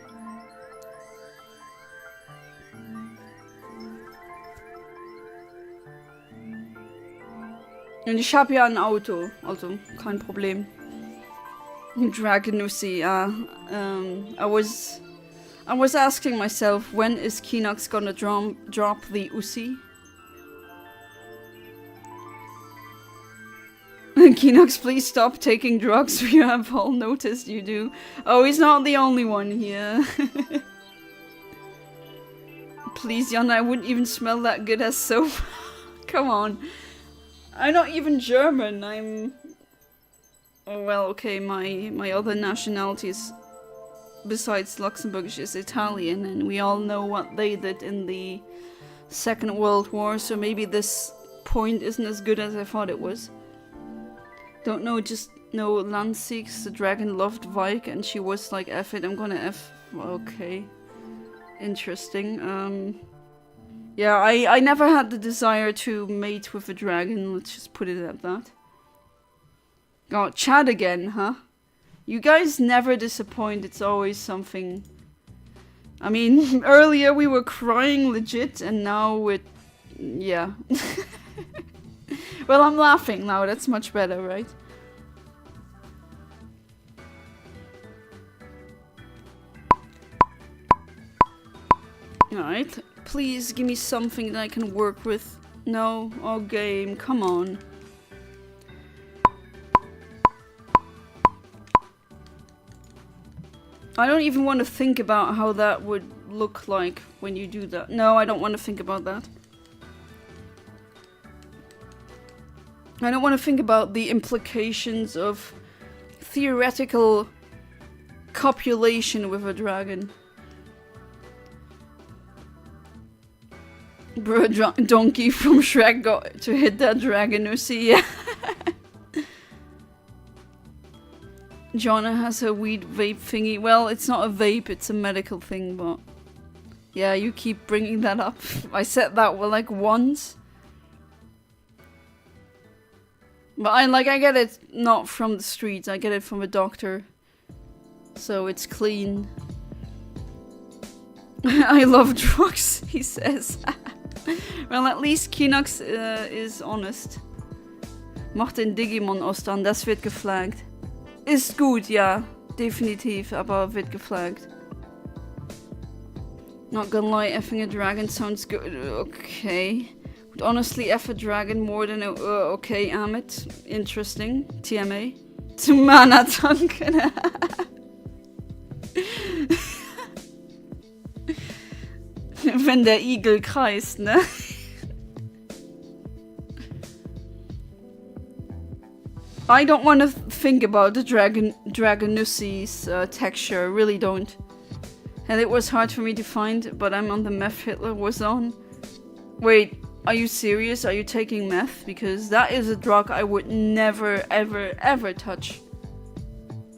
Und ich habe ja ein Auto, also kein Problem. Dragonussi, I I was asking myself, when is Kinox gonna drop the Uzi? Kinox, please stop taking drugs. We have all noticed you do. Oh, he's not the only one here. Please, Jan, I wouldn't even smell that good as soap. Come on. I'm not even German. I'm... Oh, well, okay, my other nationalities besides Luxembourgish is Italian, and we all know what they did in the Second World War, so maybe this point isn't as good as I thought it was. Don't know, just know Landsix, the dragon, loved Vike, and she was like, F it, I'm gonna F... Okay. Interesting. Yeah, I never had the desire to mate with a dragon, let's just put it at that. Oh, Chad again, huh? You guys never disappoint, it's always something... I mean, earlier we were crying legit, and now we're... Yeah. Well, I'm laughing now, that's much better, right? Alright, please give me something that I can work with. No? Oh, game, come on. I don't even want to think about how that would look like when you do that. No, I don't want to think about that. I don't want to think about the implications of theoretical copulation with a dragon. Bruh, donkey from Shrek got to hit that dragon, you see, yeah. Jonna has her weed vape thingy. Well, it's not a vape, it's a medical thing, but... Yeah, you keep bringing that up. I said that, well, like, once. But I get it not from the streets, I get it from a doctor. So it's clean. I love drugs, he says. Well, at least Kinox is honest. Macht den Digimon Ost an, das wird geflaggt. Ist gut, ja. Definitiv, aber wird geflaggt. Not gonna lie, effing a dragon sounds good. Okay. Would honestly F a dragon more than a... okay, Amit. Interesting. TMA. Zu Mana tanken. Wenn der Igel kreist, ne? I don't want to think about the Dragonussi's texture, really don't. And it was hard for me to find, but I'm on the meth Hitler was on. Wait, are you serious? Are you taking meth? Because that is a drug I would never, ever, ever touch.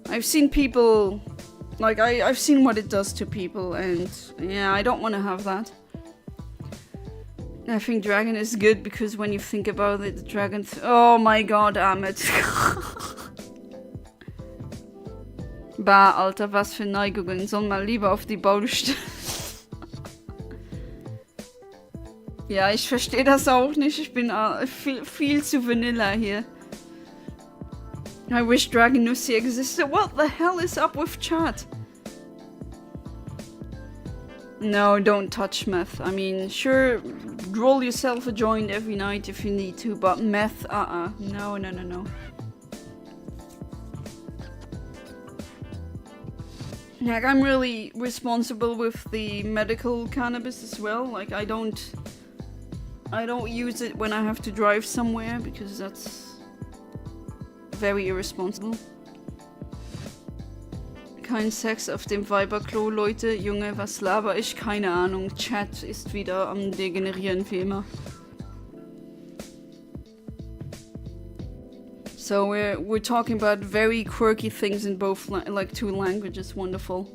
I've seen people... Like, I've seen what it does to people, and yeah, I don't want to have that. I think dragon is good because when you think about it, the dragon... oh my god, Amit. Bah, Alter, was für Neigungen. Soll mal lieber auf die Baustelle. Ja, ich verstehe das auch nicht. Ich bin viel zu vanilla hier. I wish Dragonussi existed. What the hell is up with chat? No, don't touch meth. I mean, sure, roll yourself a joint every night if you need to, but meth, No, no, no, no. Like, I'm really responsible with the medical cannabis as well. Like, I don't use it when I have to drive somewhere because that's very irresponsible. Kein Sex auf dem Weiberklo, Leute. Junge, was laber ich? Keine Ahnung. Chat ist wieder am Degenerieren wie immer. So we're talking about very quirky things in both like two languages. Wonderful.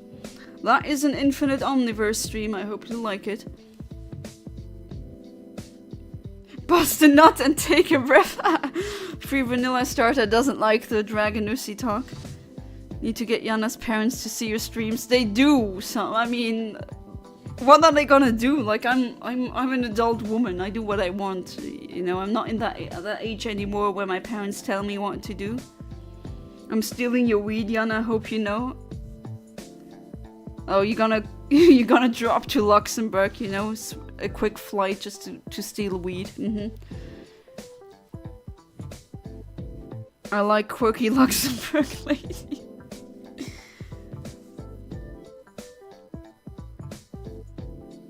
That is an Infinite Omniverse stream. I hope you like it. Bust a nut and take a breath. Free Vanilla Starter doesn't like the Dragonussi talk. Need to get Yana's parents to see your streams. They do. So I mean, what are they gonna do? Like I'm an adult woman. I do what I want. You know, I'm not in that age anymore where my parents tell me what to do. I'm stealing your weed, Yana. Hope you know. Oh, you're gonna drop to Luxembourg, you know, a quick flight just to steal weed. I like quirky Luxembourg lady.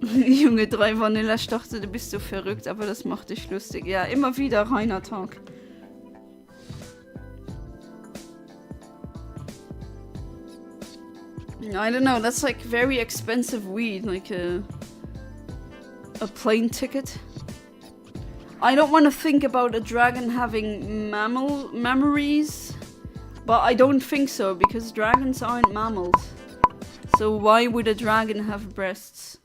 Junge, 3 Vanilla, ich dachte, du bist so verrückt, aber das macht dich lustig. Ja, immer wieder reiner Talk. I don't know, that's like very expensive weed, like a plane ticket. I don't want to think about a dragon having memories, but I don't think so, because dragons aren't mammals. So why would a dragon have breasts?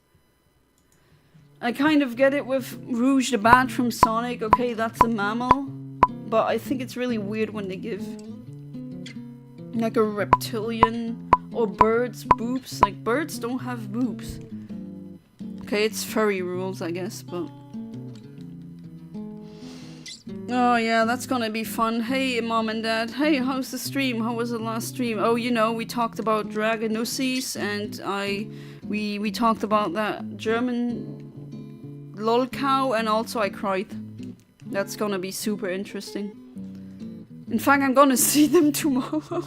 I kind of get it with Rouge the Bat from Sonic, okay, that's a mammal, but I think it's really weird when they give like a reptilian or birds boobs. Like, birds don't have boobs. Okay, it's furry rules, I guess, but... Oh yeah, that's gonna be fun. Hey, Mom and Dad. Hey, how's the stream? How was the last stream? Oh, you know, we talked about Dragonussis, and we talked about that German lol cow, and also I cried. That's gonna be super interesting. In fact, I'm gonna see them tomorrow.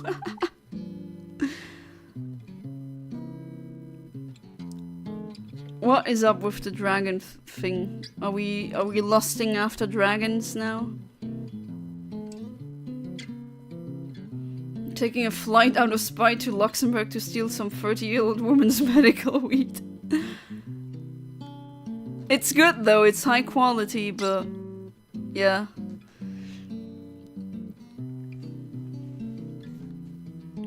What is up with the dragon thing? Are we lusting after dragons now? Taking a flight out of spite to Luxembourg to steal some 30-year-old woman's medical weed. It's good though, it's high quality, but yeah.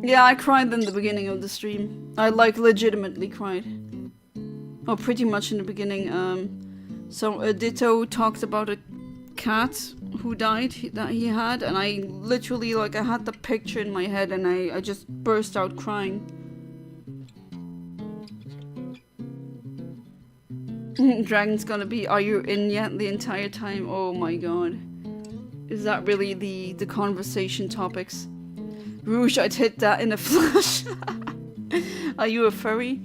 Yeah, I cried in the beginning of the stream. I like legitimately cried. Oh, pretty much in the beginning. So Ditto talked about a cat who died that he had, and I literally, like, I had the picture in my head and I just burst out crying. Dragon's gonna be, are you in yet the entire time? Oh my god. Is that really the conversation topics? Rouge, I'd hit that in a flash. Are you a furry?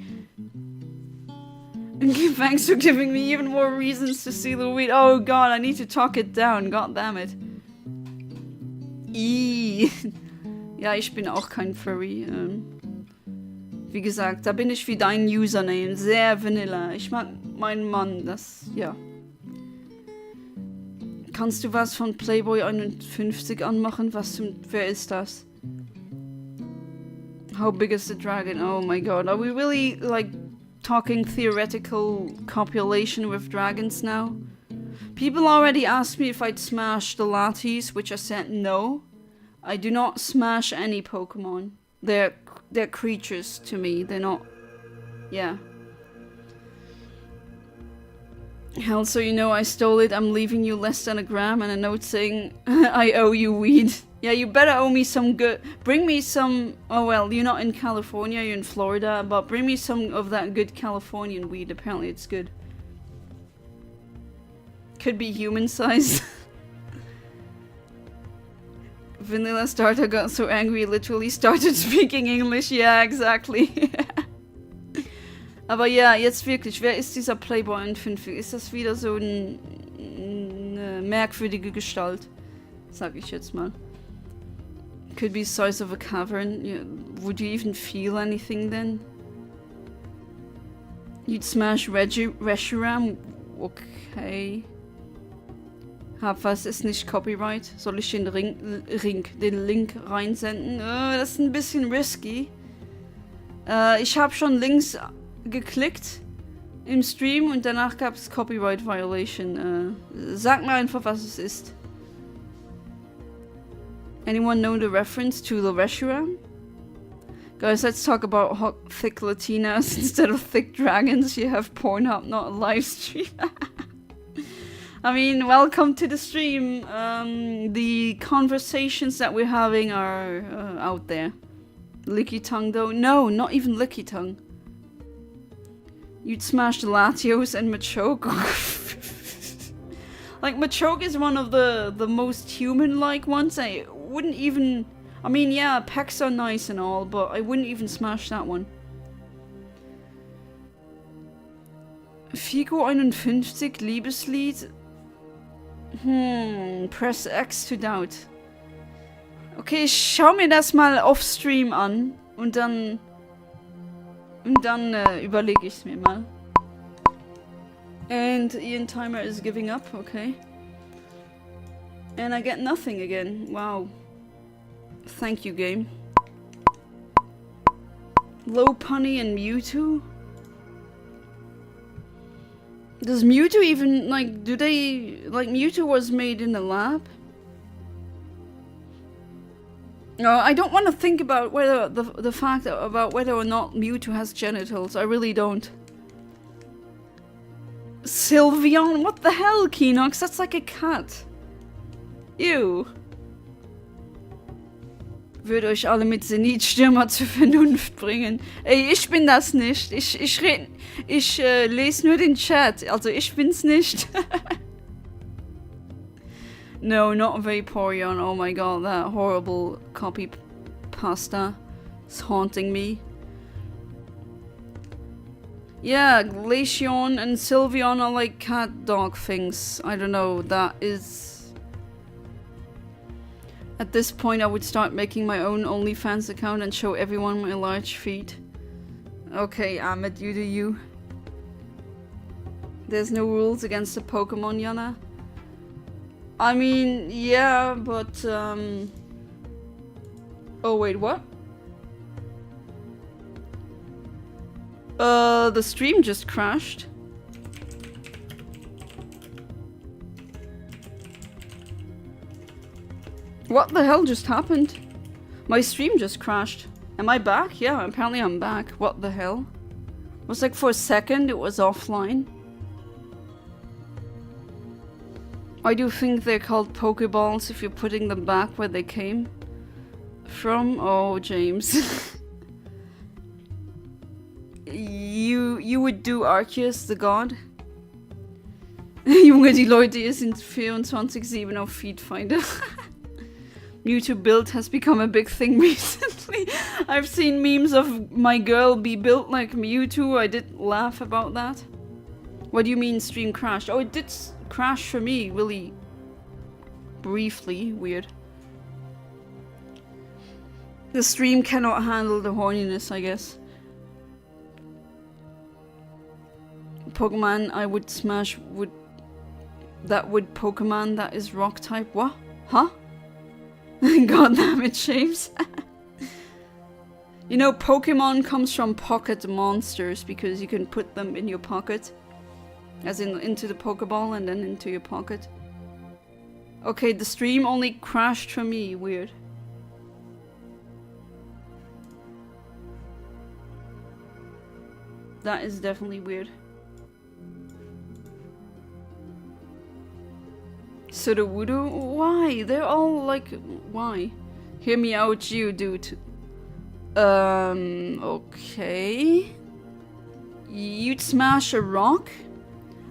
Thanks for giving me even more reasons to see the weed. Oh god, I need to talk it down. God damn it. Ja, ich bin auch kein Furry. Wie gesagt, da bin ich wie dein Username. Sehr vanilla. Ich mag meinen Mann, das, ja. Kannst du was von Playboy 51 anmachen? Wer ist das? How big is the dragon? Oh my god. Are we really, like, talking theoretical copulation with dragons now? People already asked me if I'd smash the Latis, which I said no. I do not smash any Pokemon. They're creatures to me. They're not... Yeah. Hell, so you know I stole it. I'm leaving you less than a gram and a note saying I owe you weed. Yeah, you better owe me some good... Bring me some... Oh well, you're not in California, you're in Florida, but bring me some of that good Californian weed. Apparently it's good. Could be human size. Vanilla Starter got so angry he literally started speaking English. Yeah, exactly. Aber ja, jetzt wirklich, wer ist dieser Playboy 51? Ist das wieder so eine merkwürdige Gestalt? Sag ich jetzt mal. Could be size of a cavern. Yeah. Would you even feel anything then? You'd smash Reshiram? Okay. Was ist nicht Copyright? Soll ich den Link reinsenden? Das ist ein bisschen risky. Ich habe schon Links geklickt im Stream und danach gab es Copyright Violation. Sag mir einfach, was es ist. Anyone know the reference to the Reshiram? Guys, let's talk about hot, thick Latinas instead of thick dragons. You have Pornhub, not a live stream. I mean, welcome to the stream. The conversations that we're having are out there. Licky tongue though? No, not even licky tongue. You'd smash the Latios and Machoke. Like, Machoke is one of the most human-like ones. I wouldn't even... I mean, yeah, pecks are nice and all, but I wouldn't even smash that one. Fico 51, Liebeslied. Press X to doubt. Okay, ich schau mir das mal off-stream an und dann überlege ich's mir mal. And Eontimer is giving up, okay. And I get nothing again. Wow. Thank you, game. Lopunny and Mewtwo? Does Mewtwo even, like, do they... Like, Mewtwo was made in a lab? No, I don't want to think about whether the fact about whether or not Mewtwo has genitals. I really don't. Sylveon? What the hell, Keenox? That's like a cat. Ew. Würde euch alle mit Zenithstürmer zur Vernunft bringen. Ey, ich bin das nicht. Ich lese nur den Chat. Also ich bin's nicht. No, not Vaporeon. Oh my god, that horrible copy pasta is haunting me. Yeah, Glaceon and Sylveon are like cat dog things. I don't know, that is... At this point I would start making my own OnlyFans account and show everyone my large feet. Okay, Ahmed, you do you. There's no rules against the Pokemon, Yana? I mean, yeah, but oh wait, what? The stream just crashed. What the hell just happened? My stream just crashed. Am I back? Yeah, apparently I'm back. What the hell? It was like for a second it was offline. I do think they're called Pokeballs if you're putting them back where they came from. Oh, James. You would do Arceus, the god? Junge, die Leute hier sind 24/7 auf Feedfinder. Mewtwo build has become a big thing recently. I've seen memes of my girl be built like Mewtwo. I did laugh about that. What do you mean stream crashed? Oh, it did crash for me, really briefly. Weird. The stream cannot handle the horniness, I guess. Pokemon I would smash would... That would Pokemon that is rock type. What? Huh? God damn it, James. You know, Pokemon comes from pocket monsters because you can put them in your pocket. As in, into the Pokeball and then into your pocket. Okay, the stream only crashed for me. Weird. That is definitely weird. So the Voodoo? Why? They're all like... Why? Hear me out, you dude. Okay. You'd smash a rock?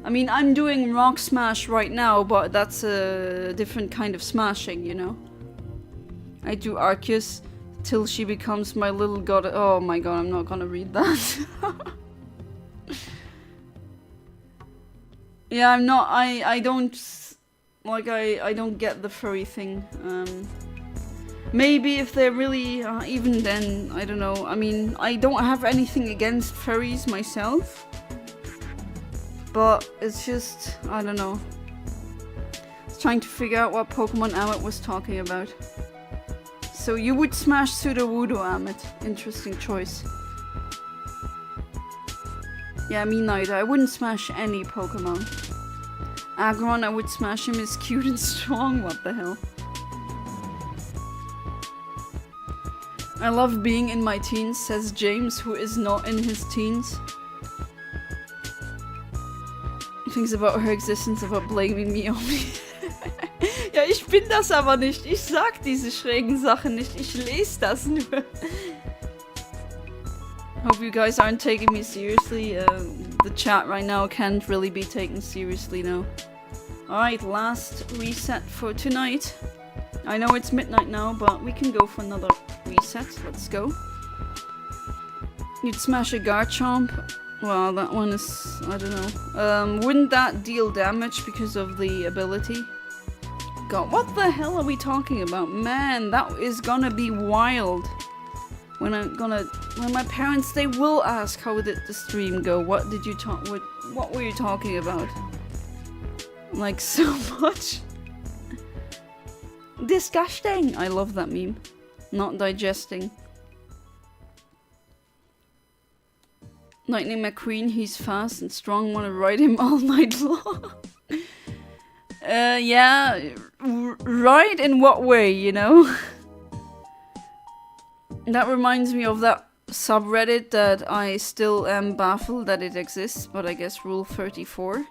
I mean, I'm doing rock smash right now, but that's a different kind of smashing, you know? I do Arceus till she becomes my little god. Oh my god, I'm not gonna read that. Yeah, I'm not... I don't... Like, I don't get the furry thing. Maybe if they're really... even then, I don't know. I mean, I don't have anything against furries myself. But it's just... I don't know. I was trying to figure out what Pokemon Amit was talking about. So you would smash Sudowoodo, Amit. Interesting choice. Yeah, me neither. I wouldn't smash any Pokemon. Aggron, I would smash him, is cute and strong. What the hell? I love being in my teens, says James, who is not in his teens. Thinks about her existence, about blaming me on me. Ja, ich bin das aber nicht. Ich sag diese schrägen Sachen nicht. Ich lese das nur. Hope you guys aren't taking me seriously. The chat right now can't really be taken seriously now. Alright, last reset for tonight. I know it's midnight now, but we can go for another reset. Let's go. You'd smash a Garchomp. Well, that one is... I don't know. Wouldn't that deal damage because of the ability? God, what the hell are we talking about? Man, that is gonna be wild. When my parents, they will ask how did the stream go? What did you talk... What were you talking about? Like, so much. Disgusting! I love that meme. Not digesting. Lightning McQueen, he's fast and strong, wanna ride him all night long. Yeah, ride in what way, you know? That reminds me of that subreddit that I still am baffled that it exists, but I guess Rule 34.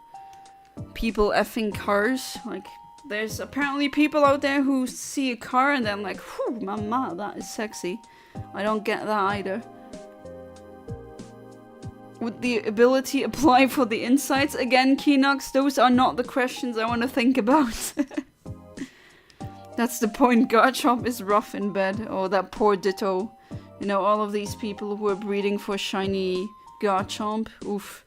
People effing cars, like, there's apparently people out there who see a car and they're like, whew, mama, that is sexy. I don't get that either. Would the ability apply for the insides? Again, Keenox, those are not the questions I want to think about. That's the point. Garchomp is rough in bed. Oh, that poor Ditto. You know, all of these people who are breeding for shiny Garchomp. Oof.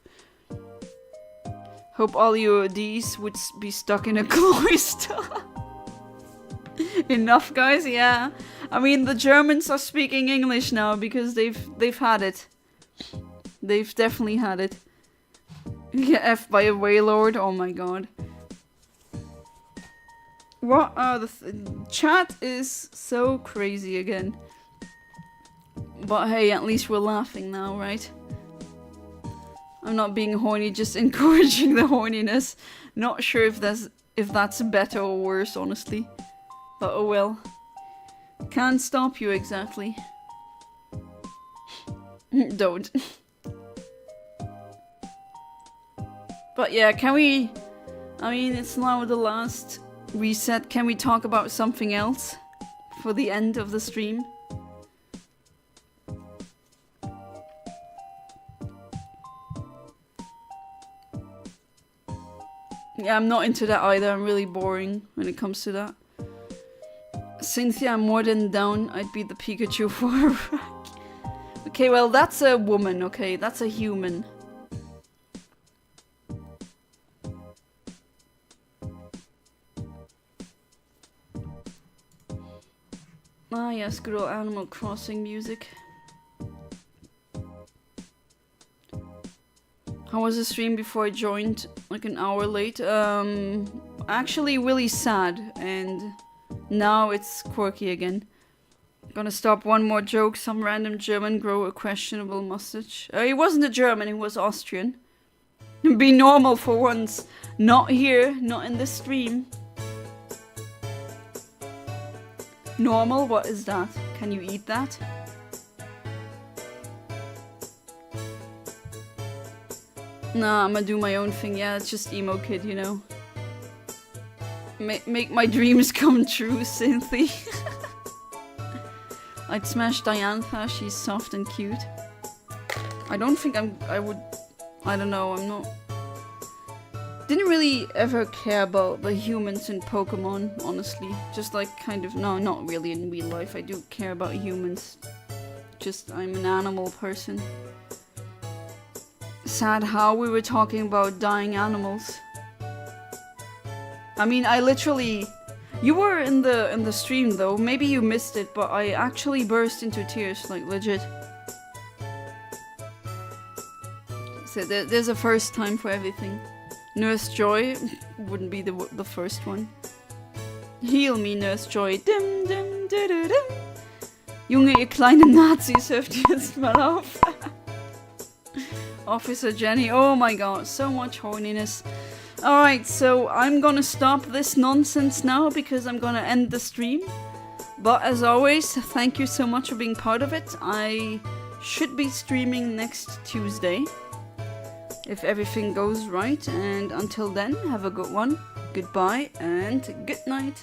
Hope all you Ds would be stuck in a cloister. Enough, guys, yeah. I mean, the Germans are speaking English now because they've had it. They've definitely had it. Get F by a Wailord, oh my god. What are the chat is so crazy again. But hey, at least we're laughing now, right? I'm not being horny, just encouraging the horniness. Not sure if that's better or worse, honestly. But oh well. Can't stop you exactly. Don't. But yeah, can we... I mean, it's now the last reset. Can we talk about something else for the end of the stream? Yeah, I'm not into that either. I'm really boring when it comes to that. Cynthia, I'm more than down. I'd be the Pikachu for a rank. Okay, well, that's a woman, okay? That's a human. Ah yes, good old Animal Crossing music. How was the stream before I joined? Like an hour late. Actually really sad, and now it's quirky again. Gonna stop one more joke. Some random German grow a questionable mustache. He wasn't a German, he was Austrian. Be normal for once. Not here, not in this stream. Normal? What is that? Can you eat that? Nah, I'm gonna do my own thing. Yeah, it's just emo kid, you know. Make my dreams come true, Cynthia. I'd smash Diantha, she's soft and cute. I don't think I would... I don't know, I'm not... Didn't really ever care about the humans in Pokemon, honestly. Just like kind of... No, not really in real life. I do care about humans. Just, I'm an animal person. Sad how we were talking about dying animals. I mean, I literally... You were in the stream though, maybe you missed it, but I actually burst into tears, like legit. So there's a first time for everything. Nurse Joy wouldn't be the first one. Heal me, Nurse Joy. Dim, dim, dim, dim. Junge, ihr kleinen Nazis, hört ihr jetzt mal auf. Officer Jenny, oh my god, so much horniness. Alright, so I'm gonna stop this nonsense now because I'm gonna end the stream. But as always, thank you so much for being part of it. I should be streaming next Tuesday, if everything goes right. And until then, have a good one. Goodbye and good night.